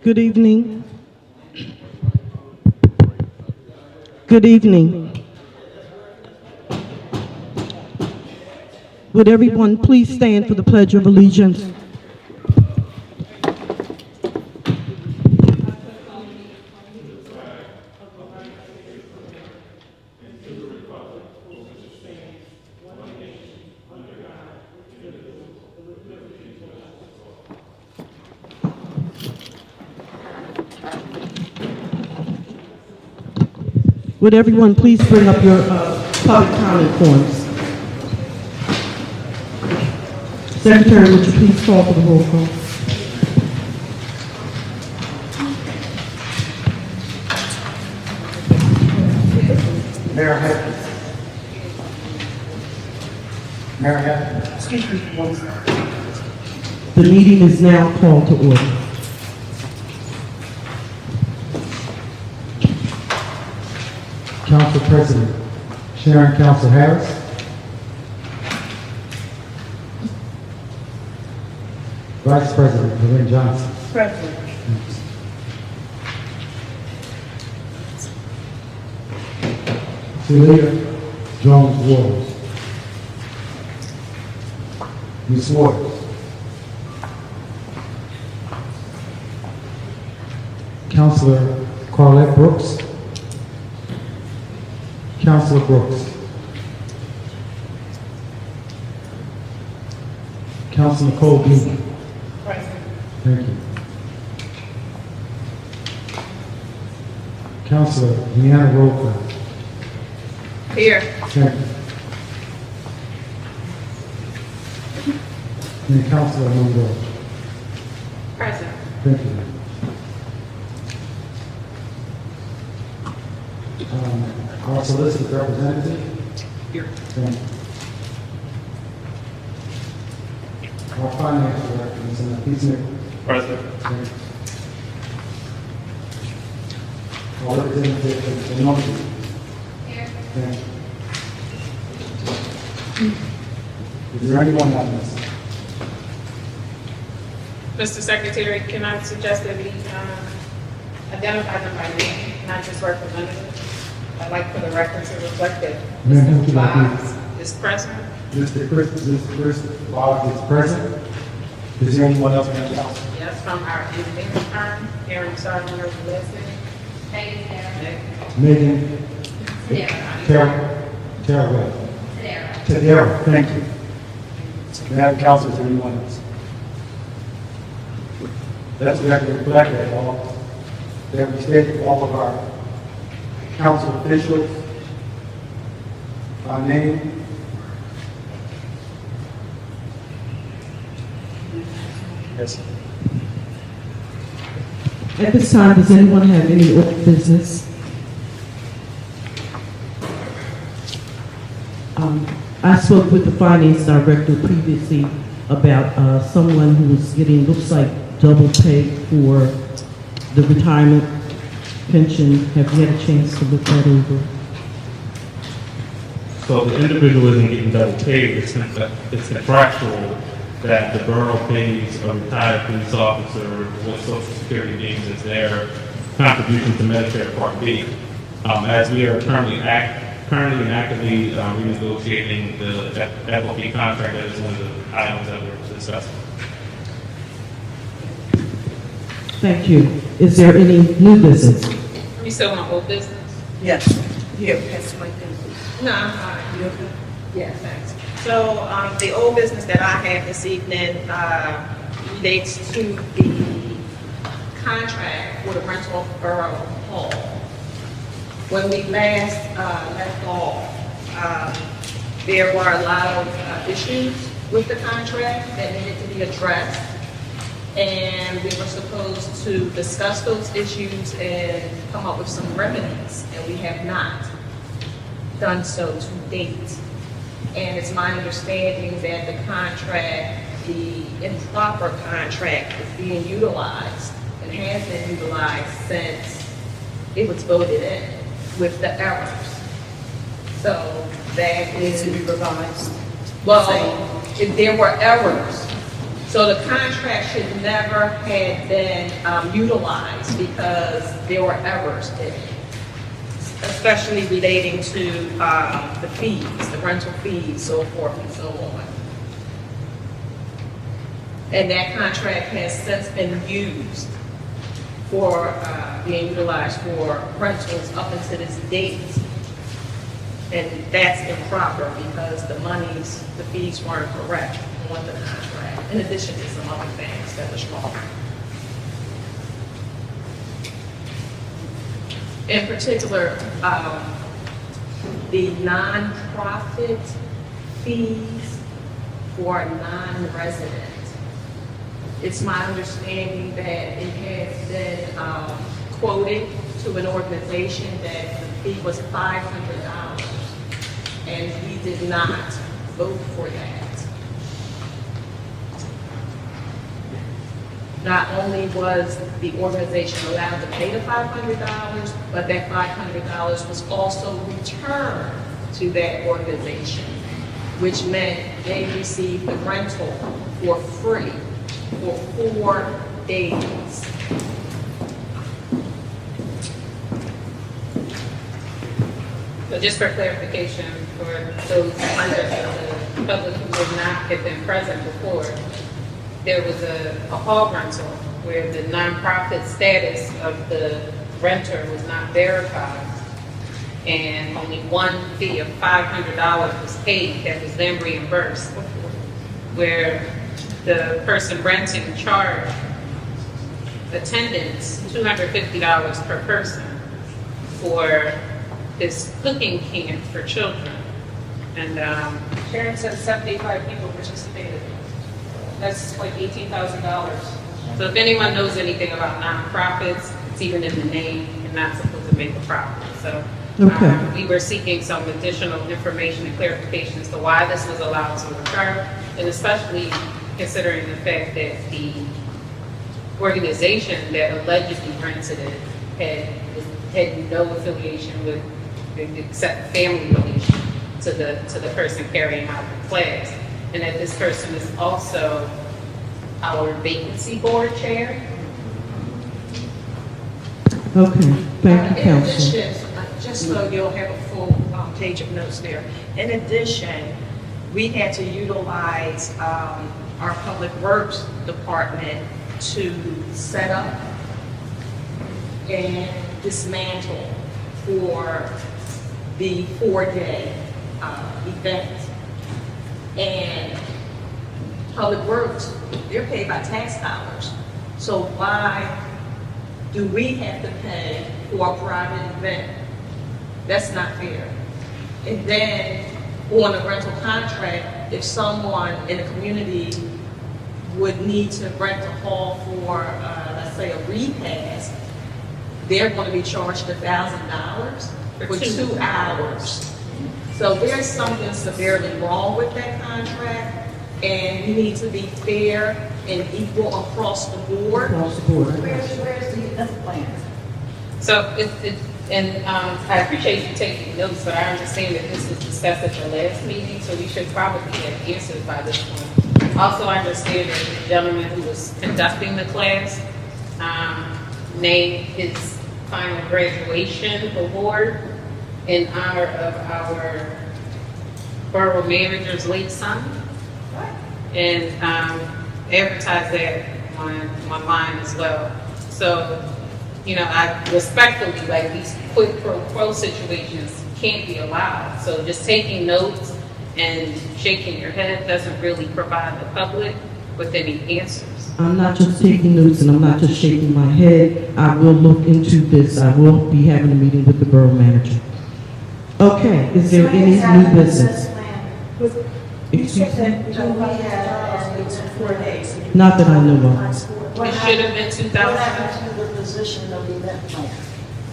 Good evening. Good evening. Would everyone please stand for the Pledge of Allegiance? Would everyone please bring up your public comment forms? Secretary, would you please call for the roll call? Mayor Heffy. Mayor Heffy. Excuse me for 1 second. The meeting is now called to order. Council President Sharon Council Harris. Vice President Lorraine Johnson. Present. Celia Jones Waters. Ms. Waters. Councilor Carlette Brooks. Councilor Brooks. Councilor Nicole Beasley. Thank you. Councilor Deanna Roca. Here. Thank you. And Councilor Monroe. Present. Thank you. Our solicitor representative. Here. Thank you. Our finance director, Ms. Peace Smith. Present. Thank you. Our representative, Ms. Norton. Here. Thank you. Is there anyone on this? Mr. Secretary, can I suggest that we identify them by name, not just representative? I'd like for the record to reflect that Ma'am, who Mr. would you like to- Boggs is present. Mr. Chris Boggs is present. Is there anyone else in the house? Yes, from our engineering firm, Aaron Sargent, Leslie. Megan. Tara Webb. Tadera, thank you. Madam Council, is there anyone else? Let's reflect that all, that we state all of our council officials by name. Yes, sir. At this time, does anyone have any old business? I spoke with the finance director previously about someone who was getting, looks like, double pay for the retirement pension. Have you had a chance to look that over? So the individual isn't getting double paid, it's contractual that the borough pays a retired police officer what Social Security deems as their contribution to Medicare Part B. As we are currently and actively renegotiating the FOP contract, that is one of the items that we're discussing. Thank you. Is there any new business? You still want old business? Yes. Here, pass my thing, please. No, I'm fine. Yeah, thanks. So, the old business that I have this evening, relates to the contract for the rental borough hall. When we last, left off, there were a lot of, issues with the contract that needed to be addressed. And we were supposed to discuss those issues and come up with some remedies, and we have not done so to date. And it's my understanding that the contract, the improper contract is being utilized and has been utilized since it was voted in with the errors. So that Needs is, to be revised. well, if there were errors, So the contract should never have been utilized because there were errors in it, especially relating to the fees, the rental fees, so forth and so on. And that contract has since been used for, being utilized for rentals up until this date. And that's improper because the fees weren't correct on the contract, in addition to some other things that was wrong. In particular, the nonprofit fees for non-resident. It's my understanding that it has been quoted to an organization that the fee was $500, and we did not vote for that. Not only was the organization allowed to pay the $500, but that $500 was also returned to that organization, which meant they received the rental for free for 4 days. So just for clarification, for those members of the public who would not have been present before, there was a hall rental where the nonprofit status of the renter was not verified, and only one fee of $500 was paid that was then reimbursed, where the person renting charged attendants $250 per person for this cooking camp for children. And Sharon said 75 people participated. That's like $18,000. so if anyone knows anything about nonprofits, it's even in the name, you're not supposed to make a profit. So Okay. we were seeking some additional information and clarification as to why this was allowed to occur, and especially considering the fact that the organization that allegedly rented it had no affiliation with, except family relation to the person carrying out the class, and that this person is also our vacancy board chair. Okay, thank you, In Council. addition, just so you'll have a full page of notes there. In addition, we had to utilize our Public Works Department to set up and dismantle for the 4-day event. And Public Works, they're paid by tax dollars. So why do we have to pay for a private event? That's not fair. And then on a rental contract, if someone in the community would need to rent a hall for, let's say, a repast, they're going to be charged $1,000 for 2 hours. So there's something severely wrong with that contract, and we need to be fair and equal across the board. Across the board. Where's the event plan? So I appreciate you taking notes, but I understand that this was discussed at the last meeting, so we should probably have answers by this point. Also, I understand that the gentleman who was conducting the class named his final graduation award in honor of our borough manager's late son, and advertised that on line as well. So, you know, I respectfully, like, these quid pro quo situations can't be allowed. So just taking notes and shaking your head doesn't really provide the public with any answers. I'm not just taking notes and I'm not just shaking my head. I will look into this. I will be having a meeting with the borough manager. Okay, is there any new business? You Excuse said me? that we had, it's 4 days. Not that I know of. What It should have been What 2000. happened to the position of the event plan?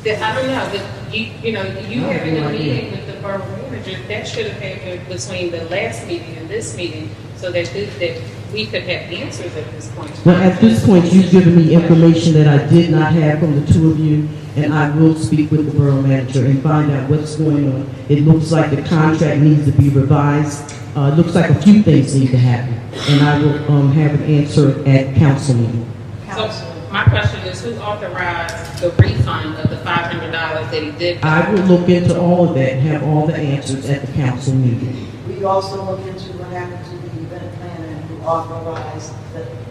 I don't know, you having a meeting with the borough manager, that should have happened between the last meeting and this meeting, so that we could have answers at this point. Well, at this point, you've given me information that I did not have from the two of you, and I will speak with the borough manager and find out what's going on. It looks like the contract needs to be revised looks like a few things need to happen, and I will, have an answer at council meeting. So my question is, who authorized the refund of the $500 that he did? I will look into all of that and have all the answers at the council meeting. We also look into what happened to the event planner and who authorized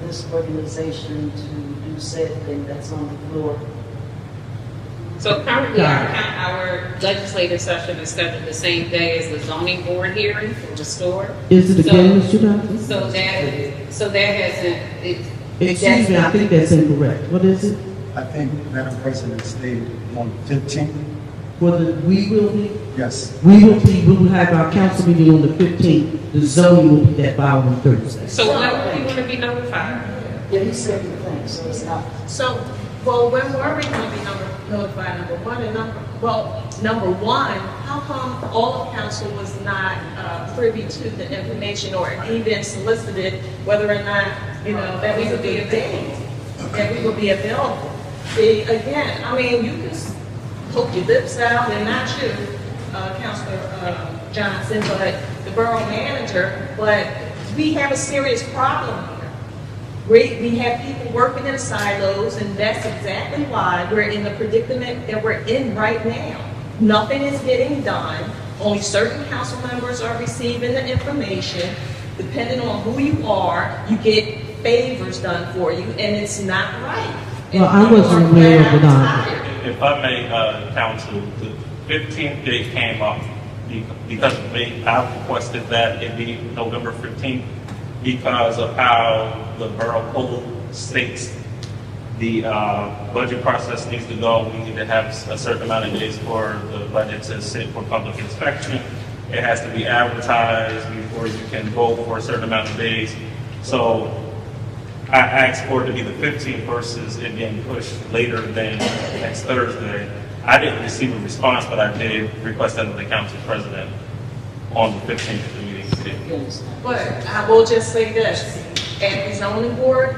this organization to do said thing that's on the floor. So currently, our legislative session is scheduled the same day as the zoning board hearing for Restore. Is it again, Mr. Johnson? So that hasn't, Excuse me, I think that's incorrect. What is it? I think Madam President stated on the 15th. We will have our council meeting on the 15th. The zoning will be that following Thursday. so when are we going to be notified? Yeah, he said the thing, so it's not. So, well, when were we going to be notified, number one, and number one, how come all of council was not privy to the information or even solicited whether or not, that we would be available? See, again, I mean, you can poke your lips out, and not you, Councilor Johnson, but the borough manager, but we have a serious problem here. We have people working in silos, and that's exactly why we're in the predicament that we're in right now. Nothing is getting done. Only certain council members are receiving the information. Depending on who you are, you get favors done for you, and it's not right. And Well, I wasn't aware of it people are either. If I may, counsel, the 15th date came up because of me. I requested that it be November 15th because of how the borough code states the budget process needs to go. We need to have a certain amount of days for the budget to sit for public inspection. It has to be advertised before you can vote for a certain amount of days. So I asked for it to be the 15th versus it being pushed later than next Thursday. I didn't receive a response, but I did request that of the council president on the 15th of the meeting today. But I will just say this, at the zoning board,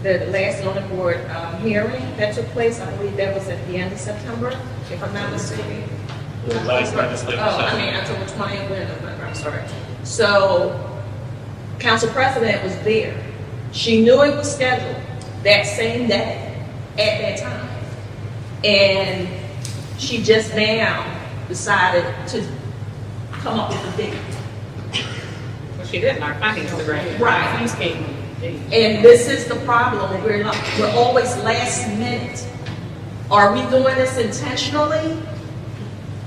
the last zoning board hearing that took place, I believe that was at the end of September, if I'm not mistaken. The last legislative session. October 20th, November, I'm sorry. So, council president was there. She knew it was scheduled that same day, at that time. And she just now decided to come up with a date. Well, she didn't, our finance director. Right. These came. And this is the problem, we're always last minute. Are we doing this intentionally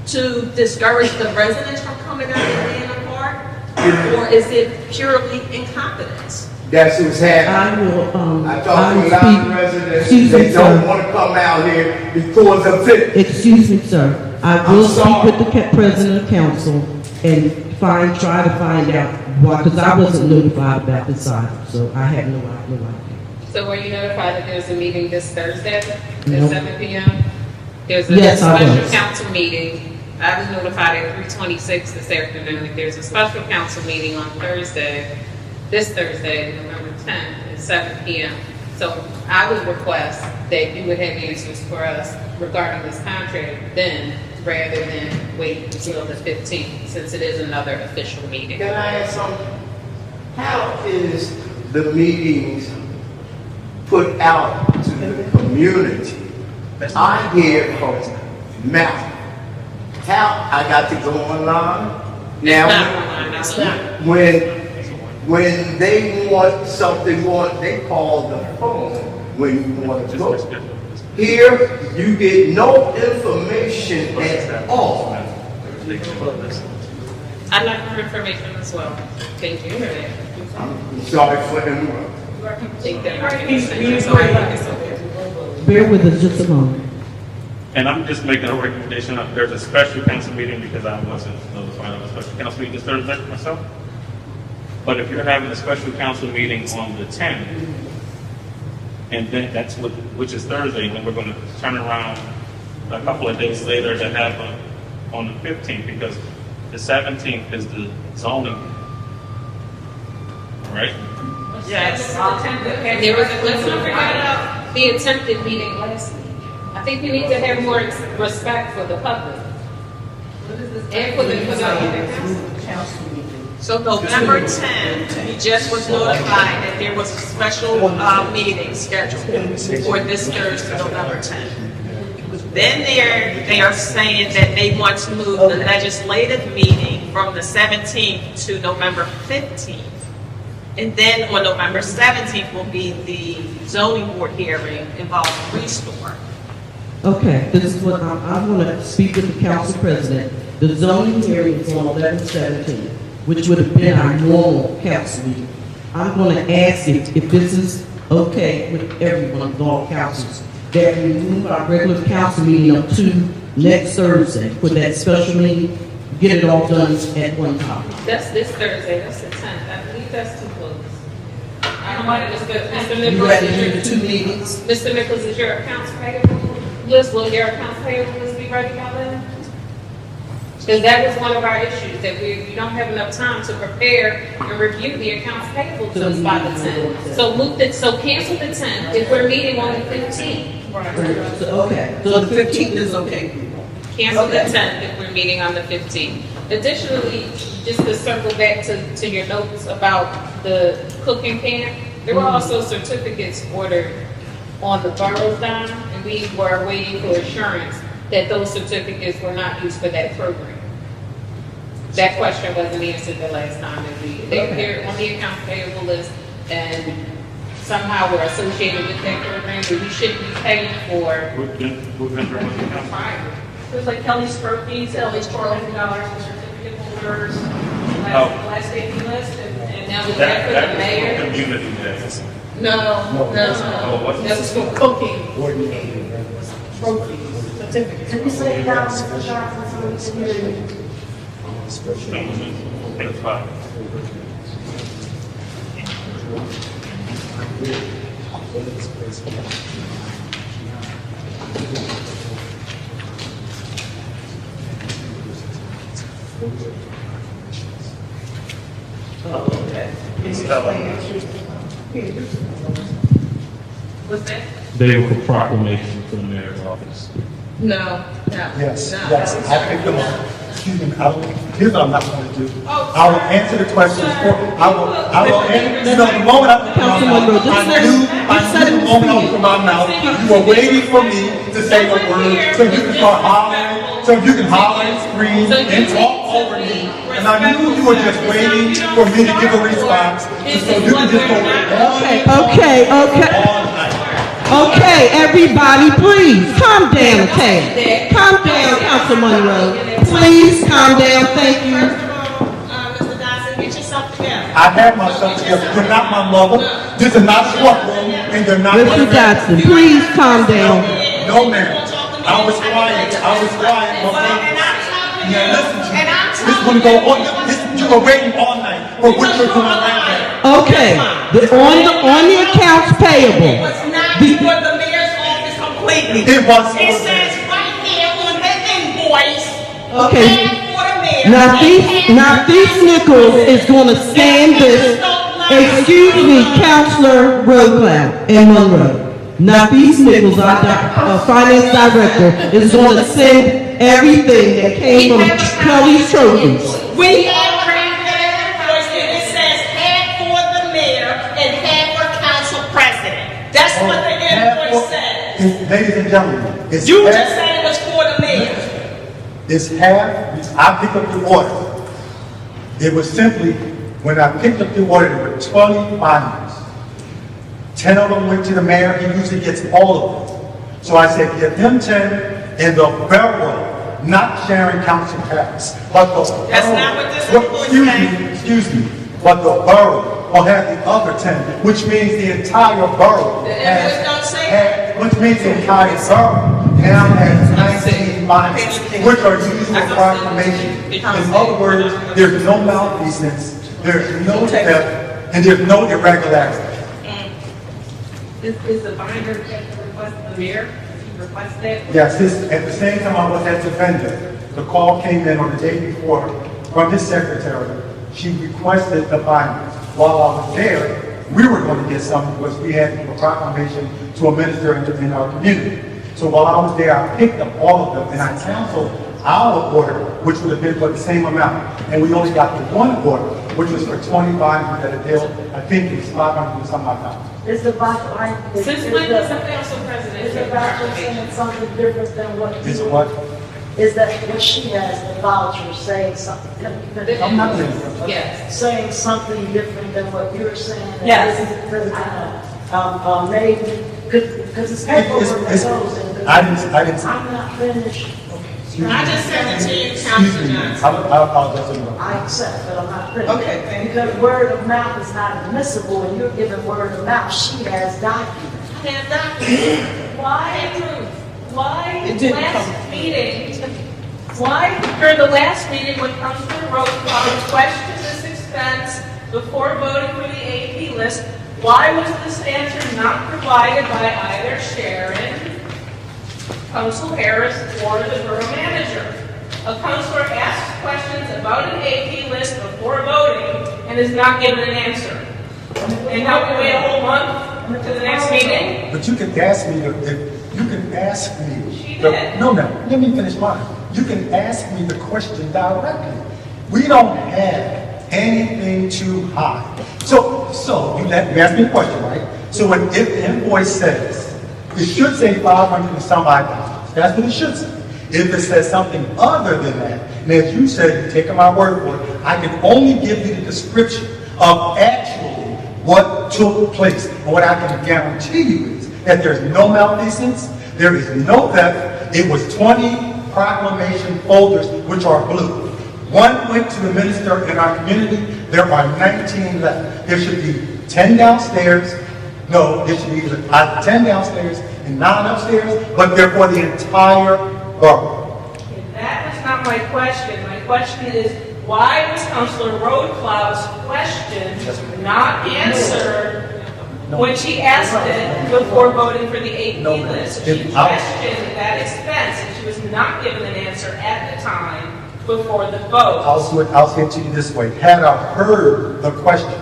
to discourage the residents from coming out and being a part? Or is it purely incompetence? That's what's happening. I will, I talked to a lot of residents, Excuse me, they don't sir. want to come out here because of it. Excuse me, sir. I will speak with the president of council and try to find out why, because I wasn't notified about this item, so I have no idea. So were you notified that there's a meeting this Thursday at Nope. 7 p.m.? There's a Yes, I special was. council meeting. I was notified at 3:26 this afternoon that there's a special council meeting on Thursday, this Thursday, November 10th, at 7 p.m. So I would request that you would have answers for us regarding this contract then, rather than wait until the 15th, since it is another official meeting. Can I ask something? How is the meetings put out to the community? I hear from mouth. How, I got to go online? Now, when they want something, they call the phone when you want to go. Here, you get no information at all. I'd like more information as well. Thank you for that. I'm sorry for them. Take that information. Bear with us just a moment. And I'm just making a recommendation. There's a special council meeting because I wasn't notified of a special council meeting this Thursday myself. But if you're having a special council meeting on the 10th, and then which is Thursday, and then we're going to turn around a couple of days later to have on the 15th, because the 17th is the zoning, right? Yes. There was, let's not forget about the attempted meeting last week. I think we need to have more respect for the public. And for the council. So November 10th, we just was notified that there was a special meeting scheduled for this Thursday, November 10th. Then they are saying that they want to move the legislative meeting from the 17th to November 15th. And then on November 17th will be the zoning board hearing involving Restore. Okay, this is what I want to speak with the council president. The zoning hearing is on 11/17, which would have been our normal council meeting. I'm going to ask if this is okay with everyone, with all councils, that we move our regular council meeting up to next Thursday for that special meeting, get it all done at one time. That's this Thursday, that's the 10th. I believe that's too close. I don't mind, Mr. You Nichols. ready to do the 2 meetings? Mr. Nichols, is your accounts payable list, will your accounts payable list be ready by then? Because that was one of our issues, that we don't have enough time to prepare and review the accounts payable to us by the 10th. So cancel the 10th if we're meeting on the 15th. Okay, so the 15th is okay for you? Cancel the Okay. 10th if we're meeting on the 15th. Additionally, just to circle back to your notes about the cooking camp, there were also certificates ordered on the borough's dime, and we were waiting for assurance that those certificates were not used for that program. That question wasn't answered the last time that they're on the accounts payable list, and somehow we're associated with that program, but we shouldn't be paying for What vendor was the council? private. It was like Kelly's Trophies, Kelly's $400 for certificate holders, Oh. last day list, and Now, was that for the mayor? Community days. No. Oh, what's That was for cooking. Can you say it down, Mr. Johnson, so we can hear you? That's fine. What's that? They were for proclamation for the mayor's office. No. Yes, I picked them up. Excuse me, here's what I'm not going to do. I will answer the questions I will answer, the moment I open my mouth, I knew the moment I opened my mouth, you were waiting for me to say the word, so you can start hollering, so you can holler and scream and talk over me. And I knew you were just waiting for me to give a response, so you can just go on Okay. all night. Okay, everybody, please, calm down, Ted. Calm down, Councilman Monroe. Please, calm down, thank you. Mr. Dodson, get yourself together. I have myself together. You're not my mother. This is not a courtroom, and you're not my Mr. Dodson, please calm down. No, ma'am. I was quiet. My friend. Yeah, listen to me. This is going to go on. You were waiting all night for what you're doing right now. Okay, on the accounts payable. It's not for the mayor's office completely. It was. It says right here on the invoice. Okay. and for the mayor. Now these Nichols is gonna scan this, excuse me, Counselor Roadcloud and Monroe. Now these Nichols, our finance director, is gonna send everything that came from Kelly's Trophies. We have read that invoice and it says half for the mayor and half for council president. That's what the invoice says. Ladies and gentlemen, it's You half- just said it was for the mayor. It's half. I picked up the order. It was simply, when I picked up the order, there were 20 findings. 10 of them went to the mayor. He usually gets all of them. So I said, give him 10 and the borough, not sharing council tax. But the That's borough- not what this invoice says. Excuse me. But the borough will have the other 10, which means the entire borough The has, invoice don't say that. which means the entire borough now has 19 findings, which are usual proclamations. In other words, there's no malfeasance, there's no theft, and there's no irregularity. Is the binder at the request of the mayor? Did he request that? Yes, at the same time I was at the vendor, the call came in on the day before from his secretary. She requested the binders. While I was there, we were going to get some because we had a proclamation to administer in our community. So while I was there, I picked up all of them and I canceled our order, which would have been for the same amount. And we only got the one order. which was for 2,500 at a bill. I think it was 500 and some odd dollars. Is the voucher, Since when does the council president is the take voucher proclamation? saying something different than what? Is it what? Is that what she has, the voucher saying something? I'm not saying that. Yes. Saying something different than what you're saying? Yes. Maybe, because it's paperwork that goes in. I didn't. I'm not finished. I just sent it to you, Excuse Councilman me, Johnson. I apologize. I accept, but I'm not finished. Okay, thank you. Because word of mouth is not admissible, and you're giving word of mouth. She has documents. And documents. Why It didn't last meeting, why during the last meeting when Councilor Rosenbaum questioned this expense before voting for the AP list, why was this answer not provided by either Sharon, Council Harris, or the borough manager? A councilor asks questions about an AP list before voting and is not given an answer. And now we wait a whole month to the next meeting? But you can ask me, you can ask me. She did. No, let me finish mine. You can ask me the question directly. We don't have anything too high. So you asked me a question, right? So if the invoice says, it should say 500 and some odd dollars. That's what it should say. If it says something other than that, and as you said, you're taking my word for it, I can only give you the description of actually what took place. And what I can guarantee you is that there's no malfeasance, there is no theft. It was 20 proclamation folders, which are blue. One went to the minister in our community. There are 19 left. There should be 10 downstairs. No, there should be 10 downstairs and 9 upstairs, but they're for the entire borough. That was not my question. My question is, why was Councilor Roadcloud's question not answered when she asked it before voting for the AP list? She questioned that expense, and she was not given an answer at the time before the vote. I'll say it to you this way. Had I heard the question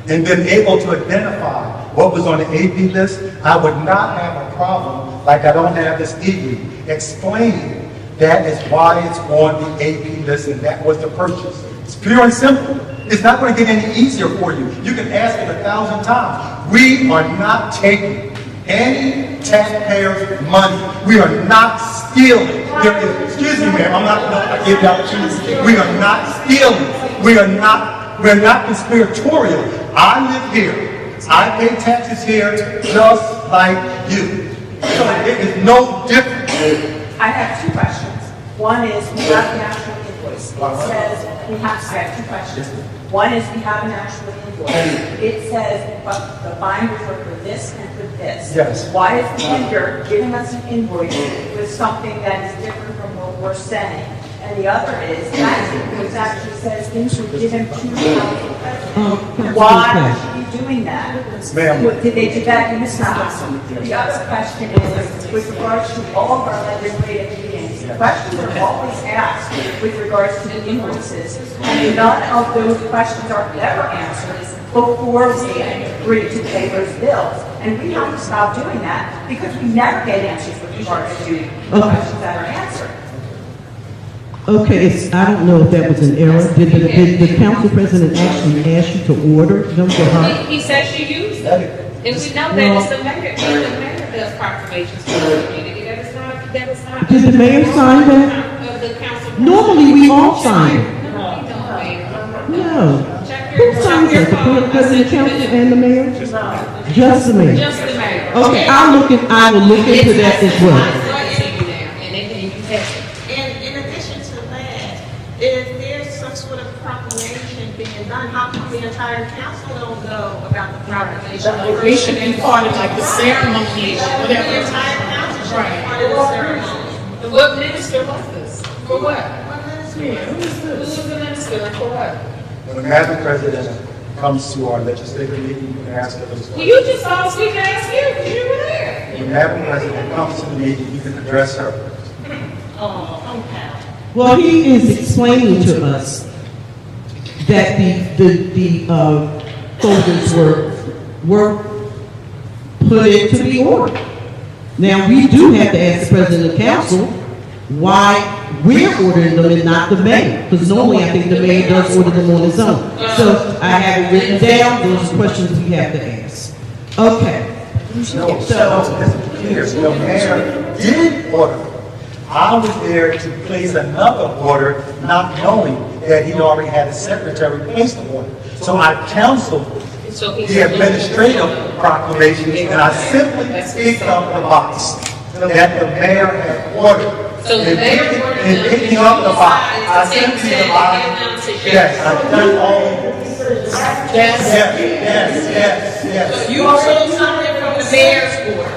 and been able to identify what was on the AP list, I would not have a problem, like I don't have this evening, explaining that is why it's on the AP list and that was the purchase. It's pure and simple. It's not going to get any easier for you. You can ask it 1,000 times. We are not taking any taxpayers' money. We are not stealing. Excuse me, ma'am, I'm not going to give the opportunity. We are not stealing. We're not conspiratorial. I live here. I pay taxes here just like you. So it is no different. I have 2 questions. One is, we have an actual invoice. It says, I have 2 questions. One is, we have an actual invoice. It says, but the binders are for this and for this. Yes. Why is the vendor giving us an invoice with something that is different from what we're saying? And the other is, that invoice actually says things were given to the council president. Why is she doing that? Ma'am. Did they do that in the past? The other question is, with regards to all of our legislative meetings, questions are always asked with regards to the invoices, and none of those questions are ever answered before we agree to pay those bills. And we have to stop doing that because we never get answers with regards to the questions that are answered. Okay, I don't know if that was an error. Did the council president actually ask you to order them for her? He said she used them. And we know that it's the mayor does proclamations for the community. That is not. Did the mayor sign that? Of the council. Normally, we all sign it. No, we don't, Mayor. No. Check Who your signs it? The phone. president, council, and the mayor? Just the mayor? Just the mayor. Okay, I will look into that as well. I saw it to you there, and you have it. And in addition to that, if there's some sort of proclamation being done, how come the entire council don't know about the proclamation? It should be part of like the ceremony, The whatever. entire council should be part of the ceremony. And what minister was this? For what? What minister? Who was the minister and for what? When Madam President comes to our legislative meeting, you can ask her those Well, questions. you just asked me to ask you, because you were there. When Madam President comes to the meeting, you can address her. Oh, okay. Well, he is explaining to us that the folders were put in to be ordered. Now, we do have to ask the president of council why we're ordering them and not the mayor, because normally I think the mayor does order them on his own. So I have it written down, those are questions we have to ask. Okay. No, the mayor did order. I was there to place another order, not knowing that he'd already had a secretary place the order. So I counseled the administrative proclamations, and I simply picked up the box that the mayor had ordered. So the mayor ordered And picking up the box, I simply the box. Yes, I've done all. Yes. You took something from the mayor's order.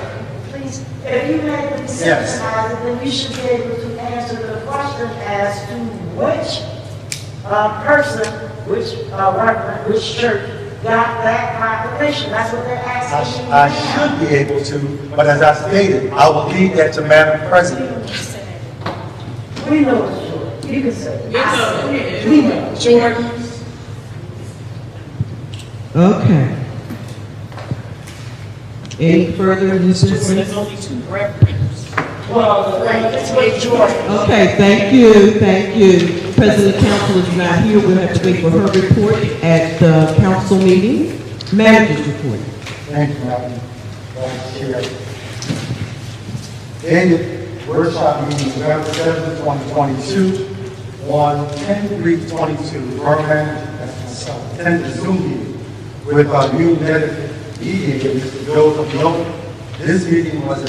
Please, if you made the decision, Yes. then you should be able to answer the question as to which person, which reverend, which church got that proclamation. That's what they're asking. I should be able to, but as I stated, I will leave that to Madam President. We know it's true. You can say it. We know. Jordan. Okay. Any further new business? There's only two references. Well, let's wait, George. Okay, thank you. President Council is not here, we'll have to wait for her report at the council meeting. Manager's report. Thank you, Madam Chair. Dated workshop meeting November 7th, 2022, on 10/3/22, Borough Manager, that's myself, attended a Zoom meeting with our new mediator, Mr. Joseph Young. This meeting was a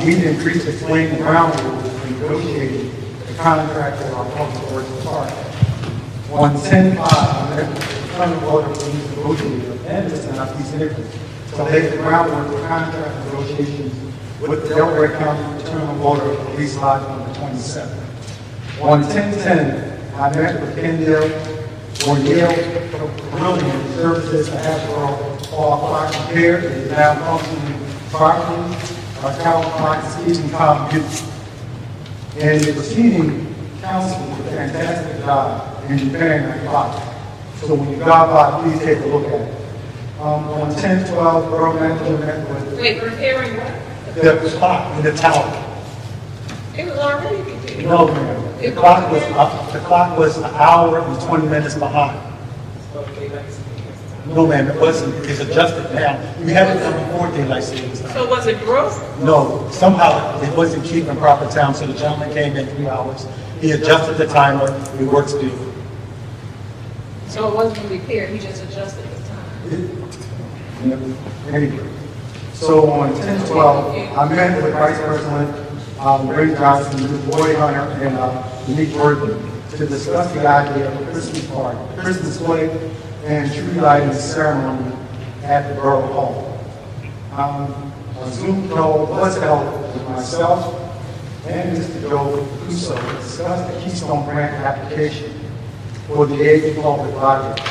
meeting brief to explain the ground rules for negotiating the contract with our public works department. On 10/5, I met with the Attorney Water Police negotiator and Mr. Nafis Nichols to lay the groundwork for contract negotiations with the Delaware County Attorney Water Police Lodge on the 27th. On 10/10, I met with Kendall for Yale Brilliant Services to have all clock repaired and is now functioning properly. Our town clock is keeping calm use. And the proceeding council did a fantastic job in repairing that clock. So when you drive by, please take a look at it. On 10/12, Borough Manager met with Wait, repairing what? the clock in the tower. It was already repaired. No, ma'am. The clock was an hour and 20 minutes behind. No, ma'am, it wasn't. It's adjusted now. We haven't done before daylight savings time. So was it broke? No, somehow it wasn't keeping proper time, so the gentleman came in 3 hours. He adjusted the timer, it works good. So it wasn't repaired, he just adjusted the time. Anyway, so on 10/12, I met with Vice President Ray Johnson, Roy Hunter, and Nick Worthing to discuss the idea of a Christmas party, Christmas play, and tree lighting ceremony at the Borough Hall. A Zoom call was held with myself and Mr. Joe Cuso to discuss the Keystone Grant application for the Aging Public Project.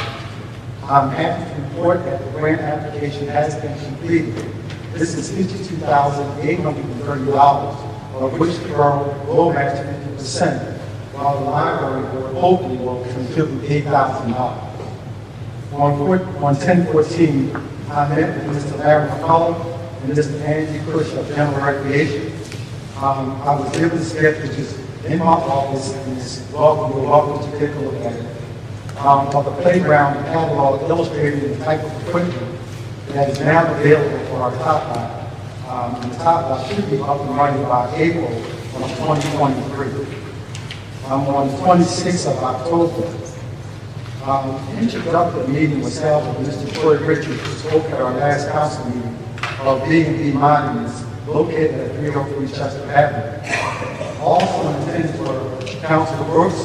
I'm happy to report that the grant application has been completed. This is $52,830, of which the borough will match 50%, while the library board hopefully will contribute $8,000. On 10/14, I met with Mr. Larry McCollum and Mr. Andy Cush of General Recreation. I was given sketches in my office, and you're welcome to take a look at it. Of the playground catalog illustrating the type of equipment that is now available for our top line. The top line should be up and running by April of 2023. On the 26th of October, introductory meeting was held with Mr. Troy Richards, who spoke at our last council meeting of B&B Monuments located at 303 Chester Avenue. Also in attendance were Councilor Brooks,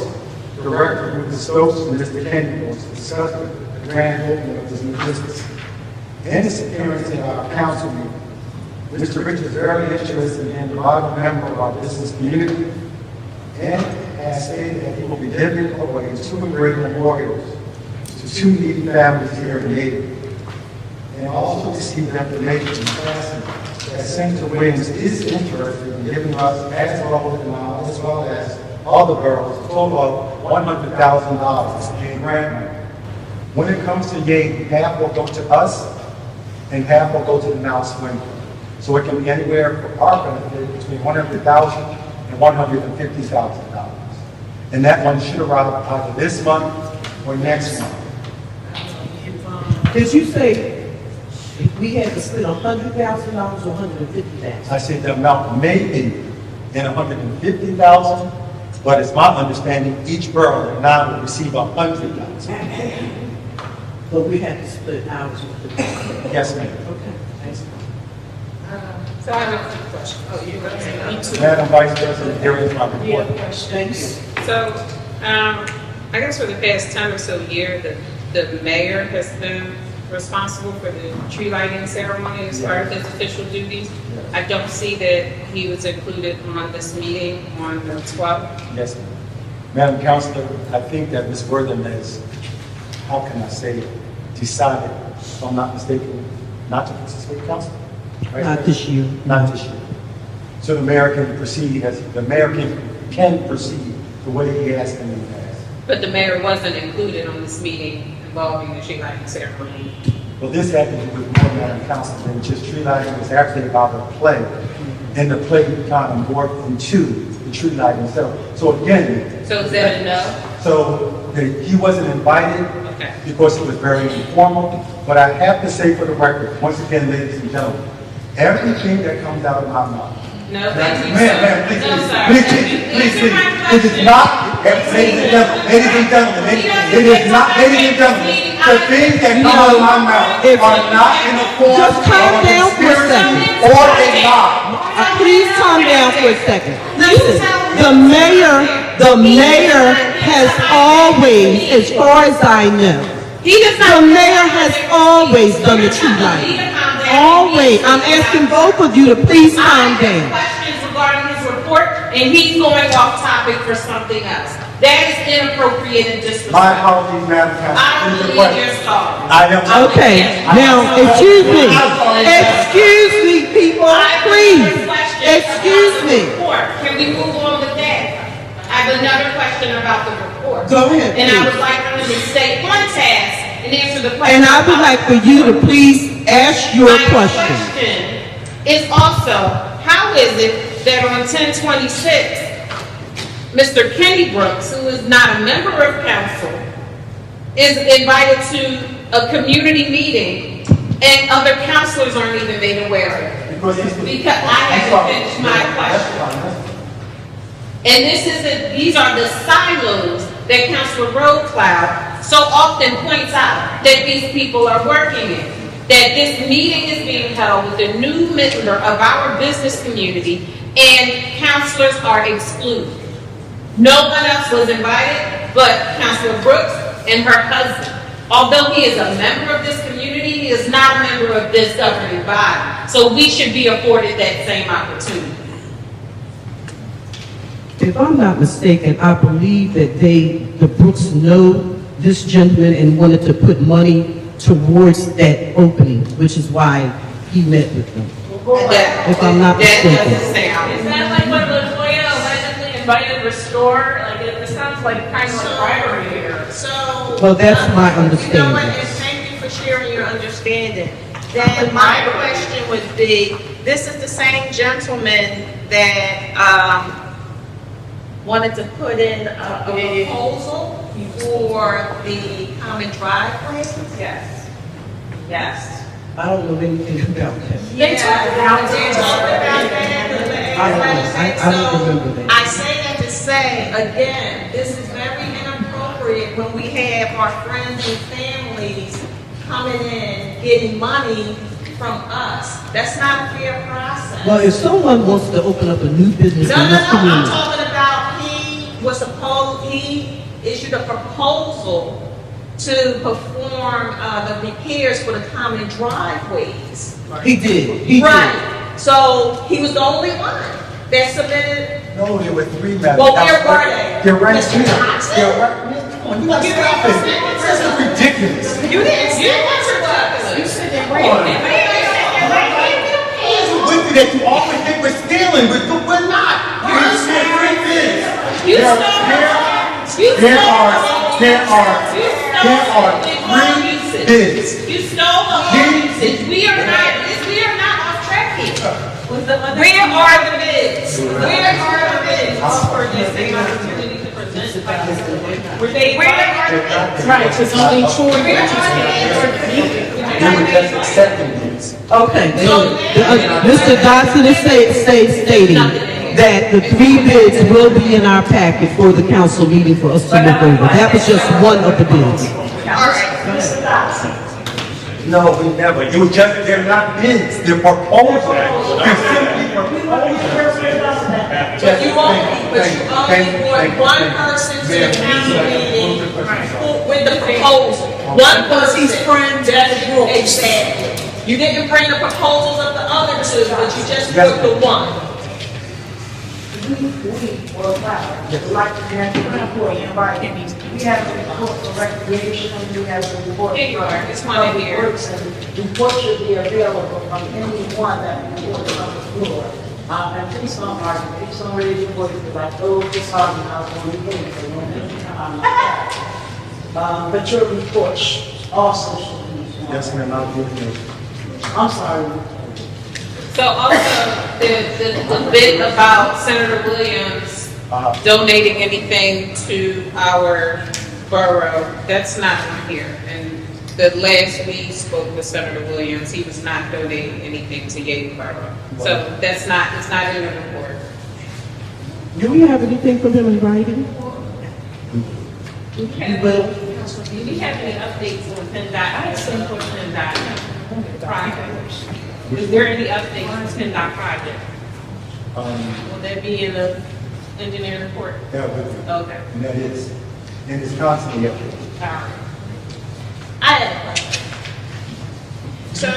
Director Ruth Stokes, and Mr. Kennedy was to discuss the grand opening of this new business. In his appearance in our council meeting, Mr. Richards is very interested in being a large member of our business community and has stated that he will be giving away 2 engraved memorials to 2 needy families here in Haiti. And also received information from Cassie that Senator Williams is interested in giving us, as well as other boroughs, a total of $100,000 in grant money. When it comes to Yale, half will go to us and half will go to the Mount Swinton. So it can be anywhere for our benefit between $100,000 and $150,000. And that one should arrive either this month or next month. Did you say if we had to split $100,000 or $150,000? I said the amount may be in $150,000, but it's my understanding each borough now will receive $100,000. But we had to split ours with the. Yes, ma'am. Okay, thanks. So I have a quick question. Oh, you're going to say me too. Madam Vice President, here is my report. Thanks. So, I guess for the past 10 or so years, the mayor has been responsible for the tree lighting ceremony as part of his official duties. I don't see that he was included on this meeting on the 12th. Yes, ma'am. Madam Councilor, I think that Ms. Worthing has, how can I say it, decided, if I'm not mistaken, not to participate, Council? Right? Not this year. Not this year. So the mayor can proceed as, the mayor can proceed the way he has in the past. But the mayor wasn't included on this meeting involving the tree lighting ceremony. Well, this had to do with more, Madam Council, than just tree lighting. It was actually about a play. And the play kind of morphed into the tree lighting itself. So again, So is that a no? so he wasn't invited Okay. because it was very informal. But I have to say for the record, once again, ladies and gentlemen, everything that comes out of my mouth. No, thank you, Ma'am, sir. please, No, sir. please, Answer please, my it is question. not, ladies and gentlemen, it is not, ladies and gentlemen, the things that come out of my mouth are not in the form of Just calm a down for a second. conspiracy or a lie. Please calm down for a second. Listen, the mayor has always, as far as I know, He does not. the mayor has always done the tree lighting. Always. I'm asking both of you to please calm I have down. questions regarding his report, and he's going off topic for something else. That is inappropriate and My disrespectful. apologies, Madam I Council. don't This is a believe question. you're sorry. I am. Okay, now, excuse me, people, please, excuse me. Can we move on with that? I have another question about the report. Go ahead, And I please. would like him to stay on task and answer the question. And I would like for you to please ask your My question. is also, how is it that on 10/26, Mr. Kenny Brooks, who is not a member of council, is invited to a community meeting and other councilors aren't even made aware of it? Because I haven't finished my question. And these are the silos that Councilor Roadcloud so often points out that these people are working in. That this meeting is being held with a new member of our business community and councilors are excluded. No one else was invited but Councilor Brooks and her husband. Although he is a member of this community, he is not a member of this governing body. So we should be afforded that same opportunity. If I'm not mistaken, I believe that the Brooks know this gentleman and wanted to put money towards that opening, which is why he met with them. If I'm not That mistaken. doesn't sound. Is that like when Latoya allegedly invited Restore? Like, it sounds like kind of like bribery here. So. Well, that's my You know what, understanding. and thank you for sharing your understanding. Then my question would be, this is the same gentleman that, wanted to put in a proposal for the common driveway? Yes. Yes. I don't know anything about that. They talked about that. I don't remember that. I say that to say, again, this is very inappropriate when we have our friends and families coming in, getting money from us. That's not a fair process. Well, if someone wants to open up a new business No, in no, this no, I'm community, talking about he issued a proposal to perform the repairs for the common driveways. he did. Right, so he was the only one that submitted. No, there were three, Madam Well, Council. where were they? They're right Mr. here. Johnson? They're right, come on, you gotta You stop didn't it. say This is ridiculous. You didn't say what it was. You said they were. With you that you always think we're stealing, we're not. We're three things. There are three bids. You stole the whole usage. We are not off track here. Where are the bids? Where are the bids? offered the same opportunity to present, like, were they? Right, it's only four. They were just accepting these. Okay, Mr. Dodson is stating that the 3 bids will be in our packet for the council meeting for us to look over. That was just one of the bids. Mr. Dodson. No, we never. It was just, they're not bids, they're proposals. They're simply proposals. But you only want one person to be meeting with the proposal. One person. He's friends with the group. Exactly. You didn't bring the proposals of the other two, but you just put the one. Like to have a report, everybody. We have a report for recreation, we have a report. Here you are. It's one in here. Report should be available from anyone that reports on the floor. And please don't argue, please don't raise your voice, like, oh, this argument, I was going to get it. But your report also should be. Yes, ma'am, I'll give you. I'm sorry. So also, the bit about Senator Williams donating anything to our borough, that's not on here. And the last we spoke with Senator Williams, he was not donating anything to Yale Borough. So that's not, it's not in the report. Do we have anything from him in writing? Do we have any updates on PennDOT? I have some for PennDOT project. Is there any updates on PennDOT project? Will that be in the engineering report? Yeah, with you. Okay. And that is, and it's constantly updated. All right. I have a question. So,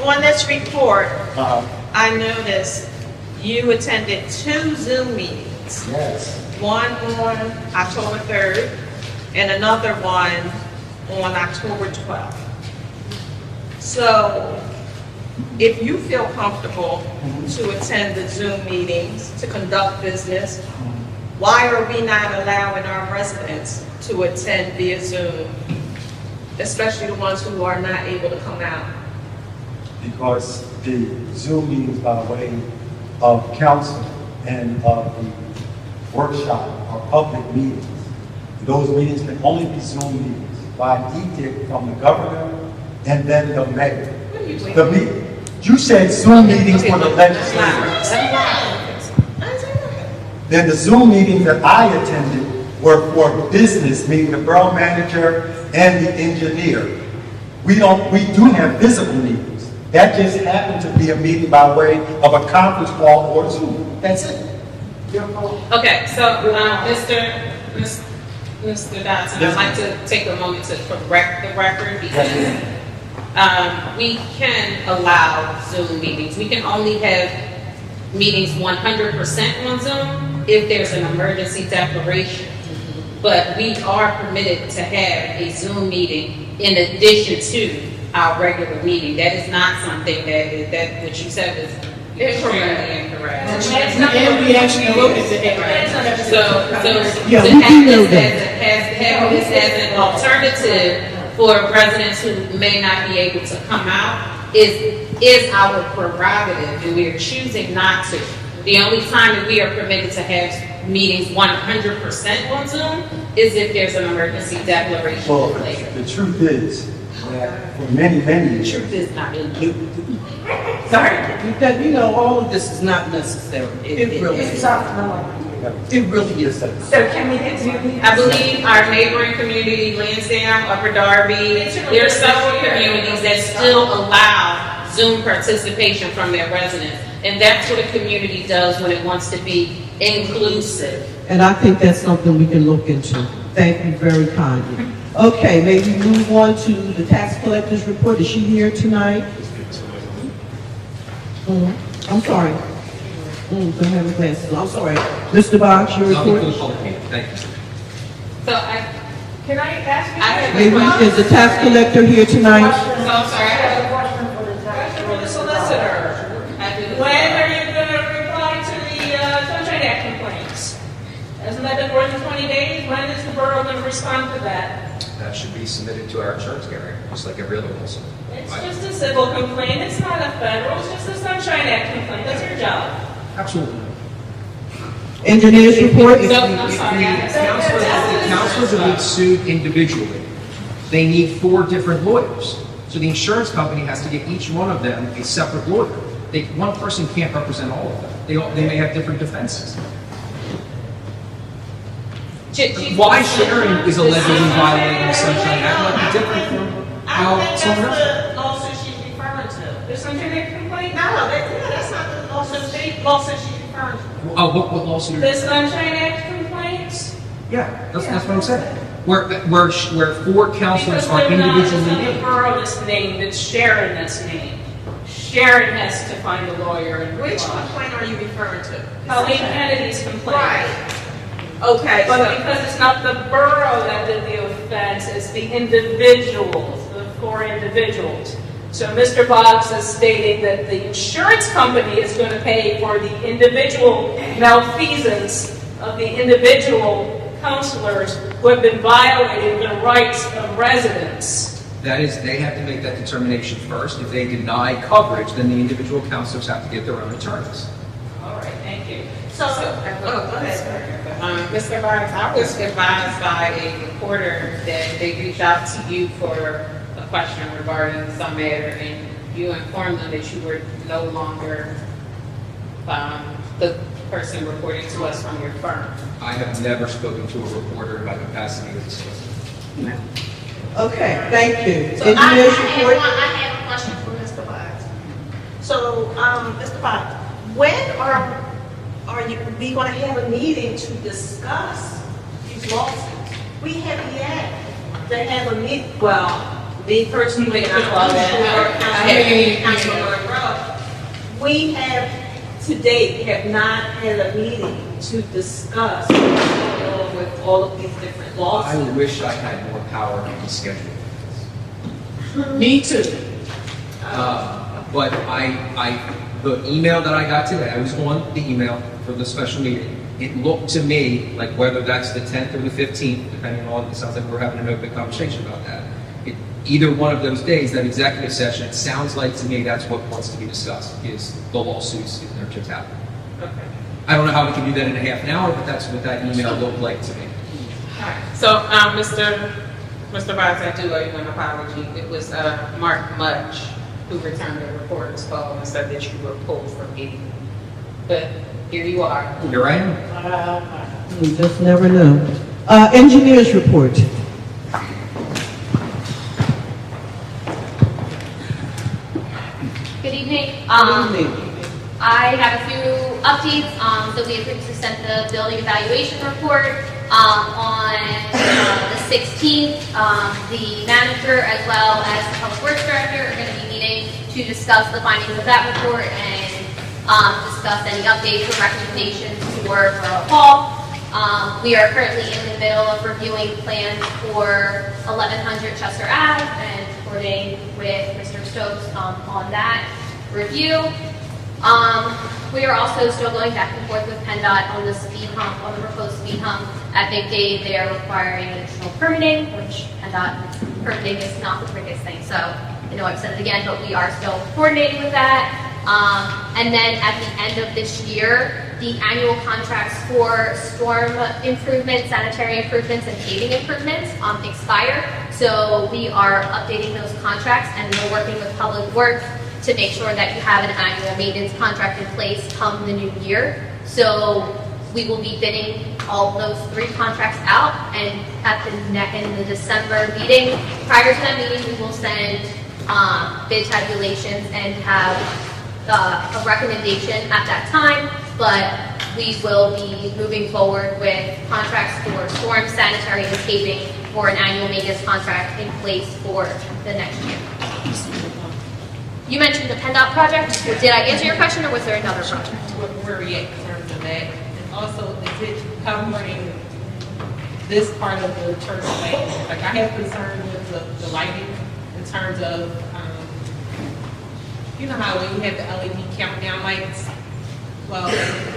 on this report, I noticed you attended 2 Zoom meetings. Yes. One on October 3rd and another one on October 12th. So, if you feel comfortable to attend the Zoom meetings, to conduct business, why are we not allowing our residents to attend via Zoom, especially the ones who are not able to come out? Because the Zoom meetings by way of council and of the workshop are public meetings. Those meetings can only be Zoom meetings by edict from the governor and then the mayor. The meeting. You said Zoom meetings for the legislators. Then the Zoom meetings that I attended were for business, meaning the borough manager and the engineer. We do have visible meetings. That just happened to be a meeting by way of a conference call or Zoom. That's it. Okay, so, Mr. Dodson, I'd like to take a moment to correct the record because we can allow Zoom meetings. We can only have meetings 100% on Zoom if there's an emergency declaration. But we are permitted to have a Zoom meeting in addition to our regular meeting. That is not something that what you said is extremely incorrect. And we actually looked at it. So Yeah, to we do have know this as an alternative for residents who may not be able to come out is our prerogative, and we are choosing not to. The only time that we are permitted to have meetings 100% on Zoom is if there's an emergency declaration Well, later. the truth is that for many, many years, Truth is not in. Sorry, because, you know, all of this is not necessary. It really It's is. tough, no. It really is. So can we continue? I believe our neighboring community, Lansdowne, Upper Darby, there are several communities that still allow Zoom participation from their residents. And that's what a community does when it wants to be inclusive. And I think that's something we can look into. Thank you very kindly. Okay, may we move on to the tax collector's report? Is she here tonight? I'm sorry. Don't have my glasses. I'm sorry. Mr. Box, your report? Thank you. So Can I ask you? Is the tax collector here tonight? So I'm sorry, I have a Question for the tax For the solicitor. When are you going to reply to the Sunshine Act complaints? Hasn't that been more than 20 days? When is the borough going to respond to that? That should be submitted to our insurance carrier, just like every other lawsuit. It's just a civil complaint. It's not a federal. It's just a Sunshine Act complaint. That's your job. Absolutely. Engineers report? If So, the I'm sorry, I have counselors are being sued individually, they need 4 different lawyers. So the insurance company has to get each one of them a separate lawyer. One person can't represent all of them. They may have different defenses. Why Sharon is allegedly violating the Sunshine Act might be different from how someone else. The lawsuit she's referring to. The Sunshine Act complaint? No, that's not the lawsuit she's referring to. Oh, what lawsuit? The Sunshine Act complaints? Yeah, that's what I'm saying. Where 4 counselors Because are they're not just individually in the named. borough that's named, it's Sharon that's named. Sharon has to find a lawyer and Which reply. complaint are you referring to? Colleen Kennedy's complaint. Right. Okay, But so, because it's not the borough that did the offense, it's the individuals, the 4 individuals. So Mr. Boggs is stating that the insurance company is going to pay for the individual malfeasance of the individual counselors who have been violating the rights of residents. That is, they have to make that determination first. If they deny coverage, then the individual counselors have to get their own attorneys. All right, thank you. go ahead. Mr. Barnes, I was advised by a reporter that they reached out to you for a question regarding some matter, and you informed them that you were no longer the person reporting to us from your firm. I have never spoken to a reporter in my capacity as a Okay, thank you. So I Engineers report? have a question for Mr. Boggs. So, Mr. Boggs, when are we going to have a meeting to discuss these lawsuits? We have yet to have a meeting. Well, Me personally, Councilman Monroe, we have to date have not had a meeting to discuss with all of these different I lawsuits. wish I had more power on the schedule. Me too. But the email that I got today, I was on the email for the special meeting. It looked to me like whether that's the 10th or the 15th, depending on, it sounds like we're having an open conversation about that. Either one of those days, that executive session, it sounds like to me that's what wants to be discussed, is the lawsuits in their totality. Okay. I don't know how we can do that in a half an hour, but that's what that email looked like to me. So, Mr. Boggs, I do owe you an apology. It was Mark Mudge who returned the reporter's call and said that you were pulled from meeting. But here you are. Here I am. We just never know. Engineers report. Good evening. Good evening. I have a few updates. So we have previously sent the building evaluation report on the 16th. The manager as well as the public works director are going to be meeting to discuss the findings of that report and discuss any updates or recommendations for Borough Hall. We are currently in the middle of reviewing plans for 1100 Chester Ave and reporting with Mr. Stokes on that review. We are also still going back and forth with PennDOT on the speed hump, on the proposed speed hump. At Big Dave, they are requiring additional permitting, which PennDOT permitting is not the quickest thing. So I know I've said it again, but we are still coordinating with that. And then at the end of this year, the annual contracts for storm improvements, sanitary improvements, and paving improvements expire. So we are updating those contracts, and we're working with Public Works to make sure that you have an annual maintenance contract in place come the new year. So we will be bidding all those 3 contracts out, and in the December meeting, prior to that meeting, we will send bid tabulations and have a recommendation at that time, but we will be moving forward with contracts for storm, sanitary, and paving for an annual maintenance contract in place for the next year. You mentioned the PennDOT project. Did I answer your question, or was there another project? Where are we at in terms of that? And also, is it covering this part of the church lane? Like, I have concern with the lighting in terms of, you know how when you have the LED countdown lights? Well,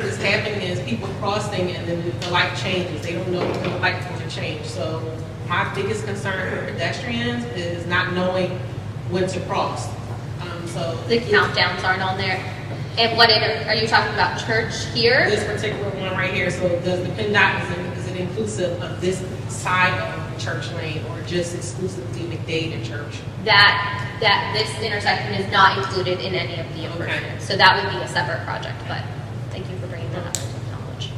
what's happening is people crossing and then the light changes. They don't know when the light's going to change. So my biggest concern for pedestrians is not knowing when to cross. The countdowns aren't on there. And are you talking about church here? This particular one right here, so does the PennDOT, is it inclusive of this side of Church Lane or just exclusively McDade Church? That this intersection is not included in any of the improvements. So that would be a separate project, but thank you for bringing that up to knowledge.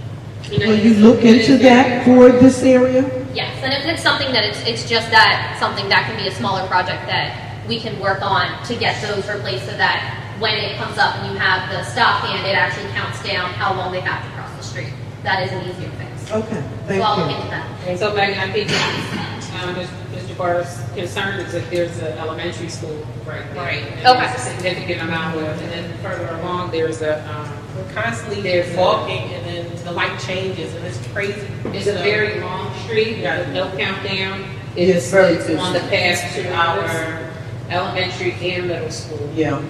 Will you look into that for this area? Yes, and if it's something that it's just that, something that can be a smaller project that we can work on to get those replaced so that when it comes up and you have the stop hand, it actually counts down how long they have to cross the street. That is an easier fix. Okay, So I'll look thank you. into that. And so Megan, I think Mr. Barr's concern is that there's an elementary school right there. Right. And Okay. there's a significant amount of, and then further along, there's a, We're constantly There's a- walking and then the light changes and it's crazy. it's a very long street, Yeah. there's no countdown. Yes, It's very it's busy. on the path to our elementary and middle school. Yeah.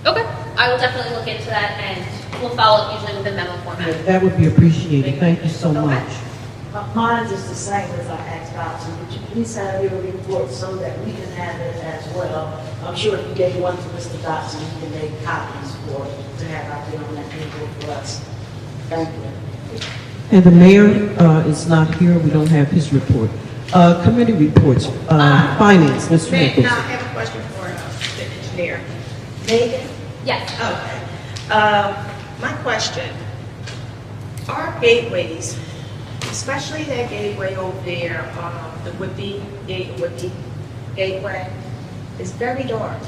Okay, I will definitely look into that and we'll follow up usually with a memo format. That would be appreciated. Thank you so much. Mine is the same as I asked Dotson. Would you please have your report so that we can have it as well? I'm sure if you gave one to Mr. Dotson, he can make copies to have out there on that table for us. Thank you. And the mayor is not here. We don't have his report. Committee reports, finance, Mr. Now, I Nichols. have a question for the engineer. Megan? Yes. Okay. My question, our gateways, especially that gateway over there, the Whitby Gateway, is very dark.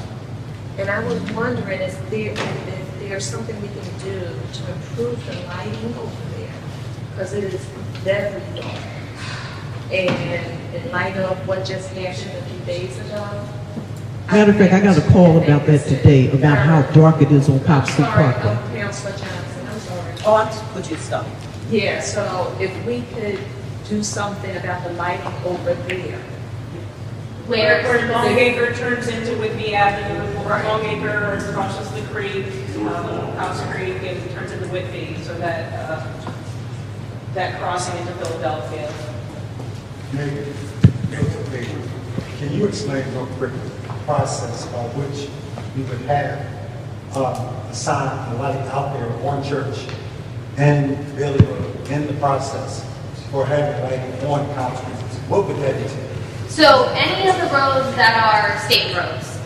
And I was wondering if there's something we can do to improve the lighting over there, because it is very dark. And in light of what just happened a few days ago. Matter of fact, I got a call about that today, about how dark it is on Cobb Street Sorry, Parkway. Councilor Johnson, I'm sorry. Oh, would you stop? Yeah, so if we could do something about the lighting over there. Where? Where Longacre turns into Whitby Avenue, where Longacre crosses the creek, House Creek, and turns into Whitby, so that, that crossing into Philadelphia. Megan, can you explain real quick the process by which you would have a sign, a light out there on Church and Bailey Road in the process for having lighting on Cobb Street? What would that entail? So any of the roads that are state roads,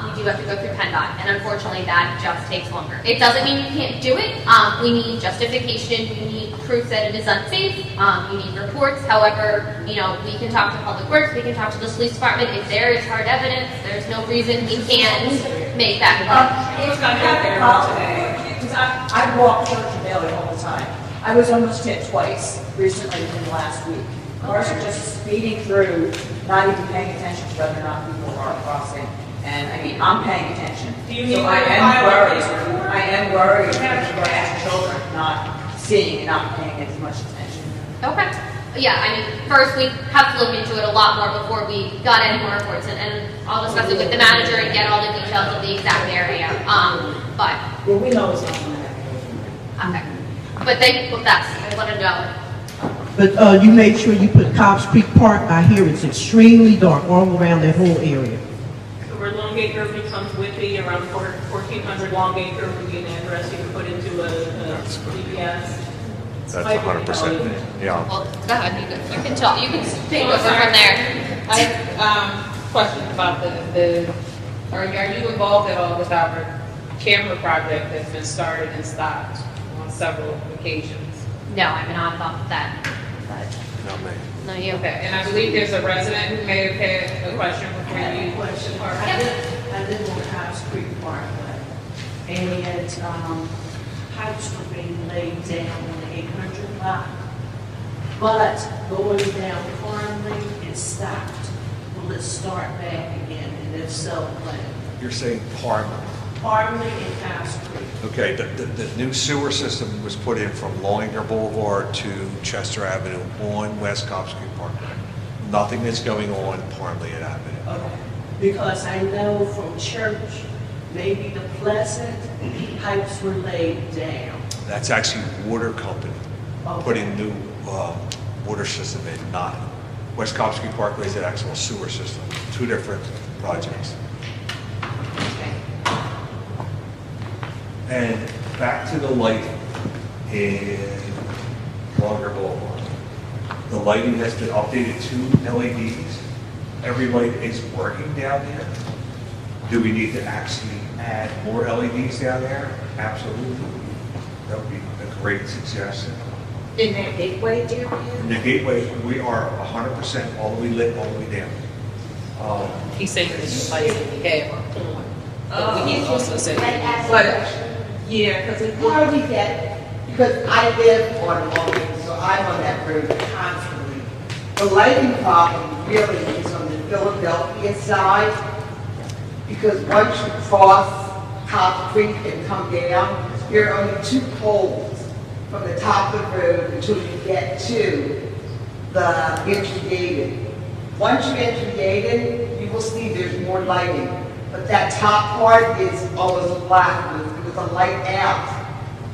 we do have to go through PennDOT, and unfortunately that just takes longer. It doesn't mean you can't do it. We need justification, we need proof that it is unsafe, you need reports. However, we can talk to Public Works, we can talk to the police department. If there is hard evidence, there's no reason we can't make that. I was going to have a problem today, because I walk Church and Bailey all the time. I was almost hit twice recently in the last week. Cars are just speeding through, not even paying attention to whether or not people are crossing. And I mean, I'm paying attention. Do you need So to I am file a worried. police report? I am worried about children not seeing and not paying as much attention. Okay. Yeah, I mean, first we have to look into it a lot more before we got any more reports, and I'll discuss it with the manager and get all the details of the exact area. But Well, we know it's not going to happen. okay. But I want to know. But you make sure you put Cobb Street Park, I hear it's extremely dark all around that whole area. So where Longacre becomes Whitby, around 1400 Longacre would be an address you can put into a GPS. That's 100%. Yeah. Well, go ahead, you can talk, you can take over from there. I have questions about are you involved at all with our camera project that's been started and stopped on several occasions? No, I'm not involved with that. Not me. No, you. Okay, and I believe there's a resident who may have had a question before you. Question, I live on Cobb Street Parkway, and pipes were being laid down on the 800 block, but going down Farmley, it stopped. Will it start back again, and if so, when? You're saying Parma. Farmley and Cobb Street. Okay, the new sewer system was put in from Loinger Boulevard to Chester Avenue on West Cobb Street Parkway. Nothing that's going on Parmley Avenue. Okay. Because I know from Church, maybe the Pleasant, pipes were laid down. That's actually water company Okay. putting new water system in, not West Cobb Street Parkway is an actual sewer system. Two different projects. And back to the lighting in Longer Boulevard. The lighting has been updated to LEDs. Every light is working down there. Do we need to actually add more LEDs down there? Absolutely. That would be a great suggestion. In that gateway area? In the gateway, we are 100% all the way lit, all the way down. He's saying that the lights that we have are on. But we need also say, But, yeah, because it How do we get, because I live on Logan, so I'm on that road constantly. The lighting problem really is on the Philadelphia side, because once you cross Cop Creek and come down, there are only 2 poles from the top of the road until you get to the entry gated. Once you enter gated, you will see there's more lighting, but that top part is almost black. There was a light out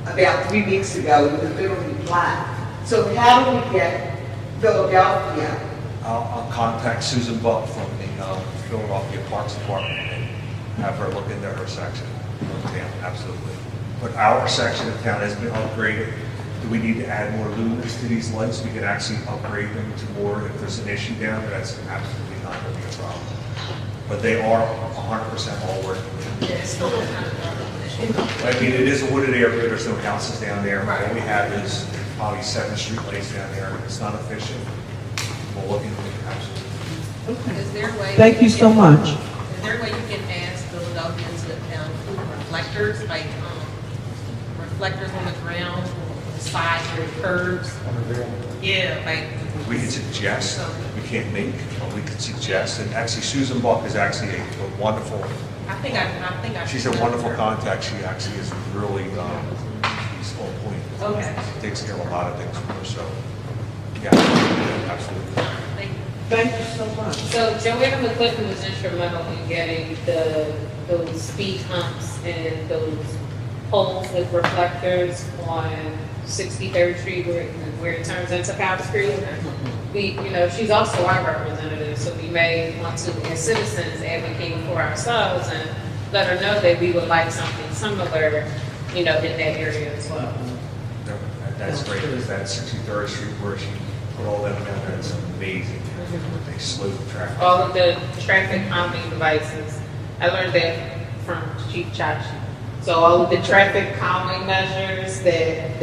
about 3 weeks ago, it was literally black. So how do we get Philadelphia? I'll contact Susan Buck from the Philadelphia Parks Department and have her look into her section of town, absolutely. But our section of town has been upgraded. Do we need to add more lumens to these lights? We can actually upgrade them to more. If there's an issue down there, that's absolutely not going to be a problem. But they are 100% all working. I mean, it is a wooded area. There's no houses down there. All we have is probably 7 street lights down there. It's not efficient. We'll look into it, absolutely. is there a way? Thank you so much. Is there a way you can ask Philadelphia to include reflectors, like, reflectors on the ground, on the sides or the curbs? Yeah, like. We can suggest, we can't make, but we can suggest, and actually Susan Buck is actually a wonderful, I think I. she's a wonderful contact. She actually is really, she's on point. Okay. She takes care of a lot of things for her, so, yeah, absolutely. Thank you. Thank you so much. So Joanna McClinton was instrumental in getting those speed humps and those poles with reflectors on 63rd Street where it turns into Powder Street. She's also our representative, so we may want to, as citizens, advocate for ourselves and let her know that we would like something similar, in that area as well. No, that's great, because that 63rd Street where she put all that down there, it's amazing. They slowed the traffic. All of the traffic calming devices. I learned that from Chief Chachi. So all of the traffic calming measures that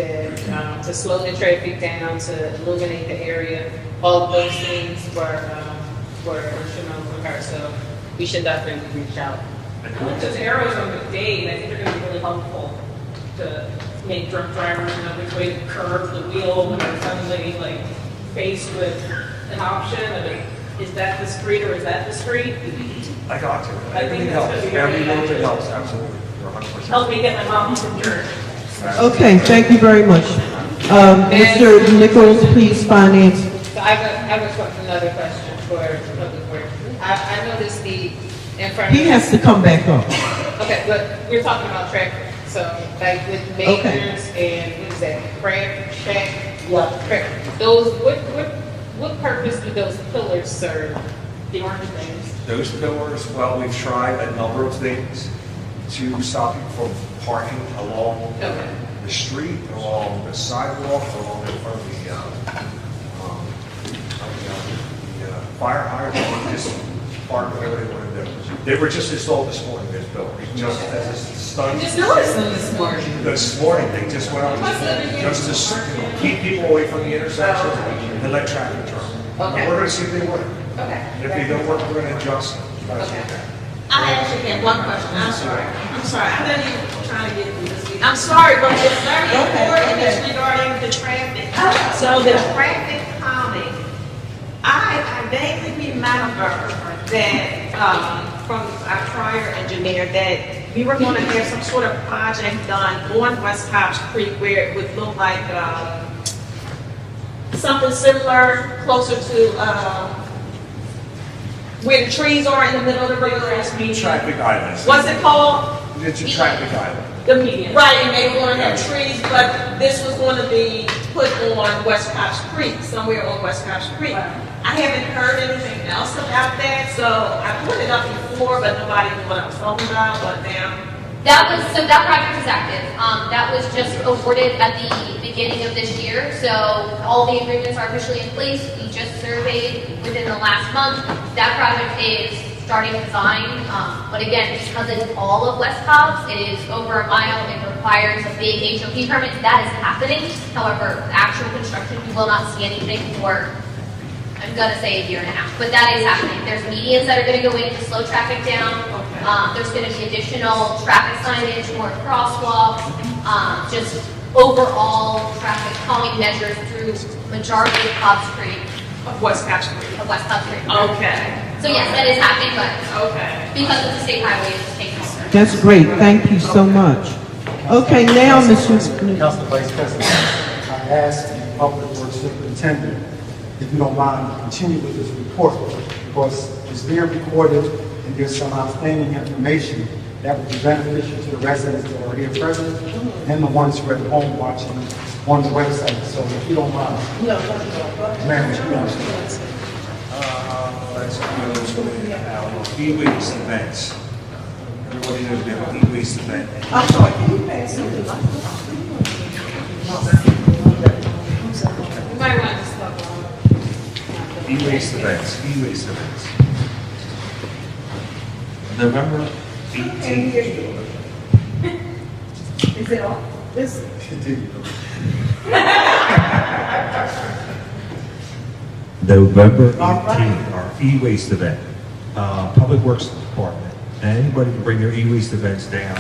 to slow the traffic down, to illuminate the area, all of those things were instrumental for her. So we should definitely reach out. With those arrows on the day, I think they're going to be really helpful to make drunk drivers know which way to curve the wheel when they're suddenly faced with an option of is that the street or is that the street? I got you. I think Everything that's helps. gonna be Every really little bit helpful. helps, absolutely. You're 100%. Help me get my mom from church. Okay, thank you very much. Mr. Nichols, please finance. So I have another question for Public Works. I noticed in front of. He has to come back up. Okay, but we're talking about traffic, so like with majors and what is that, Crab Shack? Yeah. Those, what purpose do those pillars serve? The orange things? Those pillars, well, we've tried a number of things to stop people from parking along the street, along the sidewalk, along in front of the fire hydrant, just park whatever they want to do. They were just installed this morning, those pillars, just as a study. Just noticed them this morning. This morning, they just went out just to keep people away from the intersection and let traffic turn. Okay. We're going to see if they work. Okay. If they don't work, we're going to adjust them. Okay. I actually have one question. I'm sorry. I know you're trying to get through this. I'm sorry, but it's very important. It's regarding the traffic. So the traffic calming, I vaguely remember that from our prior engineer that we were going to have some sort of project done on West Cobbs Creek where it would look like something similar, closer to where the trees are in the middle of the river. Traffic islands. What's it called? It's a traffic island. The median. Right, and they were going to have trees, but this was going to be put on West Cobbs Creek, somewhere on West Cobbs Creek. I haven't heard anything else about that, so I put it up before, but nobody knew what I was talking about, but now. That project is active. That was just awarded at the beginning of this year, so all the agreements are officially in place. We just surveyed within the last month. That project is starting design, but again, because it's all of West Cobb's, it is over a mile, it requires a big HOP permit. That is happening. However, the actual construction, you will not see anything for, I'm gonna say, a year and a half, but that is happening. There's medians that are gonna go in to slow traffic down. There's gonna be additional traffic signage, more crosswalks, just overall traffic calming measures through majority of Cobb Street. Of West Cobb Street. Of West Cobb Street. Okay. So yes, that is happening, but Okay. because it's a state highway, it's taking longer. That's great, thank you so much. Okay, now, Mr. Council Vice President, I ask the Public Works Superintendent if you don't mind to continue with this report, because it's being recorded and there's some outstanding information that would be beneficial to the residents that are here present and the ones who are at home watching on the website. So if you don't mind. Ma'am, if you don't mind. Let's go to our e-waste events. Everybody knows we have an e-waste event. I'm sorry, can you pass it? You might want to stop on. E-waste events, e-waste events. November 18th. Is it on? This? November 18th, our e-waste event. Public Works Department, anybody can bring their e-waste events down.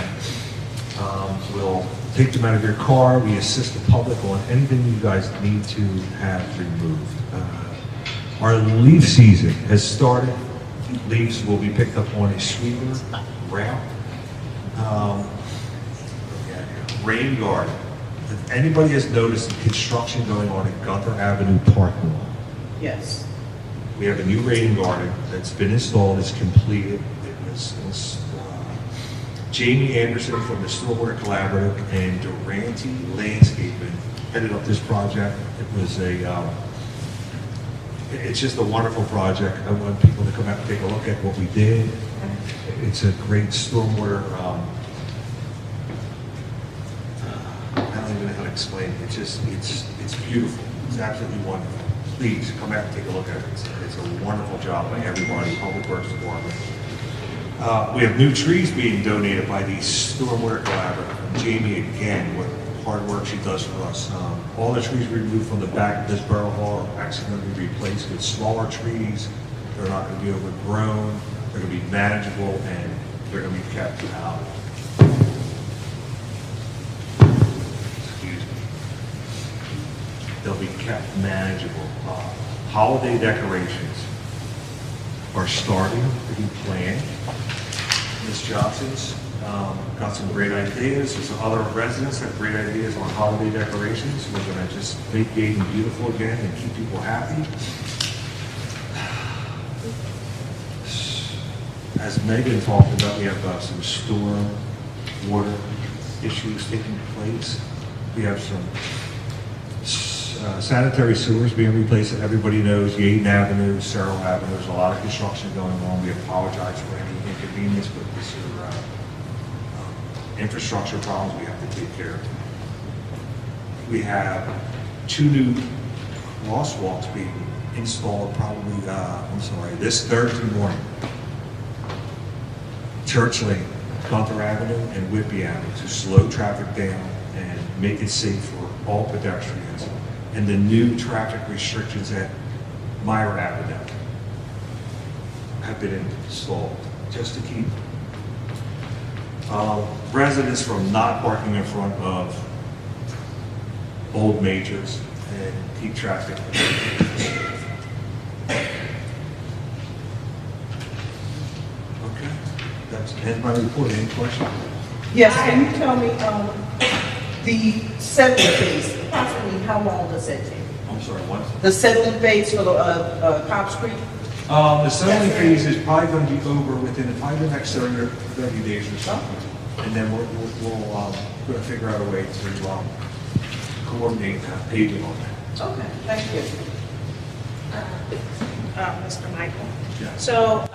We'll take them out of your car. We assist the public on anything you guys need to have removed. Our leaf season has started. Leaves will be picked up on a sweeper route. Rain garden. If anybody has noticed the construction going on at Gunther Avenue Parking Lot, Yes. we have a new rain garden that's been installed, it's completed. It was Jamie Anderson from the Stormwater Collaborative and Durante Landscaping headed up this project. It was it's just a wonderful project. I want people to come out and take a look at what we did. It's a great stormwater, I don't even know how to explain it. It's beautiful. It's absolutely wonderful. Please come out and take a look at it. It's a wonderful job by everybody, Public Works Department. We have new trees being donated by the Stormwater Collaborative. Jamie, again, what hard work she does for us. All the trees removed from the back of this borough hall are actually going to be replaced with smaller trees. They're not going to be overgrown. They're going to be manageable, and they're going to be kept out. Excuse me. They'll be kept manageable. Holiday decorations are starting to be planned. Ms. Johnson's got some great ideas. There's other residents that have great ideas on holiday decorations. We're going to just make Dayton beautiful again and keep people happy. As Megan talked about, we have some storm water issues taking place. We have some sanitary sewers being replaced. Everybody knows Yaden Avenue, Cerro Avenue. There's a lot of construction going on. We apologize for any inconvenience, but these are infrastructure problems we have to take care of. We have 2 new crosswalks being installed probably, this Thursday morning. Church Lane, Gunther Avenue, and Whitby Avenue to slow traffic down and make it safe for all pedestrians. And the new traffic restrictions at Meyer Avenue have been installed just to keep residents from not parking in front of old majors and keep traffic. Okay, that's the end of my report. Any questions? Yes, can you tell me, the settling phase, approximately how long does that take? I'm sorry, what? The settling phase for the Cobb Street? The settling phase is probably going to be over within probably the next 30 days or so. And then we're going to figure out a way to coordinate paving on that. Okay, thank you. Mr. Michael. Yeah. So,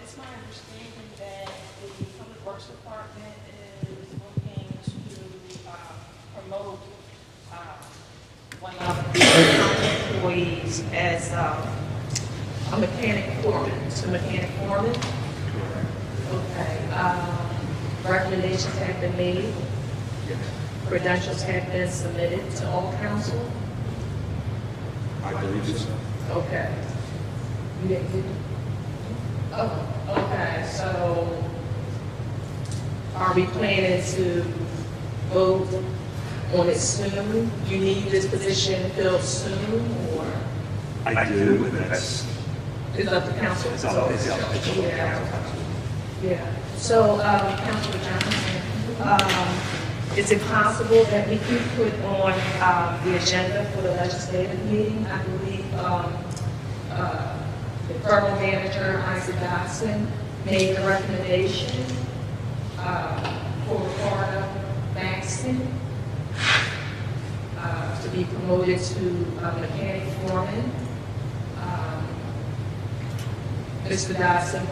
it's my understanding that the Public Works Department is employees as a mechanic foreman, Okay. Recommendations have been made. Credentials have been submitted to all council. I believe so. Okay. You didn't? Oh, okay, so are we planning to vote on it soon? Do you need this position filled soon, or I do, but that's, it's up to council? it's up to the Yeah. council. Yeah, so, Councilor Johnson, is it possible that we can put on, the agenda for the legislative meeting? I believe, the borough manager, Isaac Dodson, made the recommendation, for Florida Maxton, to be promoted to mechanic foreman. Mr. Dodson,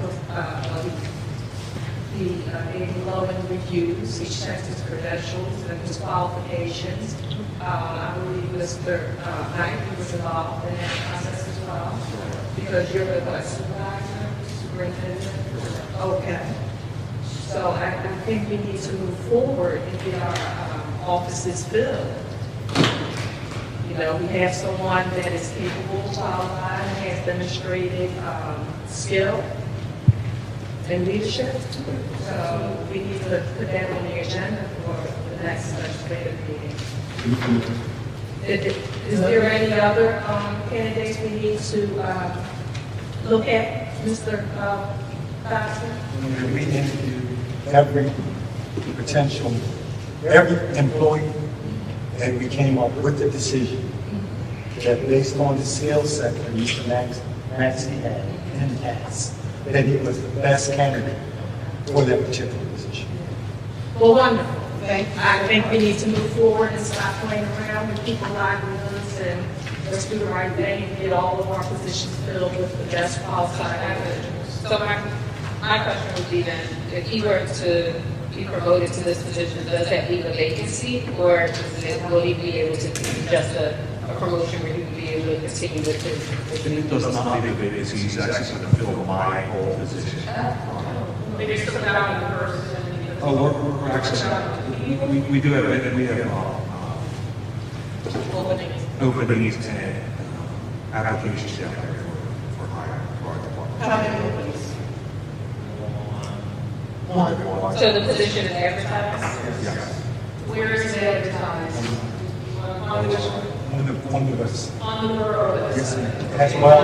he gave glowing reviews, he checked his credentials and his qualifications. I believe Mr. Knight was involved in that process as well, because you're the what, supervisor, superintendent? Okay. So I think we need to move forward and get our offices filled. You know, we have someone that is capable, qualified, and has demonstrated skill and leadership. So we need to put that on the agenda for the next legislative meeting. Is there any other candidates we need to look at, Mr. Dodson? We interviewed every potential, every employee, and we came up with the decision that based on the skill set that Mr. Maxey had in the past, that he was the best candidate for that particular position. Well, wonderful. I think we need to move forward and stop playing around with people's livelihoods, and let's do the right thing and get all of our positions filled with the best qualified individuals. So my question would be then, if he were to be promoted to this position, does that leave a vacancy, or will he be able to do just a promotion where he would be able to continue with his? It does not leave a vacancy, he's actually going to fill my whole position. Maybe it's something out of the person. Oh, we're actually, we do have, openings and applications out there for hire, for our department. How many openings? So the position is advertised? Yes. Where is it advertised? On the bus. On the borough. Yes, as well.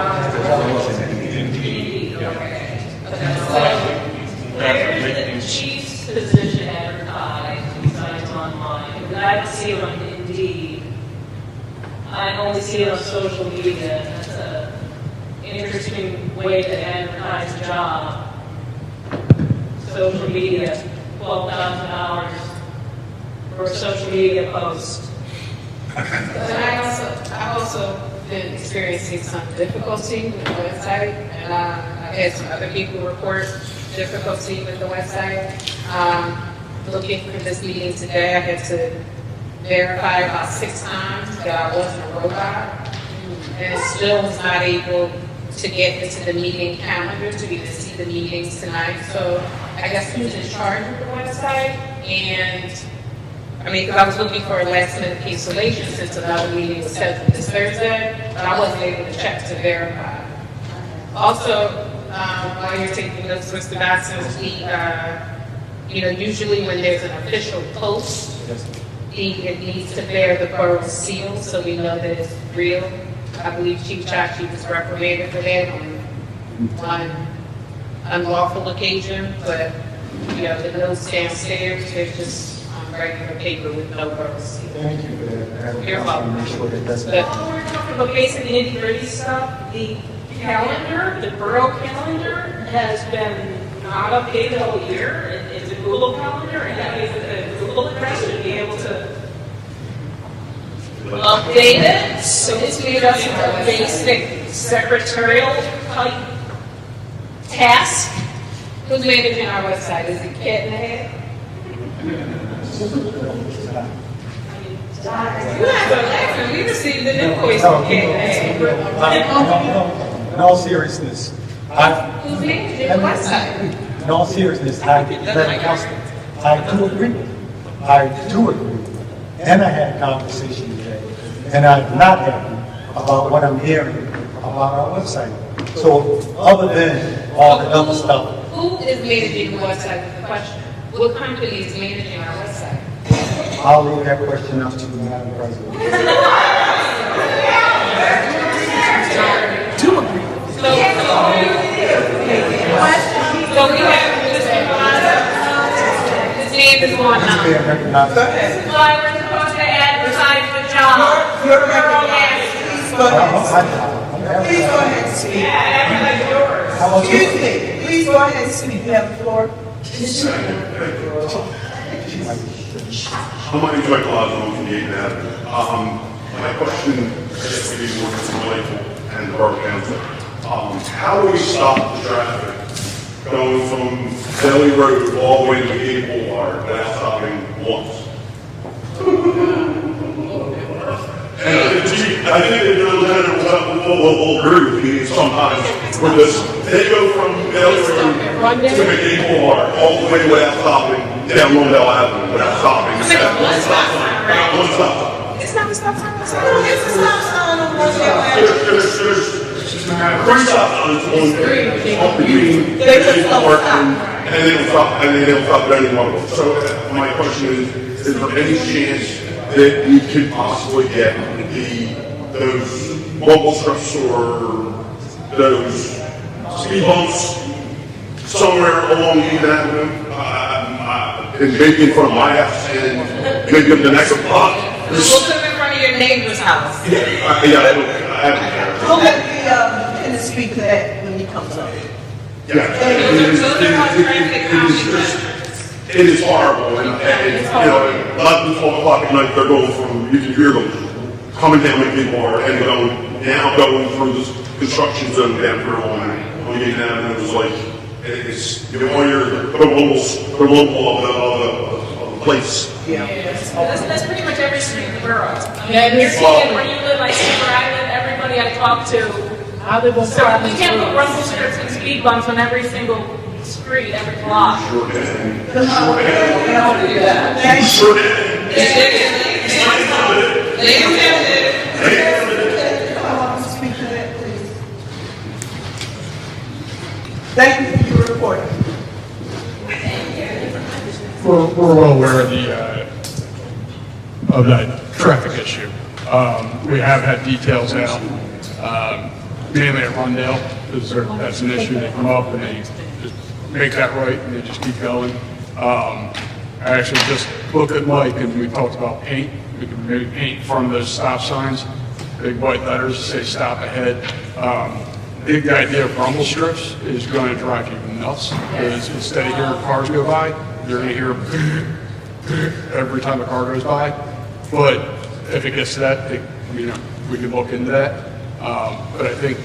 There's the chief's position advertised, besides online, but I don't see it on Indeed. I only see it on social media. That's an interesting way to advertise a job. Social media, $12,000 for a social media post. But I've also been experiencing some difficulty with the website, and I've had some other people report difficulty with the website. Looking for this meeting today, I had to verify about 6 times that I wasn't a robot, and still was not able to get into the meeting calendar to even see the meetings tonight. So I guess who's in charge of the website? And I mean, because I was looking for a last minute cancellation since another meeting was set for this Thursday, but I wasn't able to check to verify. Also, while you're taking notes, Mr. Dodson, usually when there's an official post, it needs to bear the borough seal so we know that it's real. I believe Chief Chachi was reprimanded for that on one unlawful occasion, but, the notes downstairs, they're just regular paper with no borough seal. Thank you for that. You're welcome. Make sure that doesn't. While we're talking about basic nitty-gritty stuff, the calendar, the borough calendar, has been not updated all year. It's a Google calendar, and that means that the Google address should be able to update it. So it's just a basic secretarial type task. Who's managing our website? Is it Cat in the Hat? You have to, we just received an invoice No, from KDA. in all seriousness, Who's managing the website? in all seriousness, I do agree with you. I do agree with you. And I had a conversation today, and I'm not happy about what I'm hearing about our website. So other than all the other stuff, Who is managing the website is the question. What company is managing our website? I'll leave that question up to you, Madam President. So we have Mr. His name is on now. Being recognized. Why we're supposed to advertise the job. You're recognized. Please go ahead. Please go ahead and speak. Yeah, everybody's yours. Excuse me. Please go ahead and speak. You have the floor. My name is Michael Osborne from Dayton Avenue. My question is to be more delightful and the Borough Council. How do we stop the traffic going from Delhi Road all the way to the Gate Boulevard without stopping once? I think that the lieutenant will agree with me sometimes with this. They go from Delhi Road to the Gate Boulevard all the way without stopping down Rondell Avenue without stopping. One stop. It's not a stop sign. It's a stop sign on Rondell Avenue. There's three stop signs on between the Gate Boulevard and they don't stop at any one of them. So my question is there any chance that you could possibly get those rumble strips or those speed bumps somewhere along Dayton Avenue, and maybe in front of my house and maybe up the next block? We'll put them in front of your neighbor's house. I don't care. We'll let the lieutenant speak to that when he comes up. It is horrible, and you know, 11, 12 o'clock at night, they're going from, you can hear them coming down the Gate Boulevard and going through this construction zone down here on Dayton Avenue. It's like, it's, you know, they're local of the place. That's pretty much every street in the borough. You're seeing where you live, I see where I live, everybody I talk to. So we can't put rumble strips and speed bumps on every single street, every block. Sure can. Speak to that, please. Thank you for your report. We're well aware of that traffic issue. We have had details out, mainly at Rondell, because that's an issue. They come up and they just make that right and they just keep going. I actually just looked at Mike and we talked about paint. We can maybe paint in front of those stop signs, big white letters say stop ahead. The idea of rumble strips is going to drive you nuts, because instead of hearing cars go by, you're going to hear every time a car goes by. But if it gets to that, we can look into that. But I think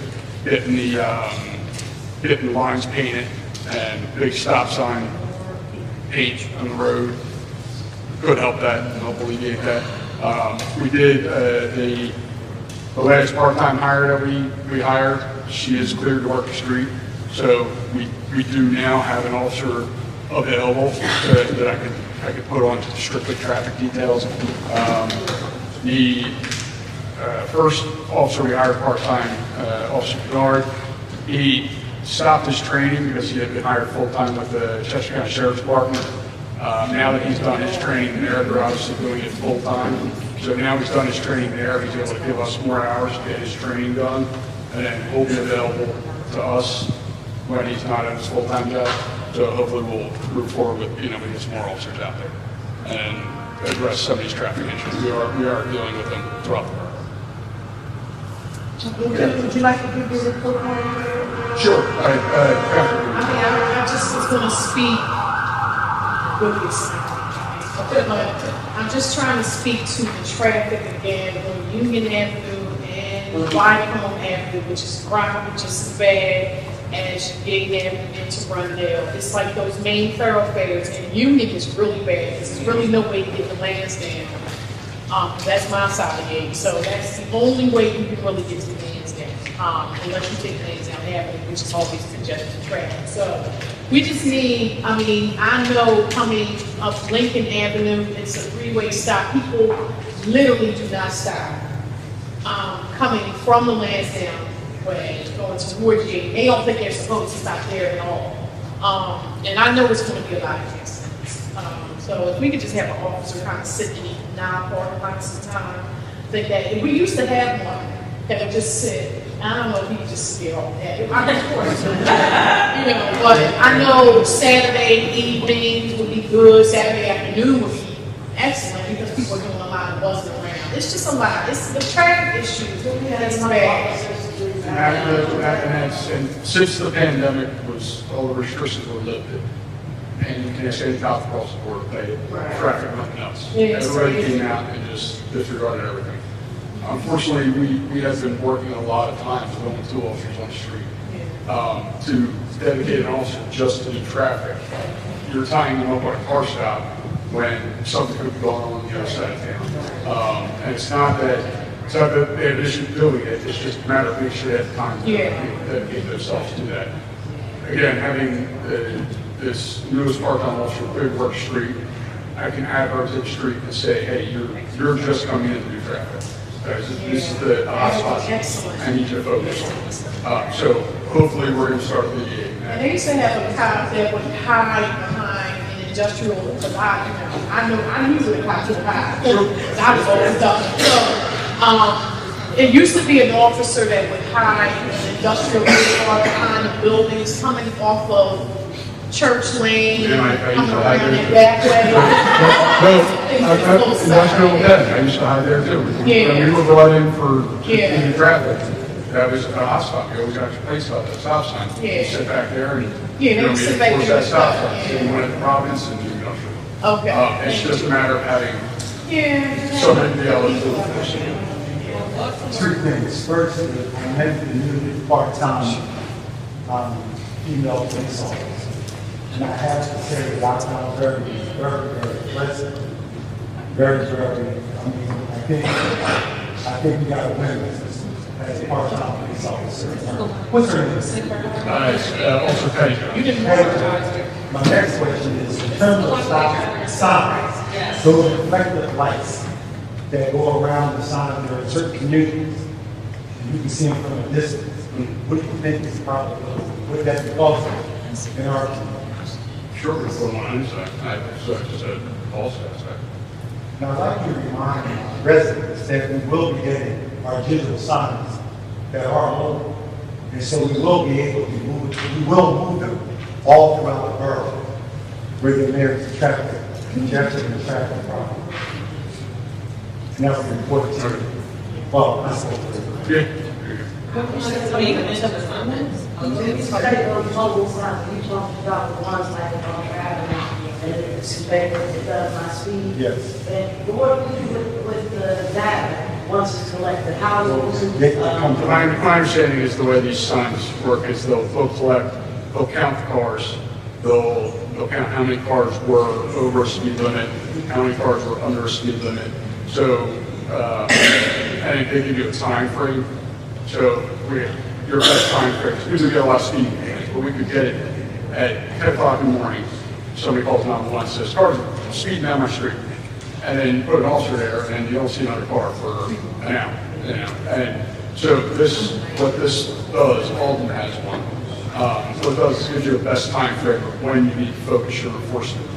getting the lines painted and big stop sign paint on the road could help that and help alleviate that. We did the last part-time hire that we hired. She is cleared to work the street, so we do now have an officer available that I could put on strictly traffic details. The first officer we hired part-time, Officer Bernard, he stopped his training because he had been hired full-time with the Chester County Sheriff's Department. Now that he's done his training there, they're obviously doing it full-time. So now he's done his training there, he's able to give us more hours to get his training done, and then he'll be available to us when he's not at his full-time job. So hopefully we'll move forward with, we get some more officers out there and address some of these traffic issues. We are dealing with them throughout the borough. Would you like to give your report? Sure. I just was going to speak with this. I'm just trying to speak to the traffic again on Union Avenue and Whitehall Avenue, which is crime, which is as bad as Dayton Avenue into Rondell. It's like those main thoroughfares, and Union is really bad. There's really no way to get the lanes down. That's my side of the game, so that's the only way you can really get to Lansdowne, unless you take Lansdowne Avenue, which is always congested traffic. So we just need, I know coming up Lincoln Avenue, it's a three-way stop. People literally do not stop. Coming from the Lansdowne way, going towards you, they don't think they're supposed to stop there at all. And I know it's gonna be a lot of accidents. So if we could just have an officer kind of sit in non-parking lots at a time, think that, if we used to have one that would just sit, I don't know if he could just sit all day. I'm of course, but I know Saturday evenings would be good, Saturday afternoon would be excellent because people are doing a lot of buzzing around. It's just a lot. It's the traffic issue. It's bad. And since the pandemic all the restrictions were lifted, and you can say top across the board, traffic went nuts. Everybody came out and just disregarded everything. Unfortunately, we have been working a lot of times with only 2 officers on the street. To dedicate an officer just to the traffic, you're tying them up at a car stop when something could be going on the other side of town. And it's not that they have issues doing it, it's just a matter of making sure they have time to dedicate themselves to that. Again, having this newest part-time officer, Big Work Street, I can add her to the street and say, hey, you're just coming in to do traffic. This is the hotspot I need you to focus on. So hopefully we're going to start alleviating that. And they used to have a cop that would hide behind an industrial, because I knew the cops would hide. I was always done. So, it used to be an officer that would hide in an industrial area behind the buildings coming off of Church Lane, coming around that back way. I used to hide there too. When we were brought in for the traffic, that was a hot spot. You always got your place up at the stop sign. You sit back there and sit back there. That stop sign. You went at the Providence and you go through. Okay. It's just a matter of having somebody to be able to do it. 2 things. First, I mentioned the new part-time female police officers. And I have to say that I found very, very pleasant. Very, I think we got a win as a part-time police officer. What's her name? Also Petty. My next question is, in terms of stop signs, those reflective lights that go around the sign, there are certain communities, and you can see them from a distance. What do you think is probably, would that be causing in our community? Sure, before my inside, just a false aspect. Now, I'd like to remind residents that we will be getting our digital signs that are mobile. And so we will be able to move them all throughout the borough where there is traffic congestion and traffic problem. And that was important to you. Well, I spoke to you. Those mobile signs, you talked about the ones like on Avenue, and it's better, it does my speed. Yes. And what do you do with the data once it's collected? How will you? My understanding is the way these signs work is they'll count the cars, they'll count how many cars were over a speed limit, how many cars were under a speed limit. So, and they give you a time frame. So your best time frame, usually we get a lot of speed games, but we could get it at 10 o'clock in the morning. Somebody calls 911 and says, cars are speeding down my street. And then you put an officer there and you don't see another car for an hour. And so what this does, Alden has one. What it does is gives you a best time frame of when you need to focus your enforcement.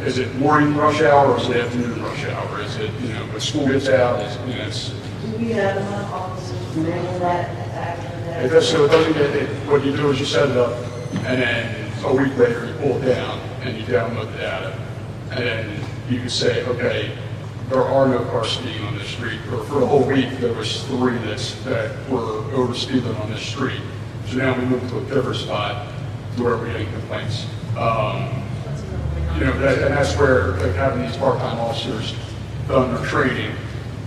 Is it morning rush hour or is it afternoon rush hour? Is it, when school gets out? Do we have enough officers to manage that? So it doesn't get, what you do is you set it up, and then a week later you pull it down and you download the data. And then you can say, okay, there are no cars speeding on this street. Or for the whole week, there was 3 that were over speed limit on this street. So now we move to a different spot to where we're getting complaints. And that's where having these part-time officers done their training,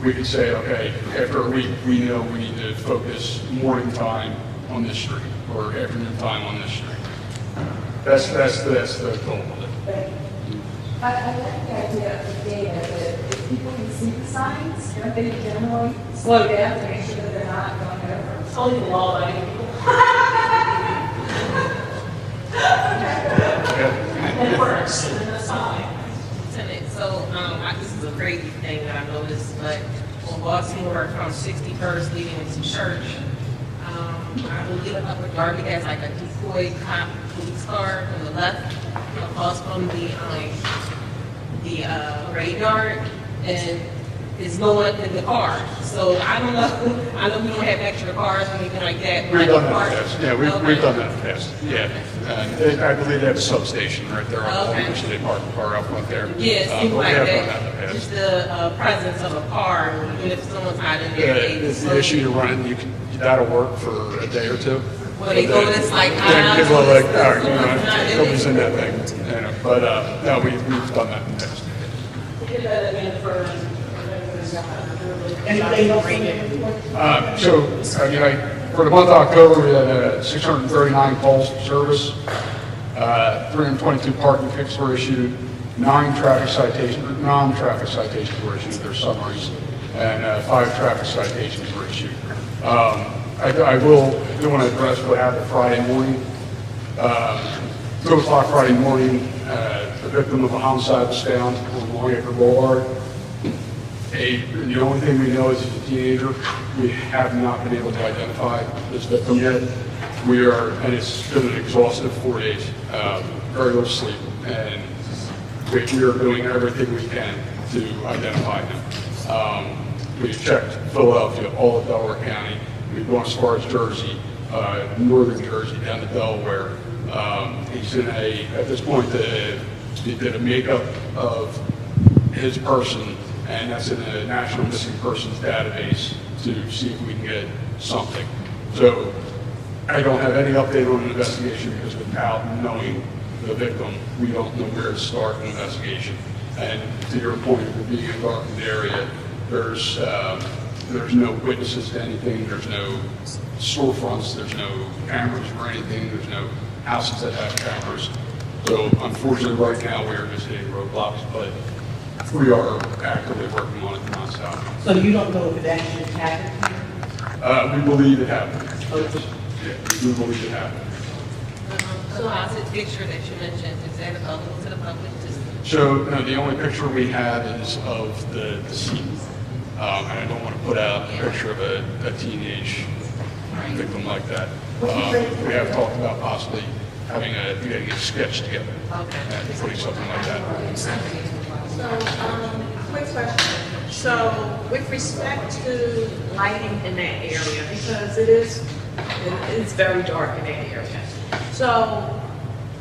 we could say, okay, after a week, we know we need to focus morning time on this street or afternoon time on this street. That's the goal of it. I like the idea of the data, but people can see the signs, don't they generally slow down to make sure that they're not going over? It's only the law, like, it works, and that's fine. So, this is a crazy thing that I noticed, but on Baltimore from 61st leading into church, I believe a couple of Darby has like a decoy cop police car on the left, across from the graveyard, and there's no one in the car. So I don't know, I know we don't have extra cars or anything like that. We've done that in the past. Yeah, we've done that in the past. Yeah. And I believe they have a substation right there on the corner, so they park the car up front there. Yeah, it seems But we like have done that. that in the past. Just the presence of a car, even if someone's not in there. they The issue you're running, that'll work for a day or two. Well, they go, it's like, People are like, all right, you know, nobody's in that thing. You know, but, no, we've done that in the past. Get that again for. Anything else? So, I mean, for the month of October, we had 639 calls to service, 322 parking tickets were issued, 9 non-traffic citations were issued, their summaries, and 5 traffic citations were issued. I do want to address what happened Friday morning. 2 o'clock Friday morning, the victim of a homicide was found on Longacre Boulevard. The only thing we know is he's a teenager. We have not been able to identify this victim yet. And it's been an exhaustive 4 days, very little sleep, and we are doing everything we can to identify him. We've checked Philadelphia, all of Delaware County. We've gone as far as Jersey, northern Jersey, down to Delaware. He's at this point, they did a makeup of his person, and that's in the National Missing Persons Database to see if we can get something. So I don't have any update on the investigation because without knowing the victim, we don't know where to start an investigation. And to your point of being in a darkened area, there's no witnesses to anything, there's no storefronts, there's no cameras or anything, there's no houses that have cameras. So unfortunately right now we are just hitting roadblocks, but we are actively working on it nonstop. So you don't know if it actually happened? We believe it happened. Okay. Yeah, we believe it happened. So how's the picture that you mentioned, is that available to the public? So, no, the only picture we have is of the deceased. And I don't want to put out a picture of a teenage victim like that. We have talked about possibly having getting a sketch together and putting something like that. So, quick question. So, with respect to lighting in that area, because it is very dark in that area. So,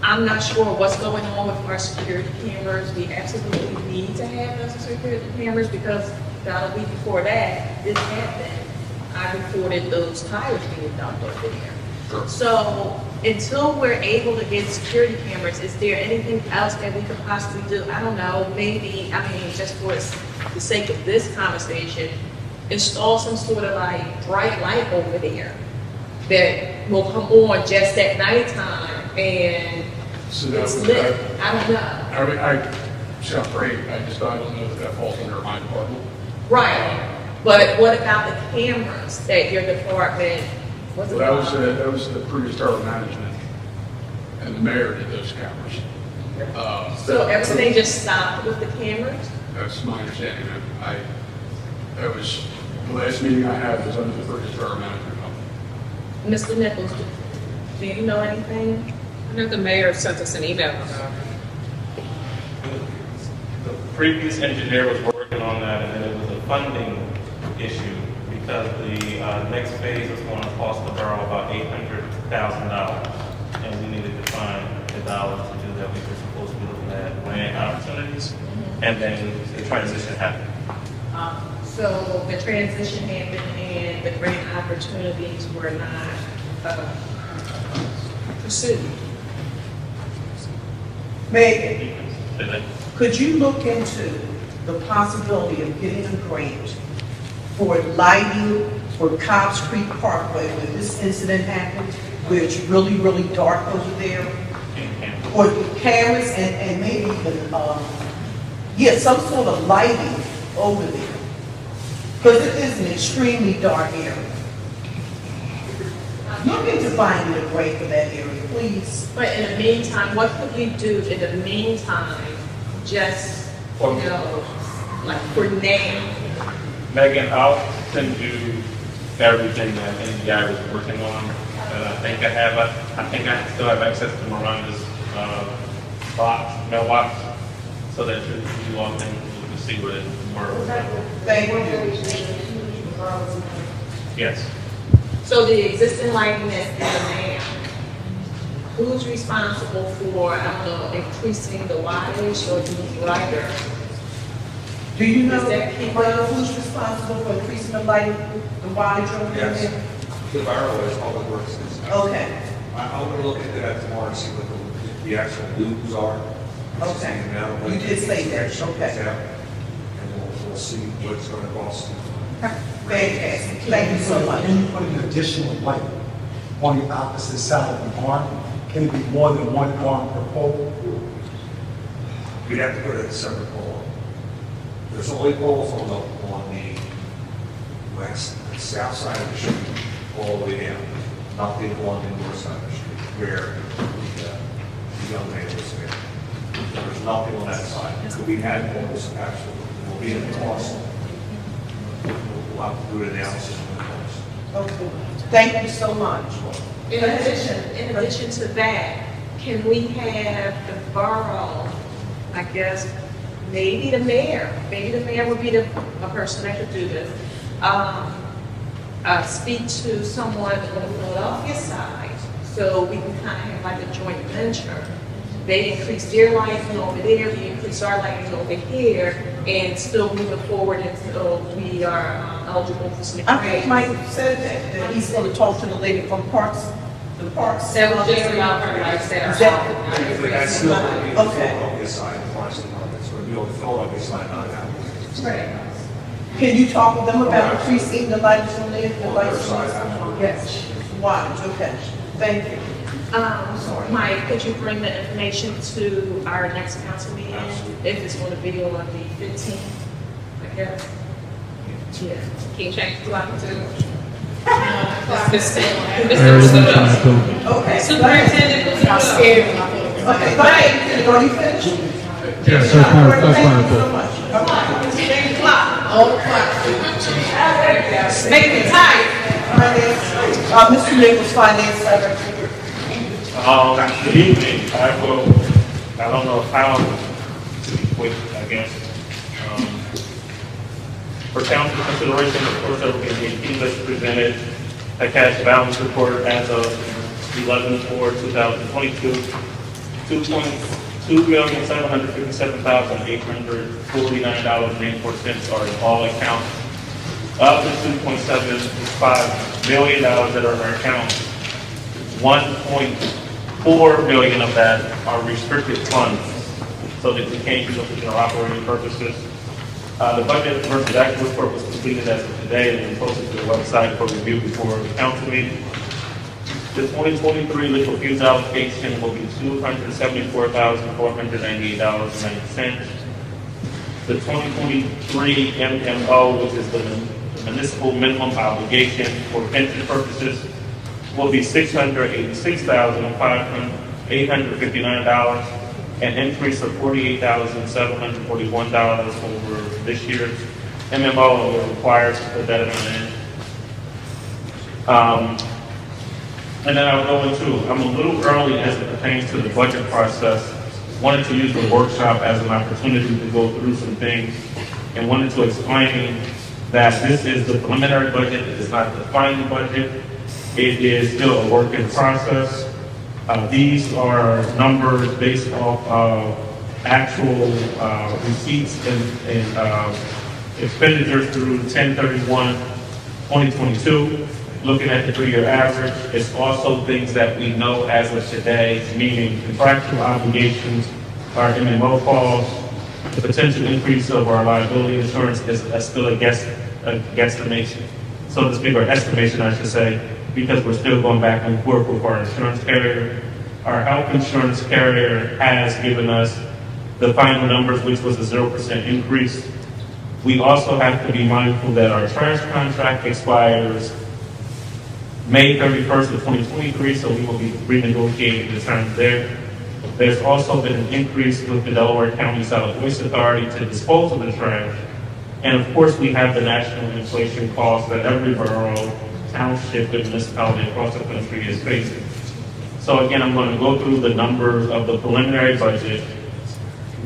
I'm not sure what's going on with our security cameras. We absolutely need to have those security cameras because about a week before that, this happened. I reported those tires being dumped over there. Sure. So until we're able to get security cameras, is there anything else that we could possibly do? I don't know, maybe, just for the sake of this conversation, install some sort of like bright light over there that will come on just at nighttime and So that it's would- lit. I don't know. I sound great, I don't know that falls under my department. Right. But what about the cameras that your department was Well, that was the previous borough management, and the mayor did those cameras. So everything just stopped with the cameras? That's my understanding. That was, the last meeting I had was under the previous borough management. Mr. Nichols, do you know anything? I know the mayor sent us an email about it. The previous engineer was working on that, and then it was a funding issue because the next phase was going to cost the borough about $800,000, and we needed to find the dollars to do that. We were supposed to be looking at grant opportunities, and then the transition happened. So the transition happened and the grant opportunities were not pursued. Megan, could you look into the possibility of getting a grant for lighting for Cobb's Creek Parkway when this incident happened, where it's really, really dark over there? Or cameras and maybe even, some sort of lighting over there? Because it is an extremely dark area. Look into finding a grate for that area, please. But in the meantime, what could we do in the meantime, just, you know, like for name? Megan, I'll send you everything that NDI was working on, that I think I have. I think I still have access to Miranda's mailbox, so that you all can see what it were. Thank you. Yes. So the existing lighting that's there now, who's responsible for, I don't know, increasing the wattage or the brighter? Do you know Is that people? who's responsible for increasing the lighting, the wattage over there? Yes. The borough is Public Works. Okay. I'm gonna look into that tomorrow and see what the actual loops are. Okay. The amount of You light did say that, actually okay. gets out, and we'll see what it's gonna cost. Fantastic. Thank you so much. Can you put an additional light on the opposite side of the barn? Can it be more than one arm per pole? We'd have to put a separate pole. There's only poles on the west, south side of the street, all the way down. Nothing on the north side of the street, where the young man was there. There's nothing on that side. So we had poles, absolutely. We'll be in the cost. We'll have to do an analysis on the cost. Okay. Thank you so much. In addition to that, can we have the borough, I guess, maybe the mayor would be a person that could do this, speak to someone on the Philadelphia side, so we can kind of have like a joint venture. They increase their lighting over there, we increase our lighting over here, and still moving forward until we are eligible for some I think grants. Mike said that he's going to talk to the lady from Parks, the Parks. That was just about her lifestyle. Is that- That's still going to be the Okay. Philadelphia side, the Boston market. It's going to be on the Philadelphia side, not that. Right. Can you talk with them about increasing the lights on there, the lights? On their side, absolutely. Yes. Wattage, okay. Thank you. Mike, could you bring the information to our next council meeting? Absolutely. If it's going to be on the 15th, I guess? Yeah. Can you change the clock to? Okay. Superintendent, who's I'm scared. Okay, go ahead. Are you finished? Yes, that's fine, that's fine. Thank you so much. Change the clock. Old clock. Make me tired. Mr. Nichols, Finance Director. Good evening. I don't know how to be quick, I guess. For council consideration, of course, there will be the AP list presented, a cash balance report as of 11/4/2022, $2,757,849.84 are in all accounts. Of the $2.75 million that are in our accounts, $1.4 billion of that are restricted funds, so that we can't use them for our operating purposes. The budget versus actual report was completed as of today and posted to the website for review before the council meeting. The 2023 liquid fuels allocation will be $274,498.90. The 2023 MMO, which is the municipal minimum obligation for pension purposes, will be $686,859, an increase of $48,741 over this year's MMO. It requires to put that in. And then I'll go into, I'm a little early as it pertains to the budget process. Wanted to use the workshop as an opportunity to go through some things and wanted to explain that this is the preliminary budget. It is not the final budget. It is still a work in process. These are numbers based off of actual receipts and expenditures through 10/31/2022. Looking at the 3-year average, it's also things that we know as of today, meaning contractual obligations, our MMO costs, the potential increase of our liability insurance is still a guesstimation, so to speak, or estimation, I should say, because we're still going back and forth with our insurance carrier. Our health insurance carrier has given us the final numbers, which was a 0% increase. We also have to be mindful that our trash contract expires May 31st of 2023, so we will be renegotiating the terms there. There's also been an increase with the Delaware County Solid Waste Authority to dispose of the trash. And of course, we have the national inflation cost that every borough, township, and municipality across the country is facing. So again, I'm going to go through the numbers of the preliminary budget,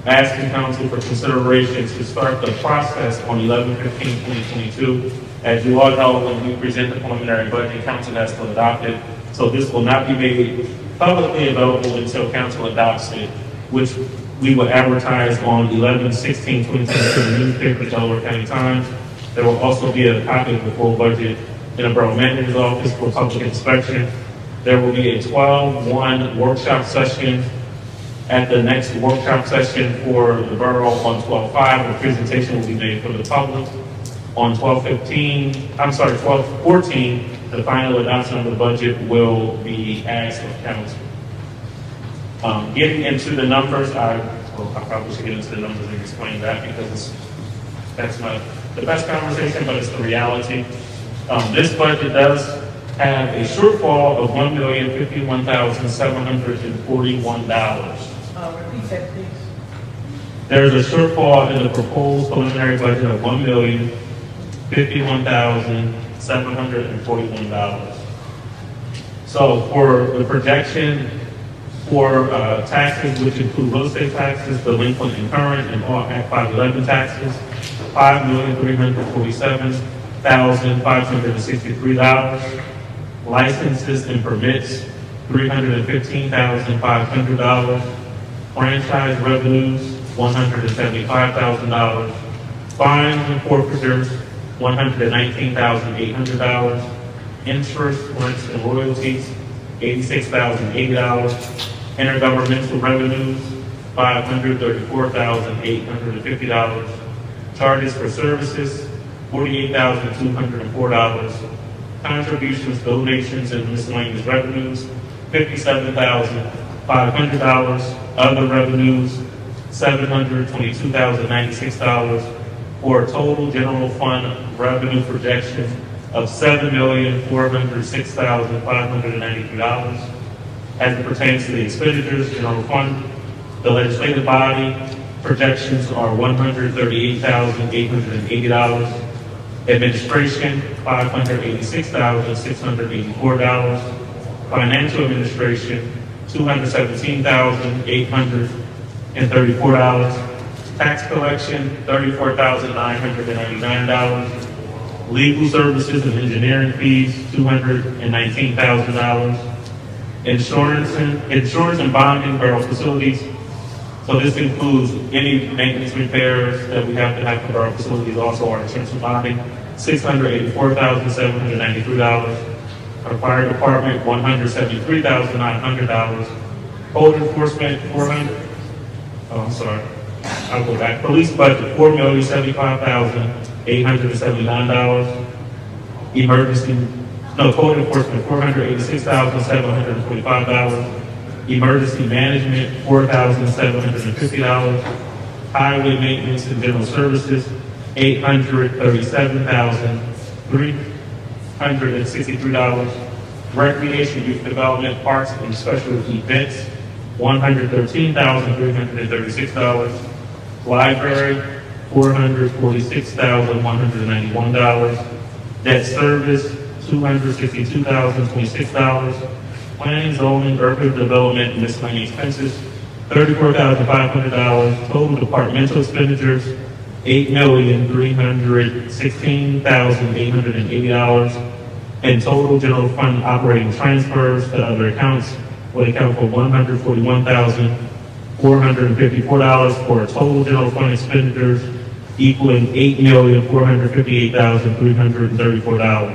asking council for consideration to start the process on 11/15/2022. As you all know, when we present the preliminary budget, council has to adopt it. So this will not be made publicly available until council adopts it, which we will advertise on 11/16/2022 in the newspaper, Delaware County Times. There will also be a copy of the full budget in a borough manager's office for public inspection. There will be a 12/1 workshop session at the next workshop session for the borough on 12/5. The presentation will be made for the public. On 12/14, the final adoption of the budget will be asked of council. Getting into the numbers, I probably should get into the numbers and explain that because that's not the best conversation, but it's the reality. This budget does have a shortfall of $1,051,741. Repeat that, please. There's a shortfall in the proposed preliminary budget of $1,051,741. So for the projection for taxes, which include real estate taxes, delinquent and current, and all Act 511 taxes, $5,347,563. Licenses and permits, $315,500. Franchise revenues, $175,000. Fines and forfeitures, $119,800. Interest, rents, and royalties, $86,080. Intergovernmental revenues, $534,850. Charges for services, $48,204. Contributions, donations, and miscellaneous revenues, $57,500. Other revenues, $722,096, for a total general fund revenue projection of $7,406,593. As it pertains to the expenditures, general fund, the legislative body projections are $138,880. Administration, $586,684. Financial administration, $217,834. Tax collection, $34,999. Legal services and engineering fees, $219,000. Insurance and bonding borough facilities. So this includes any maintenance repairs that we have to have for borough facilities, also our insurance and bonding, $684,793. Our fire department, $173,900. Code enforcement, I'll go back. Police budget, $4,075,879. Code enforcement, $486,725. Emergency management, $4,750. Highway maintenance and general services, $837,363. Recreation, youth development, parks and special events, $113,336. Library, $446,191. Debt service, $262,026. Planning, zoning, urban development, miscellaneous expenses, $34,500. Total departmental expenditures, $8,316,880. And total general fund operating transfers to other accounts would account for $141,454 for a total general fund expenditures equaling $8,458,334,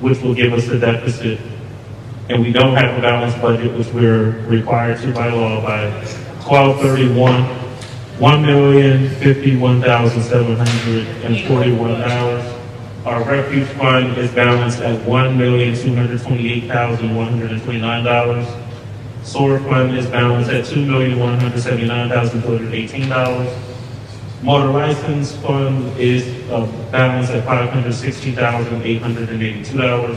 which will give us a deficit. And we don't have a balanced budget, which we're required to by law by 12/31, $1,051,741. Our refuge fund is balanced at $1,228,129. Sewer fund is balanced at $2,179,218. Motor license fund is balanced at $516,882.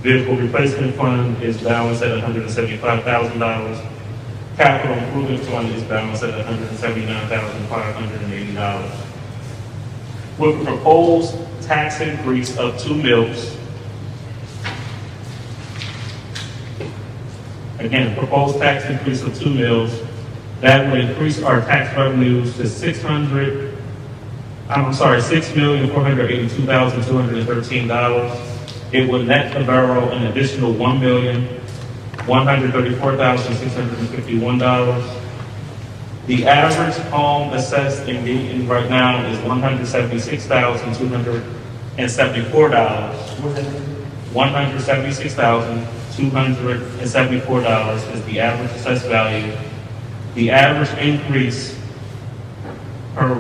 Vehicle replacement fund is balanced at $175,000. Capital improvement fund is balanced at $179,580. With a proposed tax increase of 2 mills, again, proposed tax increase of 2 mills, that would increase our tax revenues to $6,482,213. It would net the borough an additional $1,134,651. The average home assessed in Dayton right now is $176,274. $176,274 is the average assessed value. The average increase per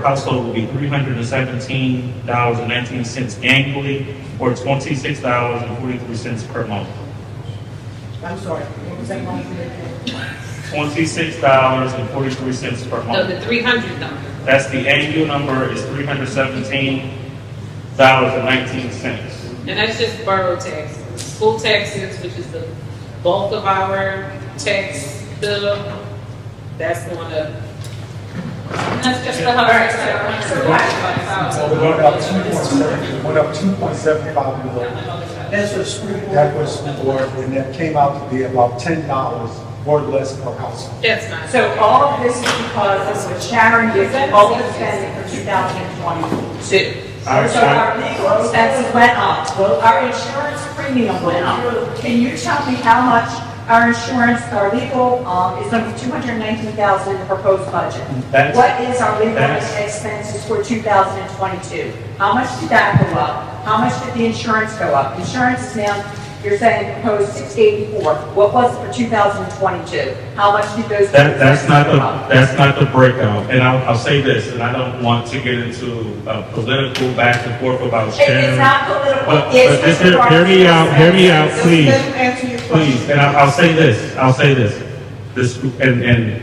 household will be $317.19 annually, or $26.43 per month. I'm sorry, what was that monthly? $26.43 per month. No, the 300 number. That's the annual number is $317.19. And that's just borough taxes. School taxes, which is the bulk of our tax bill, that's going up. That's just the hundred. It went up 2.75 million. That's for the school board? That was school board, and that came out to be about $10 or less per household. That's not. So all of this is because of what Sharon did, all the spending for 2022. So our legal expenses went up, our insurance premium went up. Can you tell me how much our insurance, our legal, is going to be $219,000 in the proposed budget? What is our legal expenses for 2022? How much did that go up? How much did the insurance go up? Insurance is now, you're saying proposed $684. What was it for 2022? How much did those? That's not the breakout. And I'll say this, and I don't want to get into a political back and forth about sharing. It's not political. But just hear me out, please. Please, and I'll say this. This, and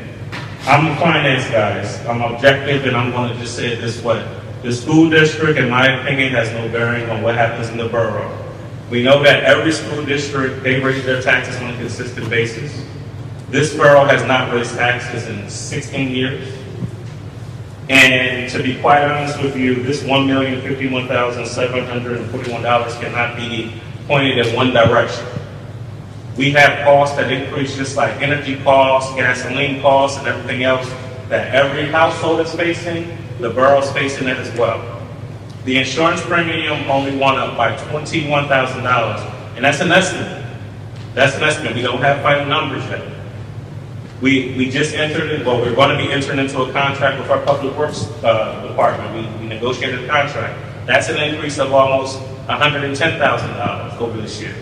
I'm a finance guy. I'm objective, and I'm going to just say it this way. The school district, in my opinion, has no bearing on what happens in the borough. We know that every school district, they raise their taxes on a consistent basis. This borough has not raised taxes in 16 years. And to be quite honest with you, this $1,051,741 cannot be pointed in one direction. We have costs that increase just like energy costs, gasoline costs, and everything else that every household is facing. The borough is facing it as well. The insurance premium only went up by $21,000, and that's an estimate. That's an estimate. We don't have final numbers yet. We just entered in, well, we're going to be entering into a contract with our public works department. We negotiated a contract. That's an increase of almost $110,000 over this year.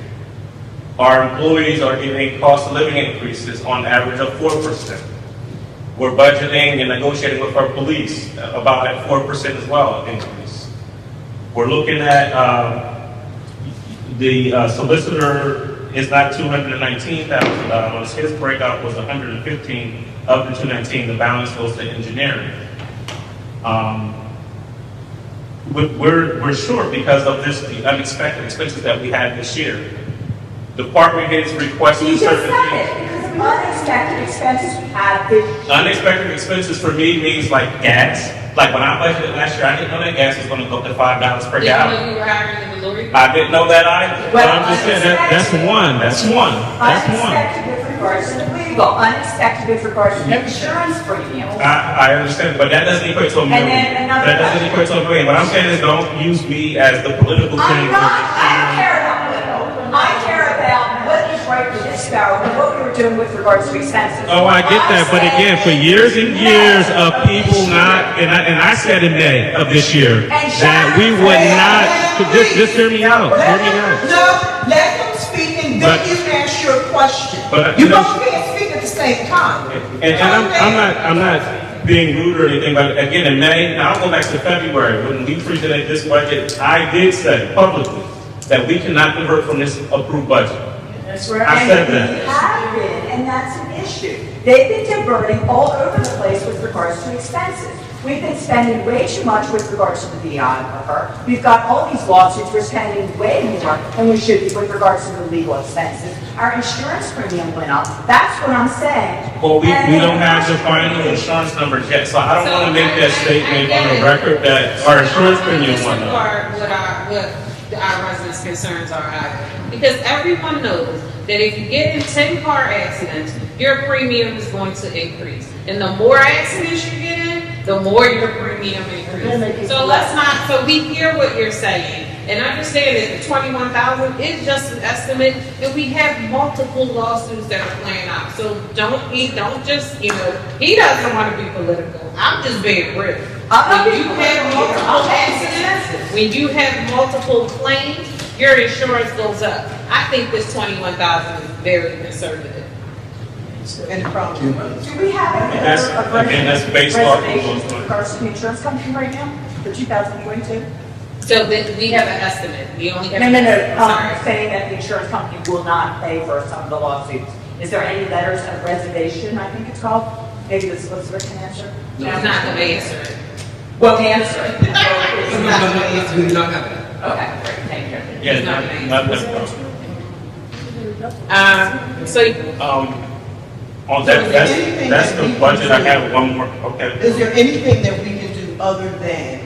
Our employees are getting cost of living increases on average of 4%. We're budgeting and negotiating with our police about that 4% as well increase. We're looking at the solicitor is not $219,000. His breakout was $115,000 of the $219,000. The balance goes to engineering. We're short because of the unexpected expenses that we had this year. Department heads requested certain things. Unexpected expenses we had this year. Unexpected expenses for me means like gas. Like when I budgeted last year, I didn't know that gas was going to go up to $5 per gallon. Didn't know you were hiring the delivery? I didn't know that either. But I'm just saying that's one. Unexpected with regards to the legal, unexpected with regards to insurance premiums. I understand, but that doesn't equate to a million. That doesn't equate to a million. What I'm saying is don't use me as the political thing. I don't care about political. I care about what is right for this borough and what we were doing with regards to expenses. Oh, I get that, but again, for years and years of people not, and I said in May of this year that we would not. Just hear me out. Hear me out. No, let him speak and then you ask your question. You both can't speak at the same time. And I'm not being rude or anything, but again, in May, now I'll go back to February when we presented this budget. I did say publicly that we cannot convert from this approved budget. That's right. I said that. We have been, and that's an issue. They've been diverting all over the place with regards to expenses. We've been spending way too much with regards to the videographer. We've got all these lawsuits, we're spending way more than we should be with regards to the legal expenses. Our insurance premium went up, that's what I'm saying. Well, we don't have the final insurance numbers yet, so I don't want to make that statement on the record that our insurance premium went up. What our residents' concerns are either. Because everyone knows that if you get in 10 car accidents, your premium is going to increase. And the more accidents you get in, the more your premium increases. So so we hear what you're saying. And understand that the 21,000 is just an estimate, and we have multiple lawsuits that are playing out. So don't just, he doesn't want to be political. I'm just being real. When you have multiple accidents, when you have multiple claims, your insurance goes up. I think this 21,000 is very conservative. Any problem? Do we have That's based off of reservations with regards to the insurance company right now for 2022? So we have an estimate. We only have No, Sorry. saying that the insurance company will not pay for some of the lawsuits. Is there any letters of reservation, I think it's called? Maybe the solicitor can answer? No, it's not going to answer it. Well, answer it. We do not have that. Okay, great, thank you. Yeah, not that. On that's the budget. I have one more. Okay. Is there anything that we can do other than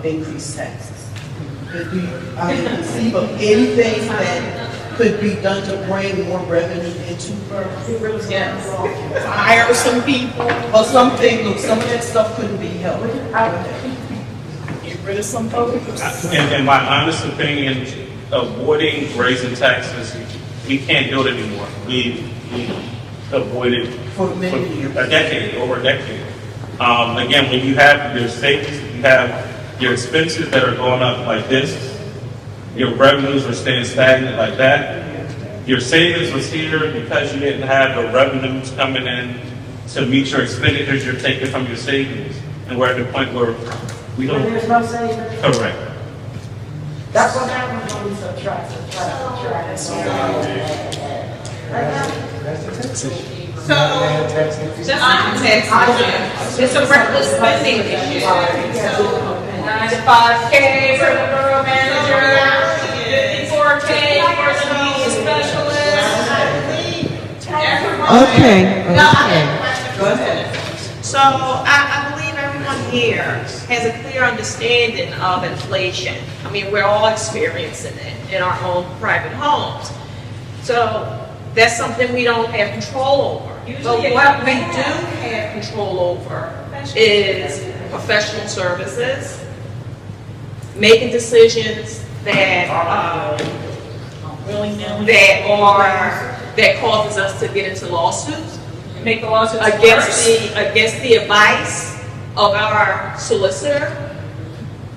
increase taxes? I mean, conceive of anything that could be done to bring more revenue into borough? Yes. Hire some people or something, look, some of that stuff couldn't be helped. Get rid of some folks. In my honest opinion, avoiding raising taxes, we can't do it anymore. We avoided For many years. over a decade. Again, when you have your savings, you have your expenses that are going up like this, your revenues are staying stagnant like that. Your savings was here because you didn't have the revenues coming in to meet your expenditures you're taking from your savings. And we're at the point where we don't. There's no savings. Correct. That's what happens when we subtract. So, just not tax, it's a reckless spending issue. So, 95K for the borough manager, 54K for the media specialist. Okay. Go ahead. So I believe everyone here has a clear understanding of inflation. I mean, we're all experiencing it in our own private homes. So that's something we don't have control over. But what we do have control over is professional services, making decisions that causes us to get into lawsuits. Make the lawsuits against the advice of our solicitor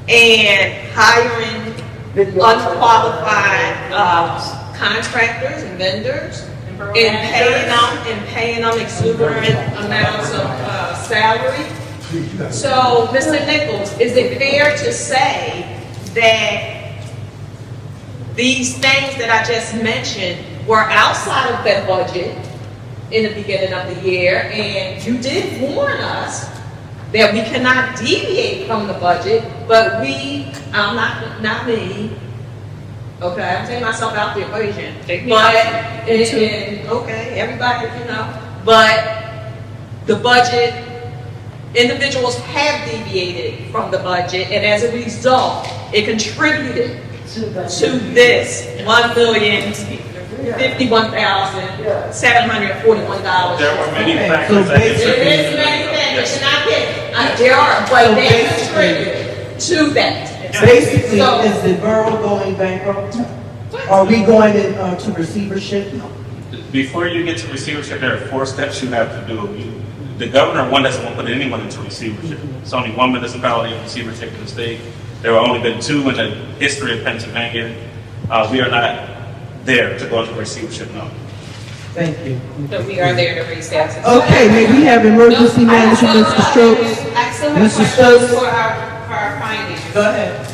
and hiring unqualified contractors and vendors and paying them exuberant amounts of salary. So, Mr. Nichols, is it fair to say that these things that I just mentioned were outside of that budget in the beginning of the year, and you did warn us that we cannot deviate from the budget, but not me, okay, I'm taking myself out the equation, but, everybody, but the budget, individuals have deviated from the budget, and as a result, it contributed to this $1,051,741. There were many factors that contributed. There are, but they contribute to that. Basically, is the borough going bankrupt? Are we going to receivership? Before you get to receivership, there are 4 steps you have to do. The governor, one, doesn't want to put anyone into receivership. It's only one municipality in receivership in the state. There have only been 2 in the history of Pennsylvania. We are not there to go into receivership, no. Thank you. So we are there to raise taxes. Okay, may we have emergency management, Mr. Strokes? I still have Mr. questions Stokes? for our finance. Go ahead.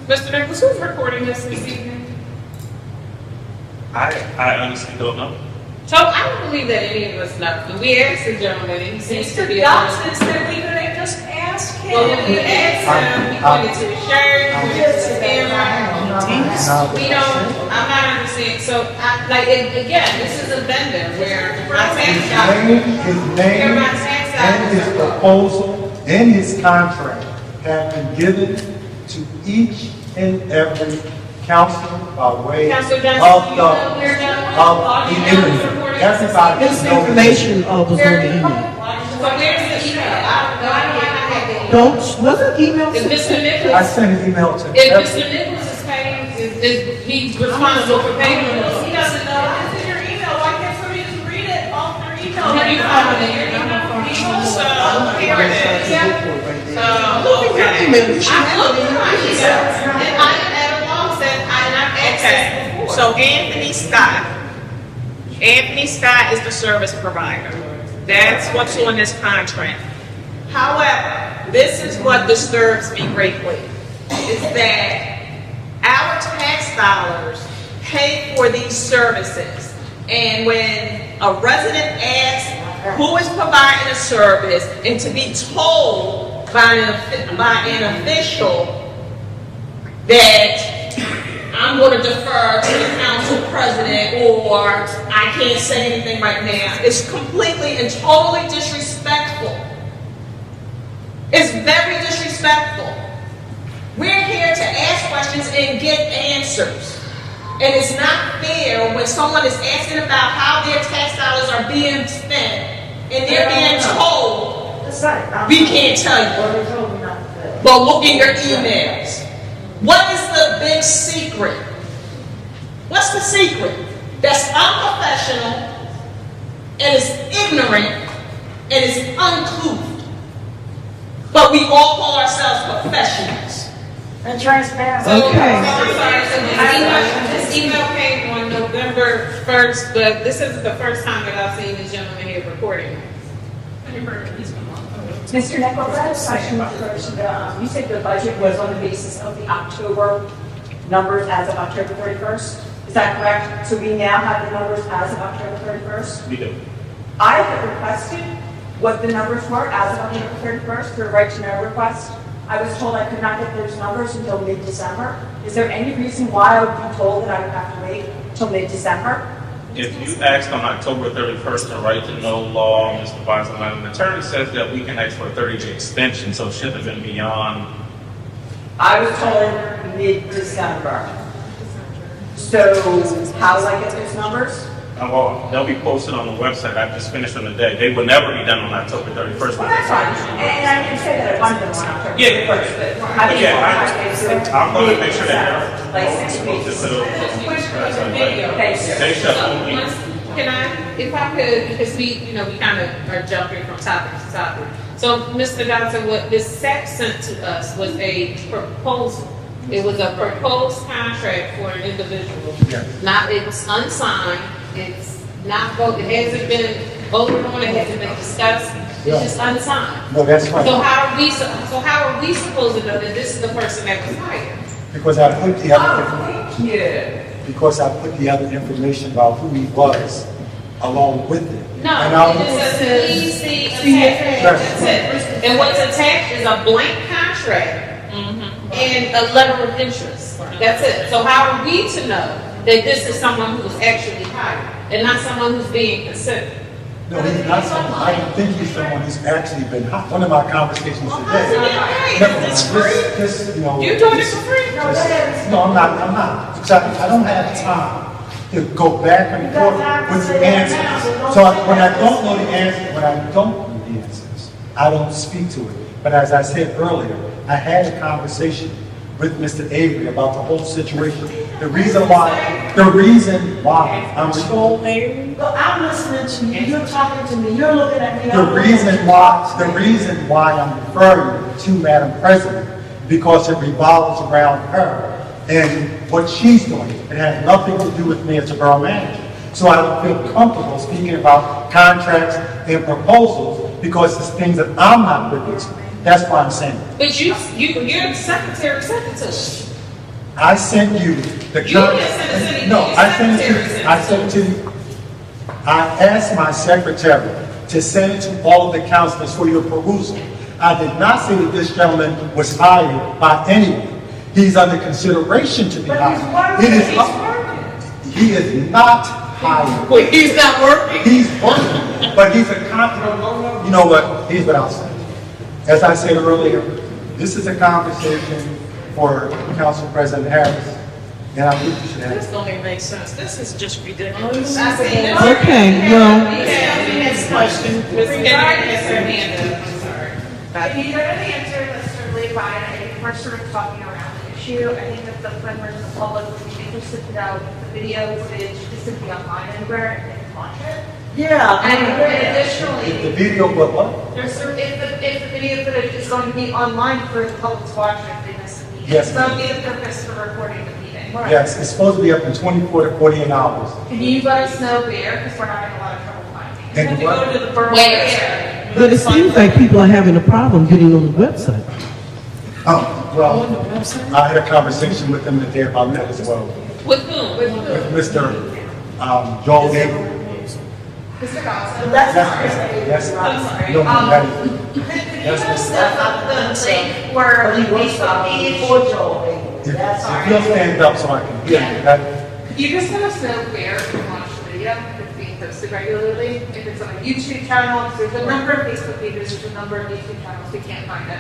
Mr. Nichols, who's recording this evening? I honestly don't know. So I don't believe that any of us know. And we asked the gentleman, and he seems to Mr. be. Dodson said we could have just asked him. Well, when we asked him, he pointed to his shirt, pointed to his camera. We don't, I'm not understanding. So, again, this is a vendor where my tax dollars. His name and his proposal and his contract have been given to each and every council by way of Councilor the Johnson, you know where internet. Everybody This knows. information was on the email. So where's the email? I don't know. Don't, wasn't email Is Mr. I Nichols, sent an email to if every. Mr. Nichols is paying, is he responsible for paying them? He doesn't know. It's in your email. Why can't somebody just read it off their email? Have you found it in your email? So, here it is. So, okay. I looked at my email, and I had a long set, and I've asked this Okay, before. so Anthony Scott is the service provider. That's what's on this contract. However, this is what disturbs me greatly, is that our tax dollars pay for these services. And when a resident asks who is providing a service, and to be told by an official that I'm going to defer to the council president, or I can't say anything right now, it's completely and totally disrespectful. It's very disrespectful. We're here to ask questions and get answers. And it's not fair when someone is asking about how their tax dollars are being spent, and they're being told, we can't tell you. But look in your emails. What is the big secret? What's the secret? That's unprofessional, and it's ignorant, and it's uncouth. But we all call ourselves professionals. And transparency. So, this email came on November 1st, but this isn't the first time that I've seen this gentleman here recording. Mr. Nichols, I have a question first. You said the budget was on the basis of the October numbers as of October 31st. Is that correct? So we now have the numbers as of October 31st? We do. I have requested what the numbers were as of October 31st through a right to know request. I was told I could not get those numbers until mid-December. Is there any reason why I would be told that I would have to wait until mid-December? If you asked on October 31st to right to know law, Mr. Bison, an attorney says that we can ask for a 30-day extension, so it shouldn't have been beyond. I was told mid-December. So how do I get those numbers? Well, they'll be posted on the website. I just finished them today. They will never be done on October 31st. Well, that's fine. And I can say that I wanted them on October 31st, but I think I'm going to make sure that like 6 weeks. Can I, if I could, because we kind of are jumping from topic to topic. So, Mr. Johnson, what this SAP sent to us was a proposal. It was a proposed contract for an individual. Not, it's unsigned, it's not voted, it hasn't been voted on, it hasn't been discussed, it's just unsigned. No, that's fine. So how are we supposed to know that this is the person that was hired? Because I put the other information about who he was along with it. No, And I'll- it just says, please see attached. That's it. And what's attached is a blank contract and a letter of interest. That's it. So how are we to know that this is someone who's actually hired and not someone who's being considered? No, he's not someone, I don't think he's someone who's actually been, one of my conversations today. It's free. Just, You're doing it for free? No, I'm not. So I don't have time to go back and forth with the answers. So when I don't know the answers, I don't speak to it. But as I said earlier, I had a conversation with Mr. Avery about the whole situation. The reason why I'm Well, I'm listening to you, you're talking to me, you're looking at me. the reason why I'm referring to Madam President, because it revolves around her and what she's doing. It has nothing to do with me as a borough manager. So I don't feel comfortable speaking about contracts and proposals because it's things that I'm not privy to. That's why I'm saying it. But your secretary sent it to us. I sent you the You didn't send it to me. No, Your I sent secretary it to you. I asked my secretary to send it to all of the councilors for your perusal. I did not say that this gentleman was hired by anyone. He's under consideration to be hired. It is He is not hired. Wait, he's not working? He's working, but he's a competent, you know what, here's what I'll say. As I said earlier, this is a conversation for Council President Harris, and I think you should have. This don't even make sense. This is just ridiculous. Okay, well, Next question. Ms. Kennedy has her hand up. I'm sorry. If you go to the answer, that's certainly fine. I think we're sort of talking around the issue. I think that the members of the public would be interested to know if the video footage is simply online anywhere and they can watch it. Yeah. And additionally, If the video, what? if the video footage is going to be online for the public to watch if they miss a meeting. Yes. So that would be the purpose for recording the meeting. Yes, it's supposed to be up in 24 to 48 hours. Can you let us know where? Because we're having a lot of trouble finding it. And what? to the borough. Where? but it seems like people are having a problem getting on the website. Oh, well, I had a conversation with them today about that as well. With whom? With With Mr. Joel Gabriel. Mr. Gossett. Yes, no, that is. The link where the Facebook page. If you'll stand up so I can hear you, that, Could you just let us know where you can watch the video if it's being posted regularly? If it's on a YouTube channel, if there's a number of Facebook pages, there's a number of YouTube channels, we can't find it.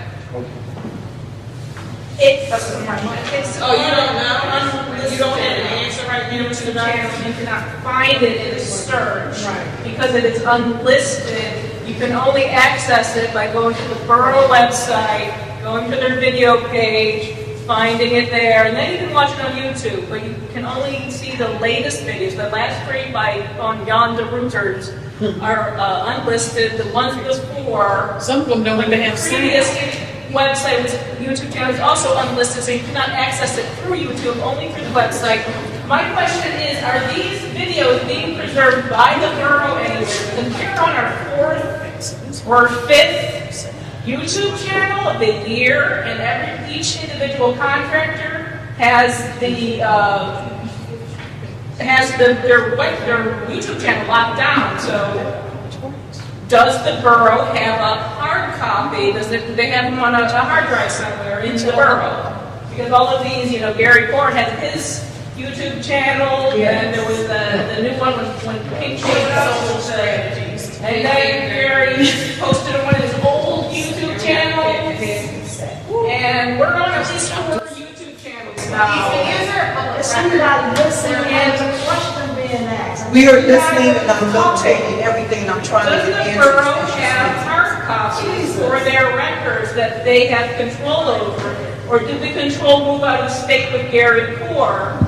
It doesn't have one. Oh, you don't know? You don't have an answer right now to the Channel, you cannot find it in the search. Because it is unlisted, you can only access it by going to the borough website, going to their video page, finding it there, and then you can watch it on YouTube, but you can only see the latest videos. The last three on Yonda Routers are unlisted. The ones before, Some of them don't even have previous sound. website was YouTube channel is also unlisted, so you cannot access it through YouTube, only through the website. My question is, are these videos being preserved by the borough anywhere? Because we're on our fourth or fifth YouTube channel of the year, and each individual contractor has their YouTube channel locked down. So, does the borough have a hard copy? Do they have them on a hard drive somewhere in the borough? Because all of these, Gary Ford has his YouTube channel, and there was the new one when Pink Floyd sold strategies. And then Gary posted on one of his old YouTube channels. And we're on at least 4 YouTube channels now. Is somebody listening and the question being asked? We are listening and I'm notating everything and I'm trying to Does get the borough answers. have hard copies for their records that they have control over? Or did the control move out of state with Gary Core?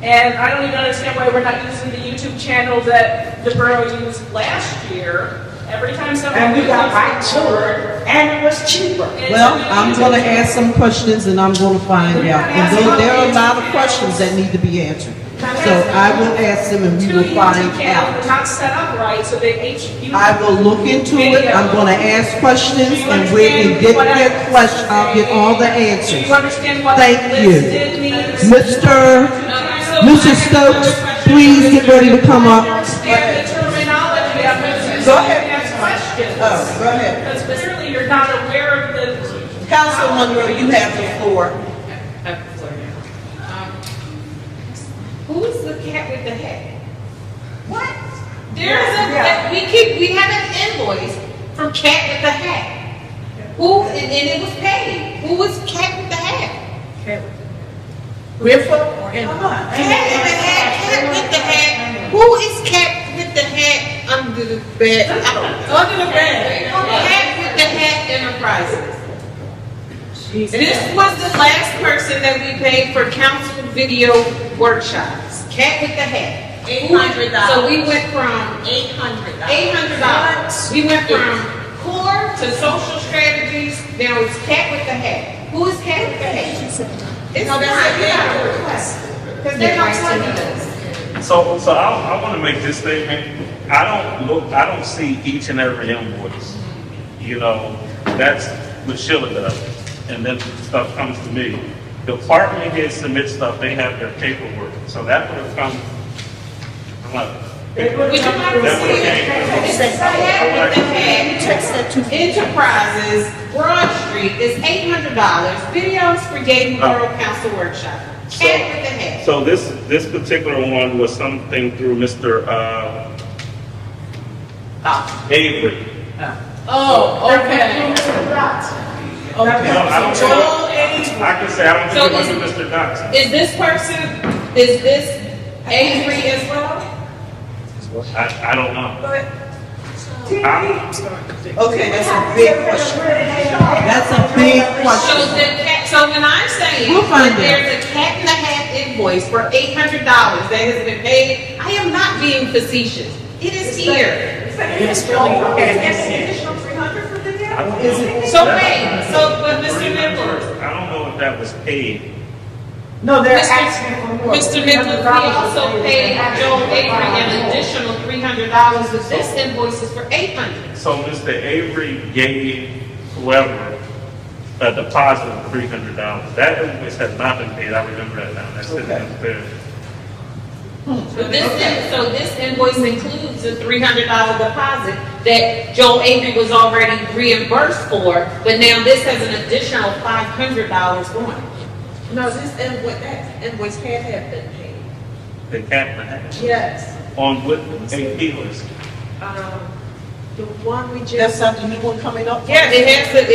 And I don't even understand why we're not using the YouTube channel that the borough used last year. Every time someone. And we got right to it, and it was cheaper. Well, I'm going to ask some questions and I'm going to find out. And there are a lot of questions that need to be answered. So I will ask them and we will find out. They're not set up right, so they each. I will look into it. I'm going to ask questions and we can get their question. I'll get all the answers. Do you understand what Thank you. listed means? Mr. Stokes, please get ready to come up. Understand the terminology of it. Go ahead. Questions. Oh, go ahead. Because clearly you're not aware of the. Council Monroe, you have the floor. Who's the cat with the hat? What? There's We have an invoice from Cat with the Hat. Who, and it was paid. Who was Cat with the Hat? We're for, Come on. Cat with the Hat, Cat with the Hat. Who is Cat with the Hat under the bed? Under the bed. Cat with the Hat Enterprises. This was the last person that we paid for council video workshops. Cat with the Hat. $800. So we went from $800. $800. We went from core to social strategies. Now it's Cat with the Hat. Who is Cat with the Hat? It's not that. Because they're not telling us. So I want to make this statement. I don't see each and every invoice. That's what Sheila does. And then stuff comes to me. Department heads submit stuff, they have their paperwork. So that would have come, Would you like to see it? It's the hat with the hat. Enterprises, Broad Street is $800. Videos for Gaten Borough Council Workshop. Hat with the hat. So this particular one was something through Mr. Avery. Oh, okay. No, I don't Joel think, I can say, I don't So think it was Mr. Dotson. Is this person, is this Avery as well? I don't know. Okay, that's a big question. That's a big question. So when I'm saying We'll find that there's a Cat in the Hat invoice for $800 that has been paid, I am not being facetious. It is here. It's really, additional 300 for the I don't Is know. it? So wait, but Mr. Nichols, I don't know if that was paid. No, they're asking for more. Mr. Nichols, we also paid Joel Avery an additional $300, but this invoice is for $800. So Mr. Avery gave whoever a deposit of $300. That invoice has not been paid. I remember that now. That's sitting there. So this invoice includes a $300 deposit that Joel Avery was already reimbursed for, but now this has an additional $500 on it. No, this invoice can't have been paid. The Cat in the Hat. Yes. On what AP list? The one we just. That's something you want coming up? Yeah, it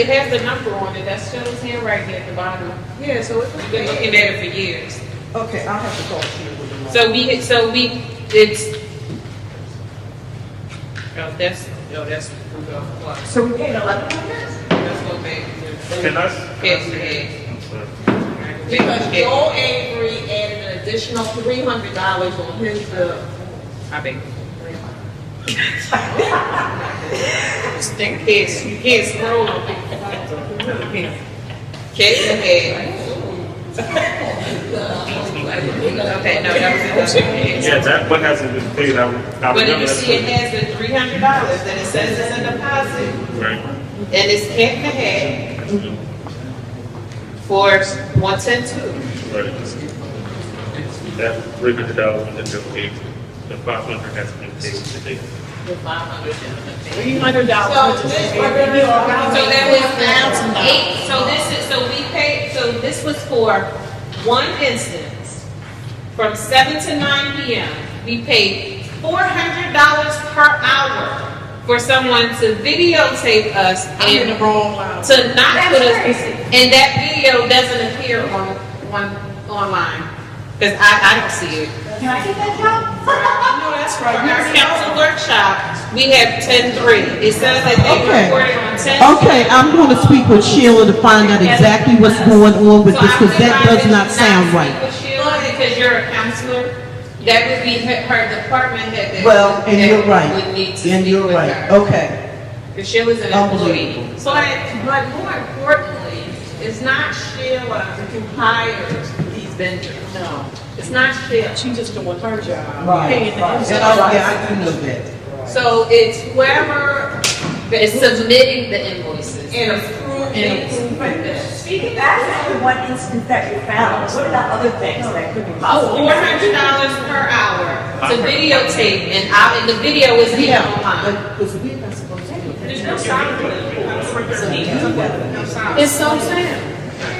has the number on it. That's still his hand right here at the bottom. Yeah, so it's. We've been looking at it for years. Okay, I'll have to talk to you with them. It's. That's. So we paid 1,100? That's what they. Can I? Yes, I'm sorry. because Joel Avery added an additional $300 on his bill. I beg. You can't scroll on it. Okay, no, that was it. Yeah, that one hasn't been paid. I But remember if you that. see, it has the $300 that it says it's a deposit, Right. and it's Cat in the Hat for 110.2. Right. That $300 was been paid. The $500 has been paid today. The $500. $300. So that was $1,000. So we paid, so this was for one instance, from 7 to 9 p.m. We paid $400 per hour for someone to videotape us and to not put us, and that video doesn't appear online, because I don't see it. Can I get that job? No, that's right. Our council workshop, we have 10-3. It says that they Okay. recorded on 10. Okay, I'm going to speak with Sheila to find out exactly what's going on with this, because that does not sound right. Sheila, because you're a counselor, that would be her department head. Well, and you're right, Would need to and speak you're with right, her. okay. Because Sheila's an employee. Unbelievable. So, but more importantly, it's not Sheila who hires these vendors. No, it's not Sheila. She just doing her job. Right, Paying the right. invoice. Yeah, I do know that. So it's whoever It's submitting the invoices and approving them. Speaking, that's only one instance that you found. What about other things that could be possible? $400 per hour to videotape, and the video is even online. There's no sound for the no sound. It's so sad.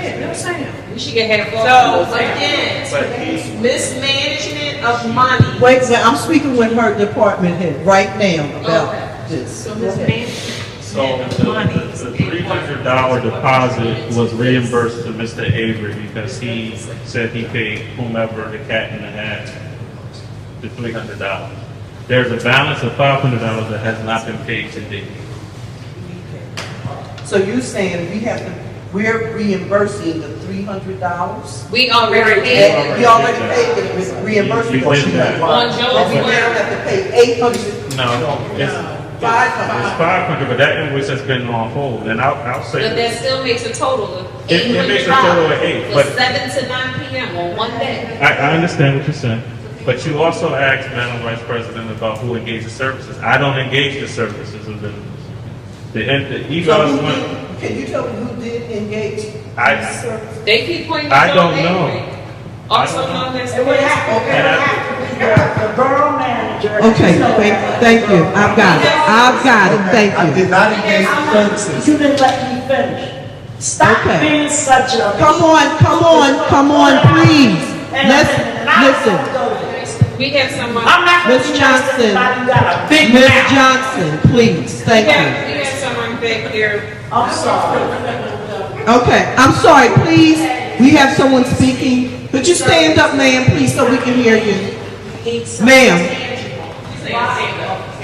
Yeah, no sound. We should get half off. So again, mismanagement of money. Wait, I'm speaking with her department head right now about this. So mismanagement. So the $300 deposit was reimbursed to Mr. Avery because he said he paid whomever the Cat in the Hat the $300. There's a balance of $500 that has not been paid to date. So you're saying we're reimbursing the $300? We already paid. We already paid the reimbursement. We did that. On Joel's We now have to pay $800. No, it's 500, but that invoice has been on hold, and I'll say. But that still makes a total of $800. It makes a total of 8, For but 7 to 9 p.m. on one day. I understand what you're saying. But you also asked Madam Vice President about who engages services. I don't engage the services of the emails went. Can you tell me who did engage? They keep pointing to I Joel don't Avery. know. Also known as. It would have to the borough manager. Okay, thank you. I've got it. Thank I you. did not engage in services. You didn't let me finish. Stop Okay. being such a. Come on, please. Listen. We have someone. I'm not gonna Ms. be Johnson. Somebody got a big Ms. mouth. Johnson, please, thank you. We have someone back here. I'm sorry. Okay, I'm sorry, please. We have someone speaking. Could you stand up, ma'am, please, so we can hear you? Ma'am,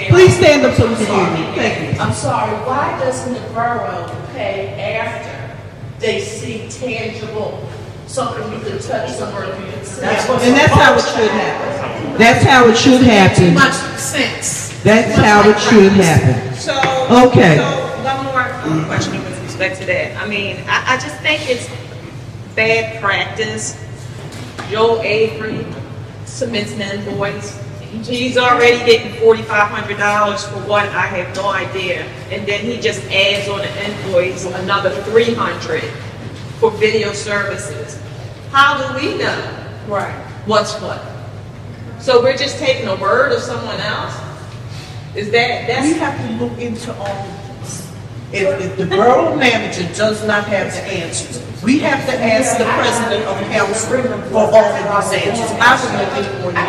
please stand up so we can hear you. Thank you. I'm sorry, why doesn't the borough pay after they see tangible, something you can touch, somewhere you can see? And that's how it should happen. That's how it should happen. Much sense. That's how it should happen. So, Okay. So one more question with respect to that. I mean, I just think it's bad practice. Joe Avery submits an invoice. He's already getting $4,500 for what, I have no idea. And then he just adds on the invoice another $300 for video services. How do we know what's what? So we're just taking a word of someone else? Is that's... We have to look into all this. If the borough manager does not have the answers, we have to ask the president of council for all of these answers. I don't know any more than that.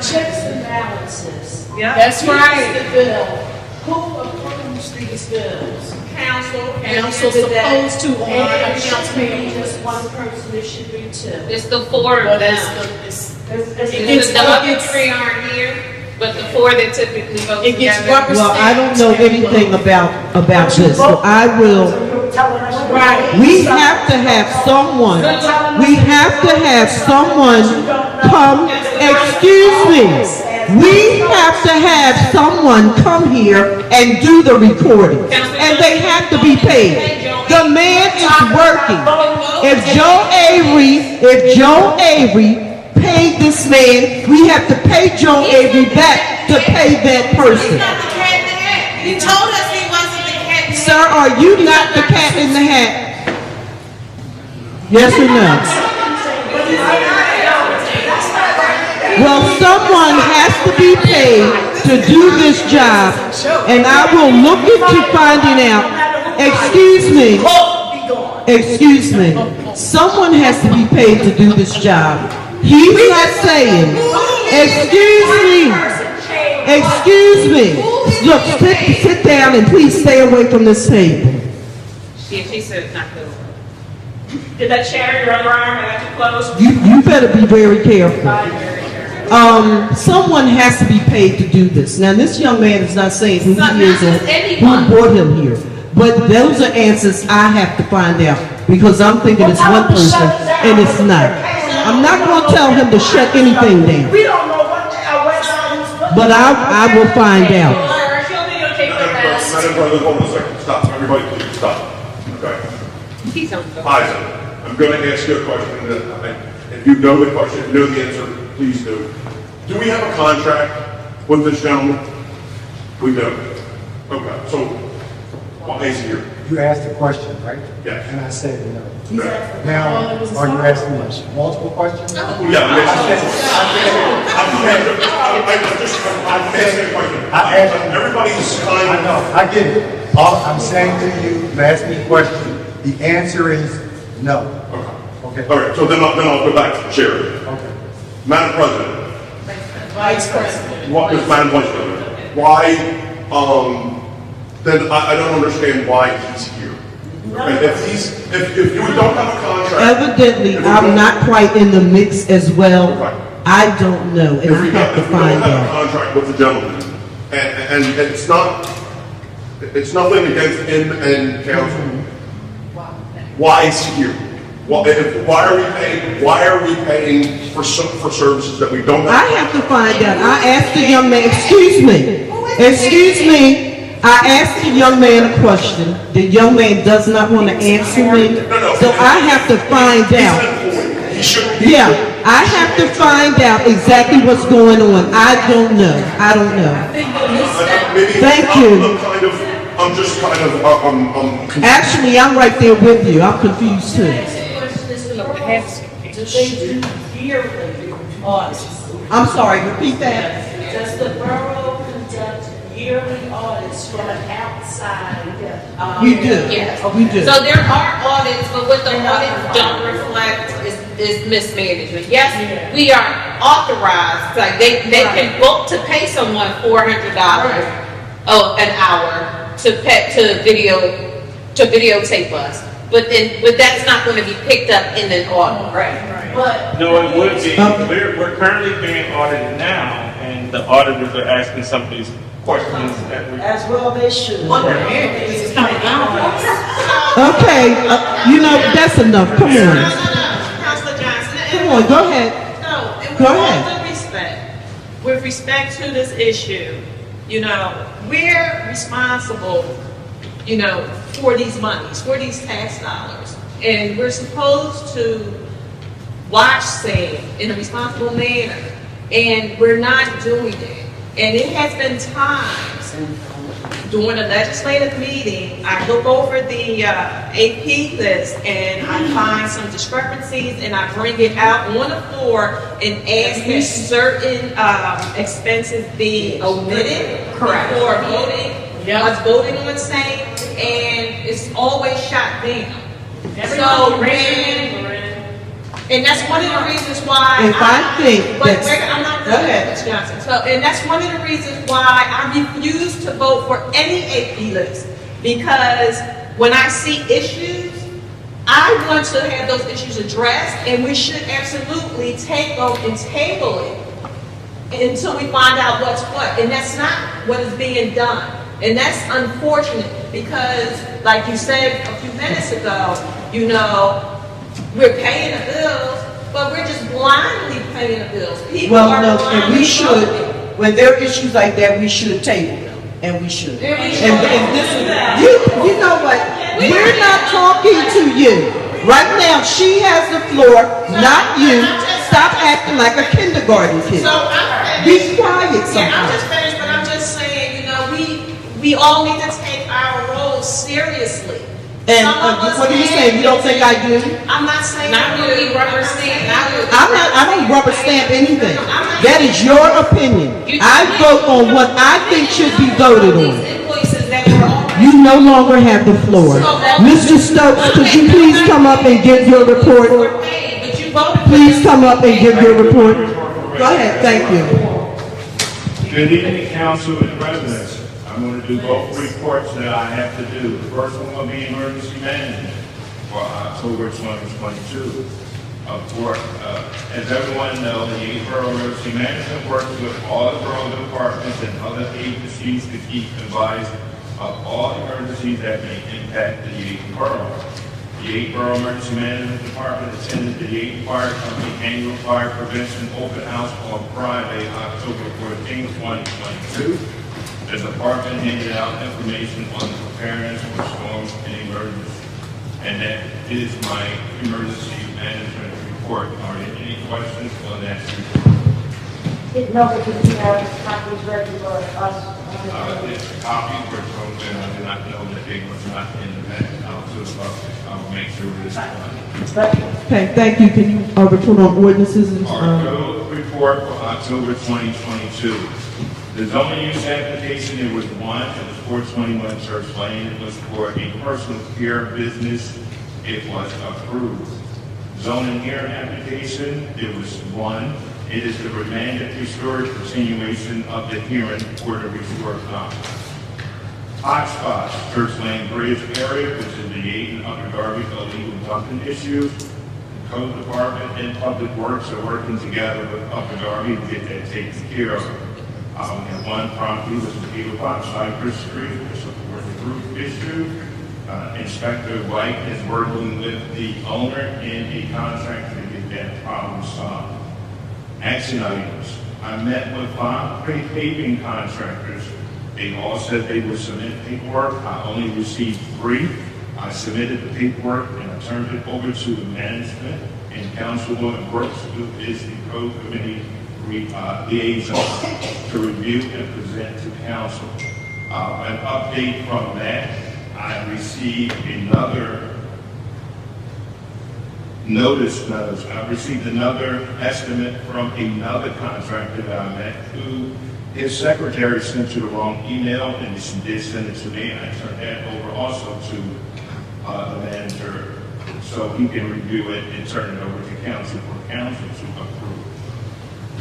Checks and balances. Yeah. That's Who right. makes The bill. Who approves these bills? Council. Council supposed to, or a council meeting, just one person, it should be two. It's the four of But them. The other three aren't here, but the four that typically vote It gets together. Well, I don't know anything about this, so I will. We have to have someone, come, excuse me. We have to have someone come here and do the recording, and they have to be paid. The man is working. If Joe Avery paid this man, we have to pay Joe Avery back to pay that person. He told us he wasn't the cat. Sir, are you not the cat in the hat? Yes or no? Well, someone has to be paid to do this job, and I will look into finding out. Excuse me. Someone has to be paid to do this job. He's not saying, excuse me. Look, sit down and please stay away from this table. Yeah, she said not good. Did that shatter your other arm? I got too close? You better be very careful. Someone has to be paid to do this. Now, this young man is not saying who he is or who brought him here. But those are answers I have to find out, because I'm thinking it's one person and it's not. I'm not going to tell him to shut anything down, We don't know what, but I will find out. Madam President, hold on a second, stop, everybody please, stop. Okay. He's on the. Isaac, I'm going to ask you a question, if you know the question, if you know the answer, please do. Do we have a contract with this gentleman? We do. Okay, so why is he here? You asked a question, right? Yes. And I said no. No. Now, are you asking me multiple questions? Yeah, I'm asking a question. Everybody's kind of... I know, I get it. All I'm saying to you, you asked me a question. The answer is no. Okay. All right, so then I'll go back to the chair. Okay. Madam President. Vice President. What is Madam Vice President? Why, then I don't understand why he's here. Okay, if you don't have a contract... Evidently, I'm not quite in the mix as well. I don't know, and I have to find If we don't have a out. contract with the gentleman, and it's nothing against him and council, why is he here? Why are we paying for services that we don't have? I have to find out. I asked the young man, excuse me. I asked the young man a question. The young man does not want to answer me, so I have to find out. Yeah, I have to find out exactly what's going on. I don't know. Thank you. I'm just kind of, Actually, I'm right there with you. I'm confused too. Do they do yearly? audits? I'm sorry, repeat that. Does the borough conduct yearly audits from an outside? You do. Yes. We do. So there are audits, but what the audits don't reflect is mismanagement. Yes, we are authorized, like they can book to pay someone $400 an hour to videotape us. But that's not going to be picked up in an audit. But No, it would be. We're currently being audited now, and the auditors are asking some of these questions that we. As well they should. Okay, that's enough, come on. Councilor Johnson. Come on, go ahead. No, and Go with ahead. all due respect, with respect to this issue, we're responsible, for these monies, for these tax dollars. And we're supposed to watch things in a responsible manner. And we're not doing it. And it has been times during a legislative meeting, I look over the AP list and I find some discrepancies and I bring it out on the floor and ask that certain expenses be omitted before voting. Us voting on same, and it's always shot down. And that's one of the reasons why I'm not done, Ms. Johnson. And that's one of the reasons why I refuse to vote for any AP list. Because when I see issues, I want to have those issues addressed, and we should absolutely take them and table it until we find out what's what. And that's not what is being done. And that's unfortunate because, like you said a few minutes ago, we're paying the bills, but we're just blindly paying the bills. People are And we should, voting. when there are issues like that, we should table them, and we should. And we should. And this is, you know what, we're not talking to you. Right now, she has the floor, not you. Stop acting like a kindergarten kid. So I'm Be quiet Yeah, I'm sometimes. just finished, but I'm just saying, we all need to take our roles seriously. And Some of us what are you have- saying? You don't think I do? I'm not saying. Not when we rubber stamp. I don't rubber stamp anything. That is your opinion. I vote on what I think should be voted on. Invoices that were all. You no longer have the floor. Mr. Stokes, could you please come up and give your report? But you voted. Please come up and give your report. Go ahead, thank you. Good evening, council and residents. I'm going to do both reports that I have to do. The first one will be emergency management for October 2022. Of course, as everyone knows, the Yates Borough Emergency Management works with all the borough departments and other agencies to keep advised of all emergencies that may impact the Yates Borough. The Yates Borough Emergency Management Department attended the Yates Fire Company Annual Fire Prevention Open House on Friday, October 14, 2022. The department handed out information on the preparedness for storms and emergencies. And that is my emergency management report. Are there any questions on that report? Didn't know that you have copies ready for us. The copies were frozen. I did not know that they were not in the back. I'll make sure it's done. Okay, thank you. Can you report on ordinances and, Our code report for October 2022. The zoning use application, it was one, it was 421 Church Lane. It was for a personal care business. It was approved. Zoning hearing application, it was one. It is the remanded restored continuation of the hearing for the restored conference. Hotspots, Church Lane Bridge area, which is the Yates and Upper Darby illegal dumping issue. The Code Department and Public Works are working together with Upper Darby to get that taken care of. We have one property, which is 805 Cypress Street, which is a roof issue. Inspector White is working with the owner and a contractor to get that problem solved. Action items. I met with 5 paving contractors. They all said they would submit paperwork. I only received 3. I submitted the paperwork and I turned it over to the management and Councilwoman Brooks, who is the code committee liaison, to review and present to council. An update from that, I received another notice knows. I received another estimate from another contractor that I met who his secretary sent to the wrong email, and she did send it to me. I turned that over also to the manager so he can review it and turn it over to council for council to approve.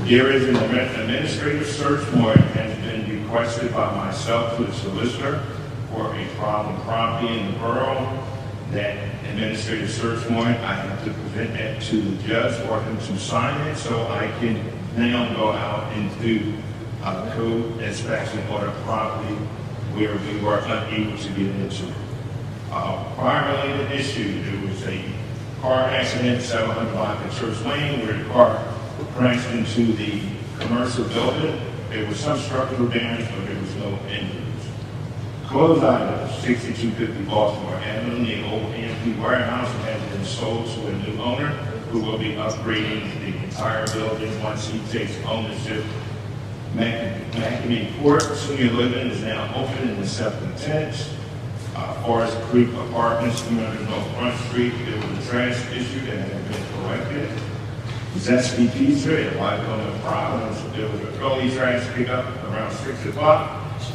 There is an administrative search warrant has been requested by myself to the solicitor for a problem property in the borough. That administrative search warrant, I have to present that to the judge for him to sign it so I can now go out and do a code inspection on a property where we were unable to get into. Fire-related issue, there was a car accident 700 block of Church Lane where the car crashed into the commercial building. There was some structural damage, but there was no injuries. Closed items, 6250 Baltimore Avenue, the old AMP warehouse has been sold to a new owner who will be upgrading the entire building once he takes ownership. McNamee Court Senior Living is now open in the 7th tenants. Forest Creek Apartments, 200 North Front Street, there was a trash issue that had been corrected. Zesty Pizza at Lycoming Providence, there was an early trash pickup around 6 o'clock.